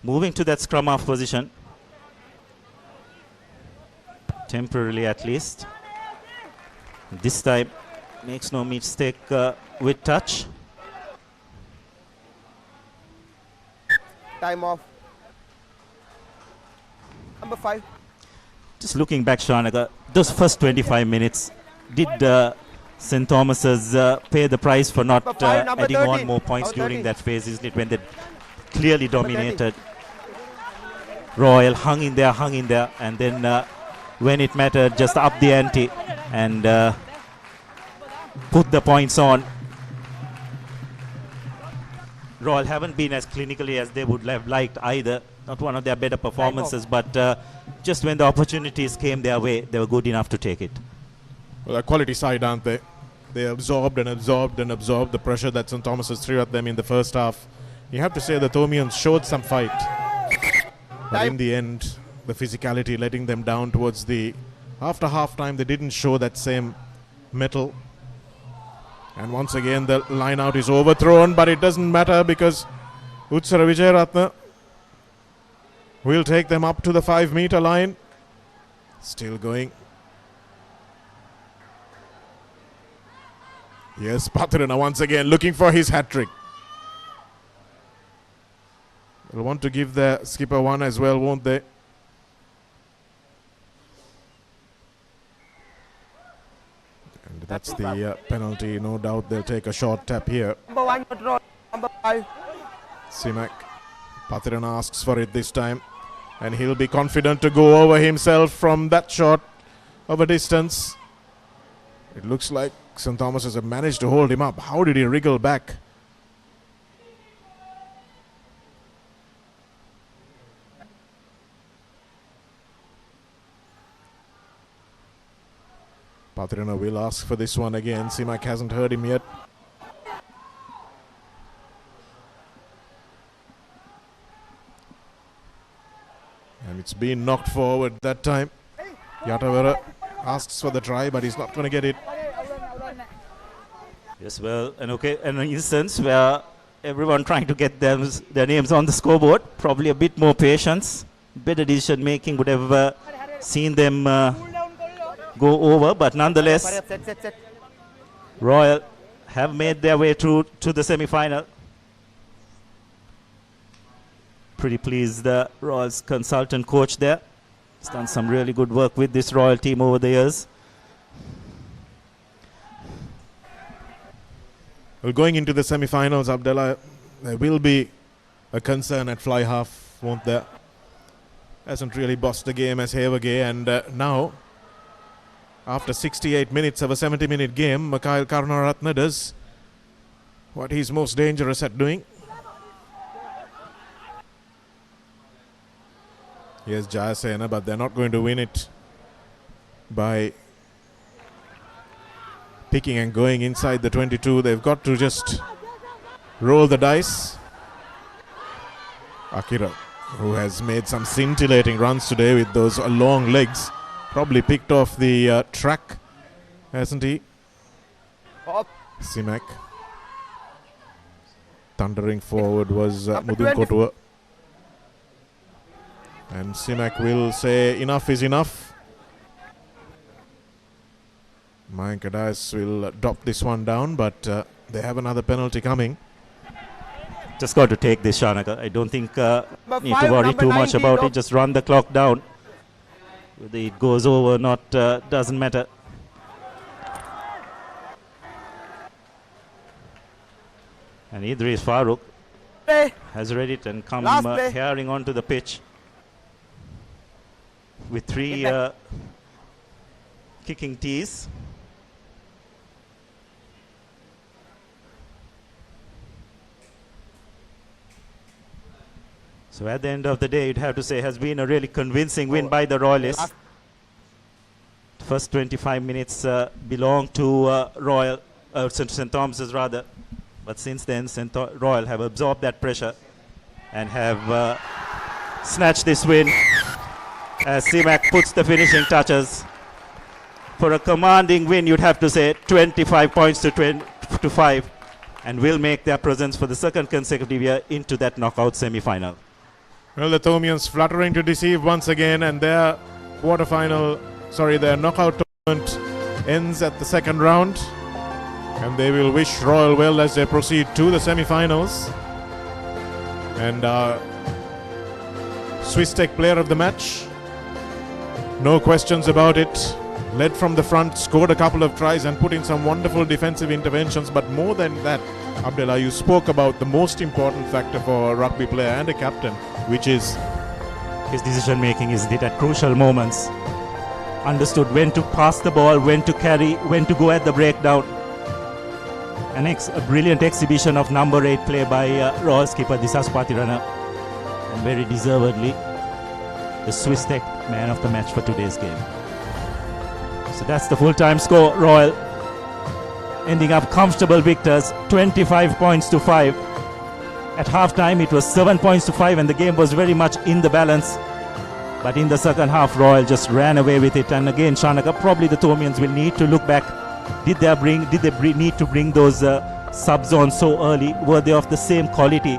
moving to that scrum half position. Temporarily at least. This time makes no mistake with touch. Time off. Number 5. Just looking back, Shanaka, those first 25 minutes, did St. Thomas's pay the price for not adding 13. on more points during that phase, isn't it, when they clearly dominated? Royal hung in there, and then when it mattered, just up the ante and put the points on. Royal haven't been as clinically as they would have liked either. Not one of their better performances, but just when the opportunities came their way, they were good enough to take it. Well, a quality side, aren't they? They absorbed and absorbed and absorbed the pressure that St. Thomas's threw at them in the first half. You have to say the Thomians showed some fight. But in the end, the physicality letting them down towards the... After half-time, they didn't show that same mettle. And once again, the line-out is overthrown, but it doesn't matter because Utsara Wijayaratne will take them up to the 5-meter line. Still going. Yes, Patirana once again looking for his hat-trick. They'll want to give the skipper one as well, won't they? And that's the penalty. No doubt they'll take a short tap here. Number 5. Simak. Patirana asks for it this time. And he'll be confident to go over himself from that shot of a distance. It looks like St. Thomas has managed to hold him up. How did he wriggle back? Patirana will ask for this one again. Simak hasn't heard him yet. And it's been knocked forward that time. Yatavara asks for the try, but he's not going to get it. Yes, well, an instance where everyone trying to get their names on the scoreboard, probably a bit more patience, better decision making would have seen them go over, but nonetheless, Royal have made their way through to the semi-final. Pretty pleased the Royals consultant coach there. He's done some really good work with this Royal team over the years. Well, going into the semi-finals, Abdullah, there will be a concern at fly half, won't there? Hasn't really bossed the game as Havelock, and now, after 68 minutes of a 70-minute game, Mikhail Karunaratne does what he's most dangerous at doing. Yes, Jayasena, but they're not going to win it by picking and going inside the 22. They've got to just roll the dice. Akira, who has made some scintillating runs today with those long legs, probably picked off the track, hasn't he? Simak. Thundering forward was Mudun Kotua. And Simak will say enough is enough. Mayank Adais will drop this one down, but they have another penalty coming. Just got to take this, Shanaka. I don't think need to worry too much about it. Just run the clock down. Whether it goes over or not doesn't matter. And Idris Farooq has read it and come herring onto the pitch with 3 kicking tees. So at the end of the day, you'd have to say has been a really convincing win by the Royalists. First 25 minutes belonged to St. Thomas's rather. But since then, Royal have absorbed that pressure and have snatched this win as Simak puts the finishing touches for a commanding win, you'd have to say 25 points to 5, and will make their presence for the second consecutive year into that knockout semi-final. Well, the Thomians fluttering to deceive once again, and their their knockout tournament ends at the second round. And they will wish Royal well as they proceed to the semi-finals. And Swiss Tech player of the match, no questions about it. Led from the front, scored a couple of tries and put in some wonderful defensive interventions. But more than that, Abdullah, you spoke about the most important factor for a rugby player and a captain, which is his decision making, isn't it, at crucial moments. understood when to pass the ball, when to carry, when to go at the breakdown. A brilliant exhibition of number 8 play by Royal skipper Disas Pathirana, and very deservedly the Swiss Tech man of the match for today's game. So that's the full-time score. Royal ending up comfortable victors, 25 points to 5. At half-time it was 7 points to 5 and the game was very much in the balance. But in the second half, Royal just ran away with it. And again, Shanaka, probably the Thomians will need to look back. Did they need to bring those subs on so early? Were they of the same quality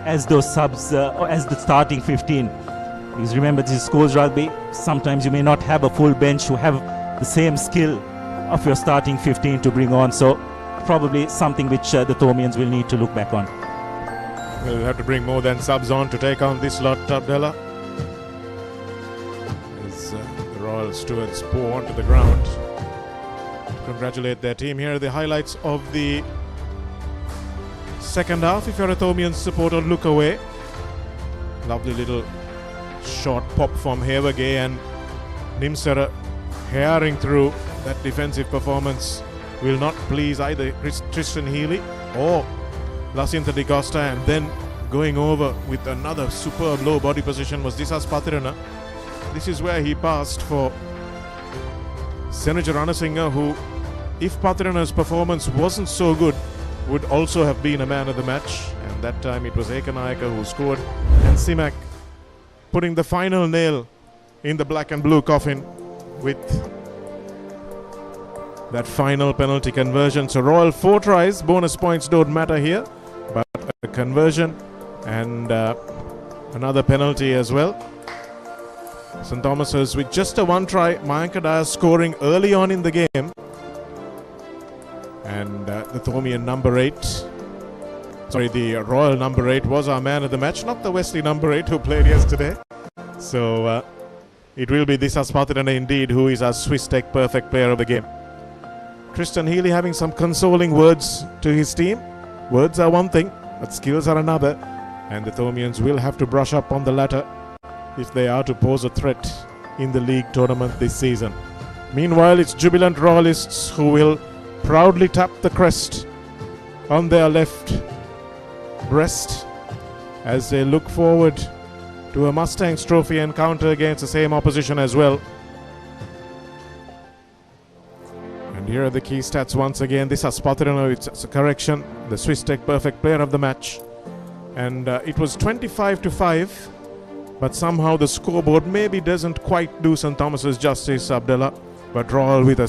as those subs, or as the starting 15? Because remember, this is schools rugby. Sometimes you may not have a full bench who have the same skill of your starting 15 to bring on. So probably something which the Thomians will need to look back on. We'll have to bring more than subs on to take on this lot, Abdullah. As the Royal stewards pour onto the ground. Congratulate their team. Here are the highlights of the second half. If you're a Thomian supporter, look away. Lovely little short pop from Havelock and Nimsara herring through. That defensive performance will not please either Tristan Healy or Lacinta Di Costa, and then going over with another superb low body position was Disas Pathirana. This is where he passed for Senator Ranasinghe, who, if Pathirana's performance wasn't so good, would also have been a man of the match. And that time it was Ekanayaka who scored, and Simak putting the final nail in the black and blue coffin with that final penalty conversion. So Royal 4 tries, bonus points don't matter here, but a conversion and another penalty as well. St. Thomas's with just a 1 try, Mayanka Dyer scoring early on in the game, and the Thomian number 8, the Royal number 8 was our man of the match, not the Wesley number 8 who played yesterday. So it will be Disas Pathirana indeed who is our Swiss Tech perfect player of the game. Tristan Healy having some consoling words to his team. Words are one thing, but skills are another, and the Thomians will have to brush up on the latter if they are to pose a threat in the league tournament this season. Meanwhile, it's jubilant Royalists who will proudly tap the crest on their left breast as they look forward to a Mustangs Trophy encounter against the same opposition as well. And here are the key stats once again. This is Pathirana, it's a correction, the Swiss Tech perfect player of the match. And it was 25 to 5, but somehow the scoreboard maybe doesn't quite do St. Thomas's justice, Abdullah. But Royal with a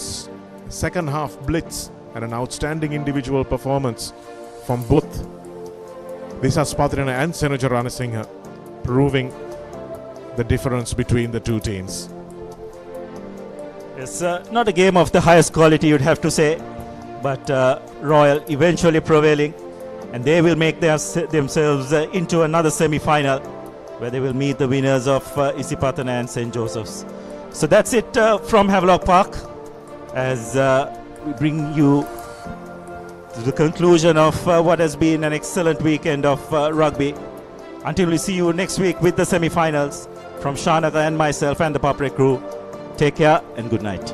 second half blitz and an outstanding individual performance from both Disas Pathirana and Senator Ranasinghe, proving the difference between the two teams. It's not a game of the highest quality, you'd have to say, but Royal eventually prevailing, and they will make themselves into another semi-final where they will meet the winners of Isipatana and St. Joseph's. So that's it from Havelock Park, as we bring you to the conclusion of what has been an excellent weekend of rugby. Until we see you next week with the semi-finals, from Shanaka and myself and the Papare crew, take care and good night.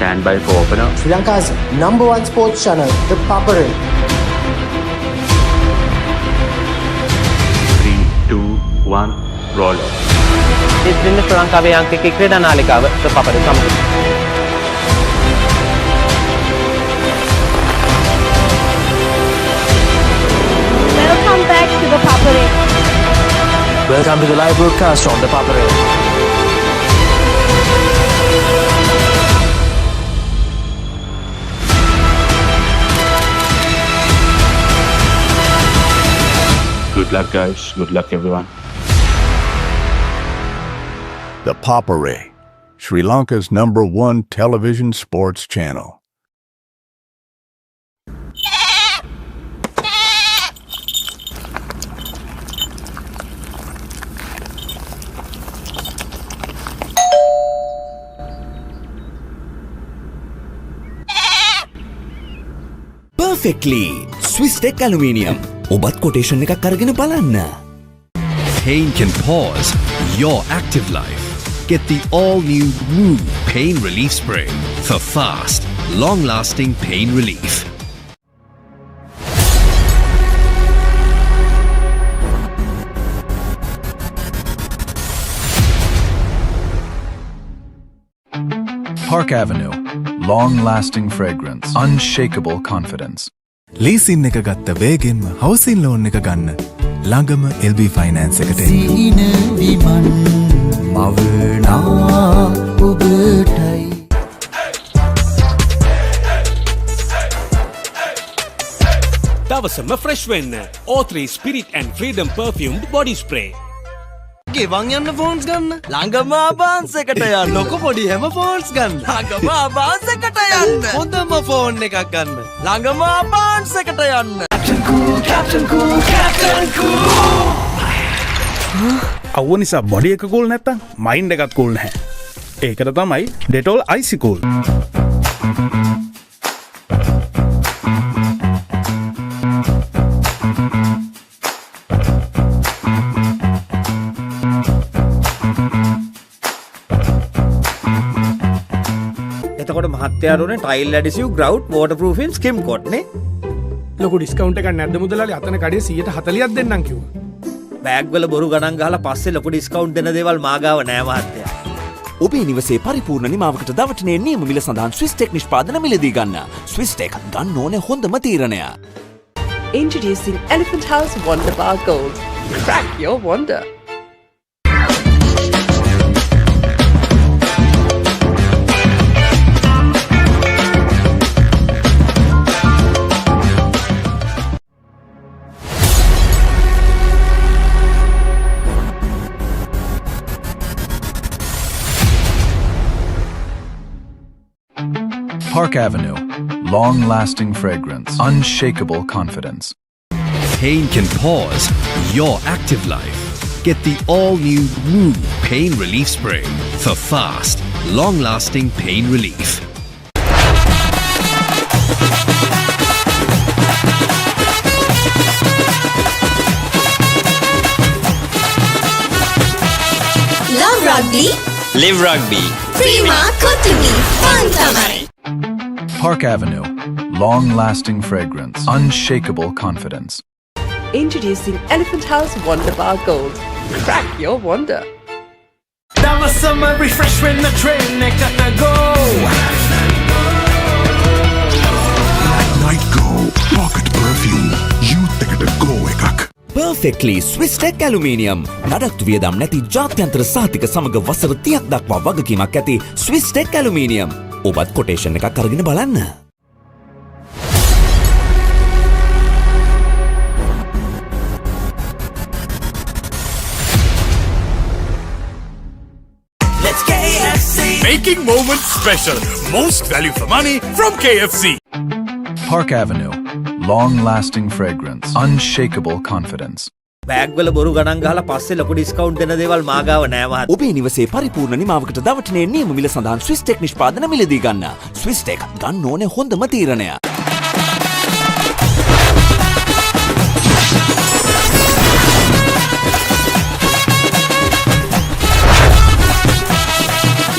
stand by for opener. Sri Lanka's #1 sports channel, the Papare. 3, 2, 1, roll. ඉතින් ශ්‍රී ලංකාවේ අංකික ක්‍රීඩා නාලිකාව Papare සමග. Welcome back to the Papare. Welcome to the live broadcast on the Papare. Good luck, guys. Good luck, everyone. The Papare, Sri Lanka's #1 television sports channel. Perfectly Swiss Tech Aluminium. ඔබත් quotation එකක් අරගෙන බලන්න. Pain can pause your active life. Get the all-new Move Pain Relief Spray for fast, long-lasting pain relief. Park Avenue. Long-lasting fragrance. Unshakable confidence. Leasing එක ගත්ත වේගෙන්ම හවසින් loan එක ගන්න ළඟම LB finance එකට එන්න. සීන විමන් මවනා ඔබටයි. දවසම ෆ්‍රෙෂ් වෙන්න O3 Spirit and Freedom perfumed body spray. ගෙවන් යන්න ෆෝන්ස් ගන්න ළඟම ආබාන්ස් එකට යන්න ලොකු පොඩි හැම ෆෝන්ස් ගන්න ළඟම ආබාන්ස් එකට යන්න හොඳම ෆෝන් එකක් ගන්න ළඟම ආබාන්ස් එකට යන්න අවුව නිසා බොඩි එක කූල් නැත්තම් මයින්ඩ් එකත් කූල් නැහැ. ඒකට තමයි Dettol Icy Cool. එතකොට මහත්යාරුනේ ටයිල් ඇඩිසිව් ග්‍රවුට් වෝටර්ප්‍රූෆින් ස්කිම් කොට් නේ ලොකු ඩිස්කවුන්ට් එකක් නැද්ද මුදලාලි අතන කඩේ 140ක් දෙන්නම් කිව්වා. බෑග් වල බොරු ගණන් ගහලා පස්සේ ලොකු ඩිස්කවුන්ට් දෙන දේවල් මාගාව නෑ මහත්තයා. ඔබේ නිවසේ පරිපූර්ණ නිමාවකට දවටනේ නියම මිල සඳහන් Swiss Tech නිෂ්පාදන මිලදී ගන්න. Swiss Tech ගන්න ඕනේ හොඳම තීරණය. Introducing Elephant House Wonder Bar Gold. Crack your wonder. Park Avenue. Long-lasting fragrance. Unshakable confidence. Pain can pause your active life. Get the all-new Move Pain Relief Spray for fast, long-lasting pain relief. Love rugby. Live rugby. Prima Kotumi. Fun tamari. Park Avenue. Long-lasting fragrance. Unshakable confidence. Introducing Elephant House Wonder Bar Gold. Crack your wonder. දවසම refresh වෙන්න train එකට go. Like night go. Pocket perfume. Youth එකට go එකක්. Perfectly Swiss Tech Aluminium. නඩත්තු වියදම් නැති ජාත්‍යන්තර සාතික සමග වසර 30ක් දක්වා වගකීමක් ඇති Swiss Tech Aluminium. ඔබත් කොටේෂන් එකක් අරගෙන බලන්න. Let's KFC. Making moments special. Most value for money from KFC. Park Avenue. Long-lasting fragrance. Unshakable confidence. Bag වල බොරු ගණන් ගහලා පස්සේ ලොකු ඩිස්කවුන්ට් දෙන දේවල් මාගාව නෑ මහත්තයා. ඔබේ නිවසේ පරිපූර්ණ නිමාවකට දවටනේ නියම මිල සඳහන් Swiss Tech නිෂ්පාදන මිලදී ගන්න. Swiss Tech ගන්න ඕනේ හොඳම තීරණය.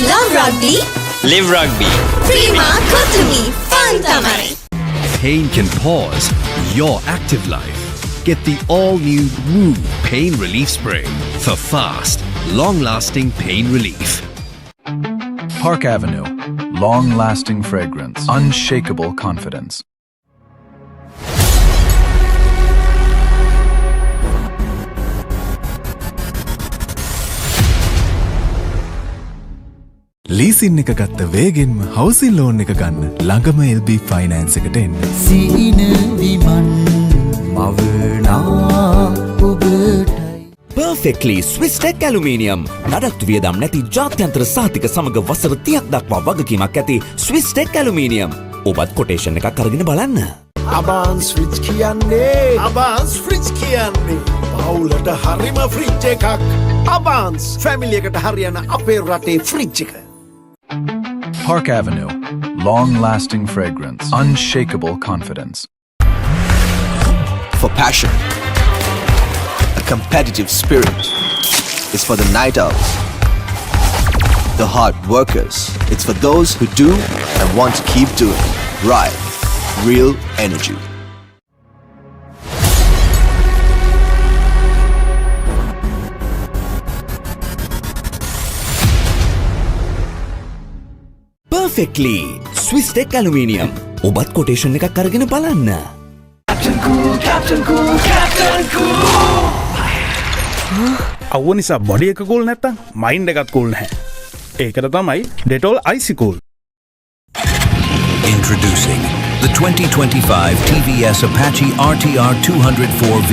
Love rugby. Live Rugby. Prima Kotumi Fun Tamari. Pain can pause your active life. Get the all-new Woo Pain Relief Spray for fast, long-lasting pain relief. Park Avenue. Long-lasting fragrance. Unshakable confidence. Leasing එක ගත්ත වේගෙන්ම හවසින් loan එක ගන්න ළඟම LB finance එකට එන්න. සීන විමන් මවනා ඔබටයි. Perfectly Swiss Tech Aluminium. නඩත්තු වියදම් නැති ජාත්‍යන්තර සාතික සමග වසර 30ක් දක්වා වගකීමක් ඇති Swiss Tech Aluminium. ඔබත් කොටේෂන් එකක් අරගෙන බලන්න. අබාන්ස් ෆ්‍රිජ් කියන්නේ අබාන්ස් ෆ්‍රිජ් කියන්නේ පවුලට හරිම ෆ්‍රිජ් එකක්. අබාන්ස් ෆැමිලි එකට හරියන අපේ රටේ ෆ්‍රිජ් එක. Park Avenue. Long-lasting fragrance. Unshakable confidence. For passion, a competitive spirit. It's for the night owls, the hard workers. It's for those who do and want to keep doing. Right. Real energy. Perfectly Swiss Tech Aluminium. ඔබත් quotation එකක් අරගෙන බලන්න. අවුව නිසා body එක cool නැත්තම් mind එකත් cool නැහැ. ඒකට තමයි Dettol Icy Cool. Introducing the 2025 TVS Apache RTR 204V.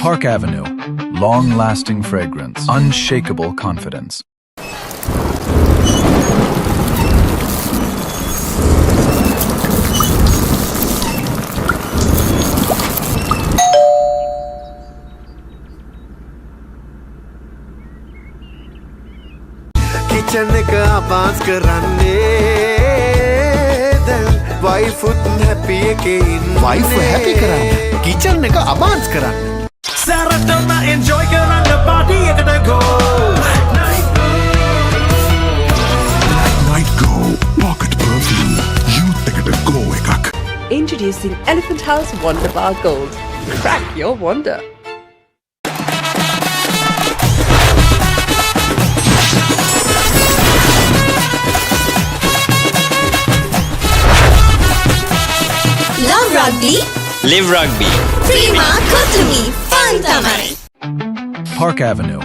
Park Avenue. Long-lasting fragrance. Unshakable confidence. Kitchen එක අබාන්ස් කරන්නේ දැන් wife උත් happy එකේ ඉන්නේ. wife happy කරන්න kitchen එක අබාන්ස් කරන්න. Saratona enjoy කරන්න party එකට go. Night Go Pocket Perfume Youth එකට go එකක්. Introducing Elephant House Wonder Bar Gold. Crack your wonder. Love Rugby. Live Rugby. Prima Kotumi Fun Tamari. Park Avenue.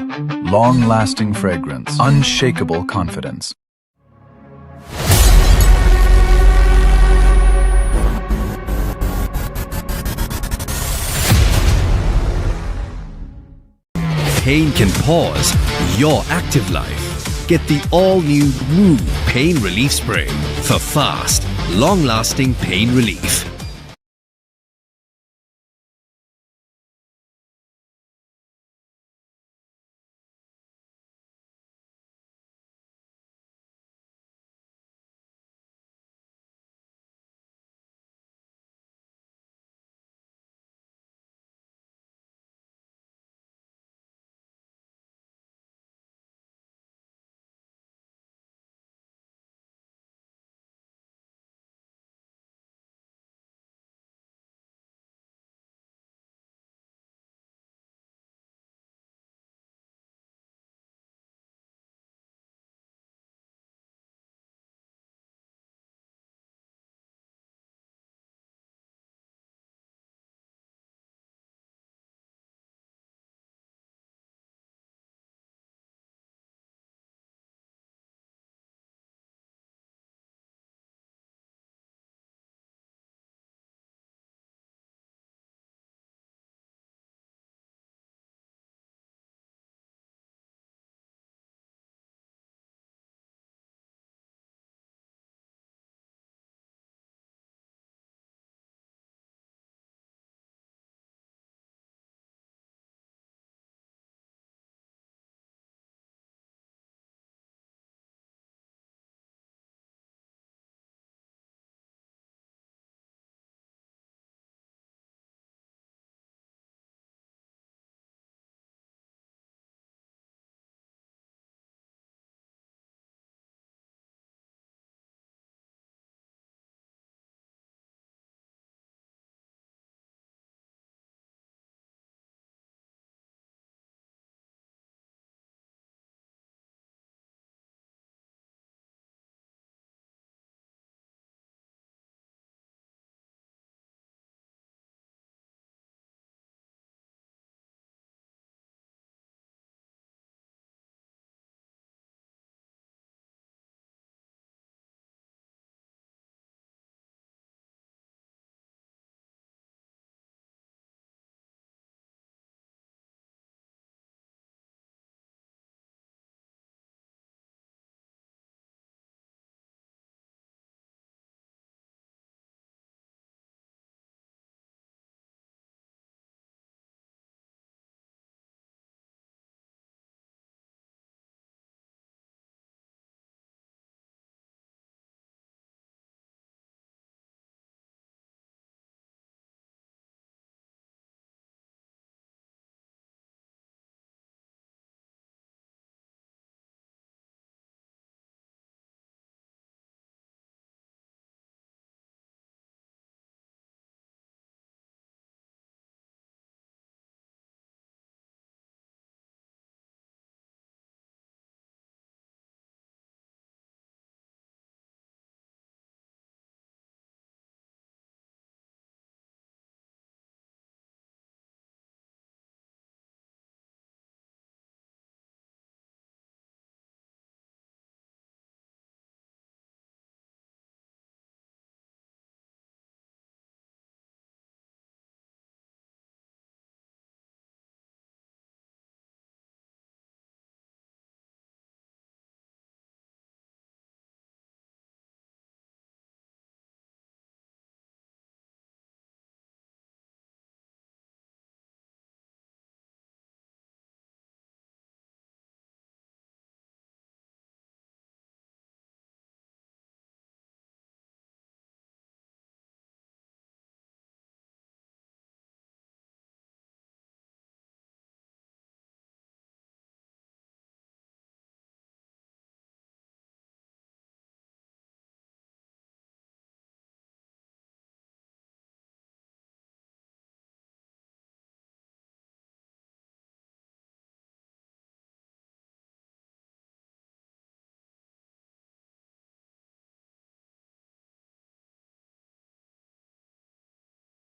Long-lasting fragrance. Unshakable confidence. Pain can pause your active life. Get the all-new Woo Pain Relief Spray for fast, long-lasting pain relief.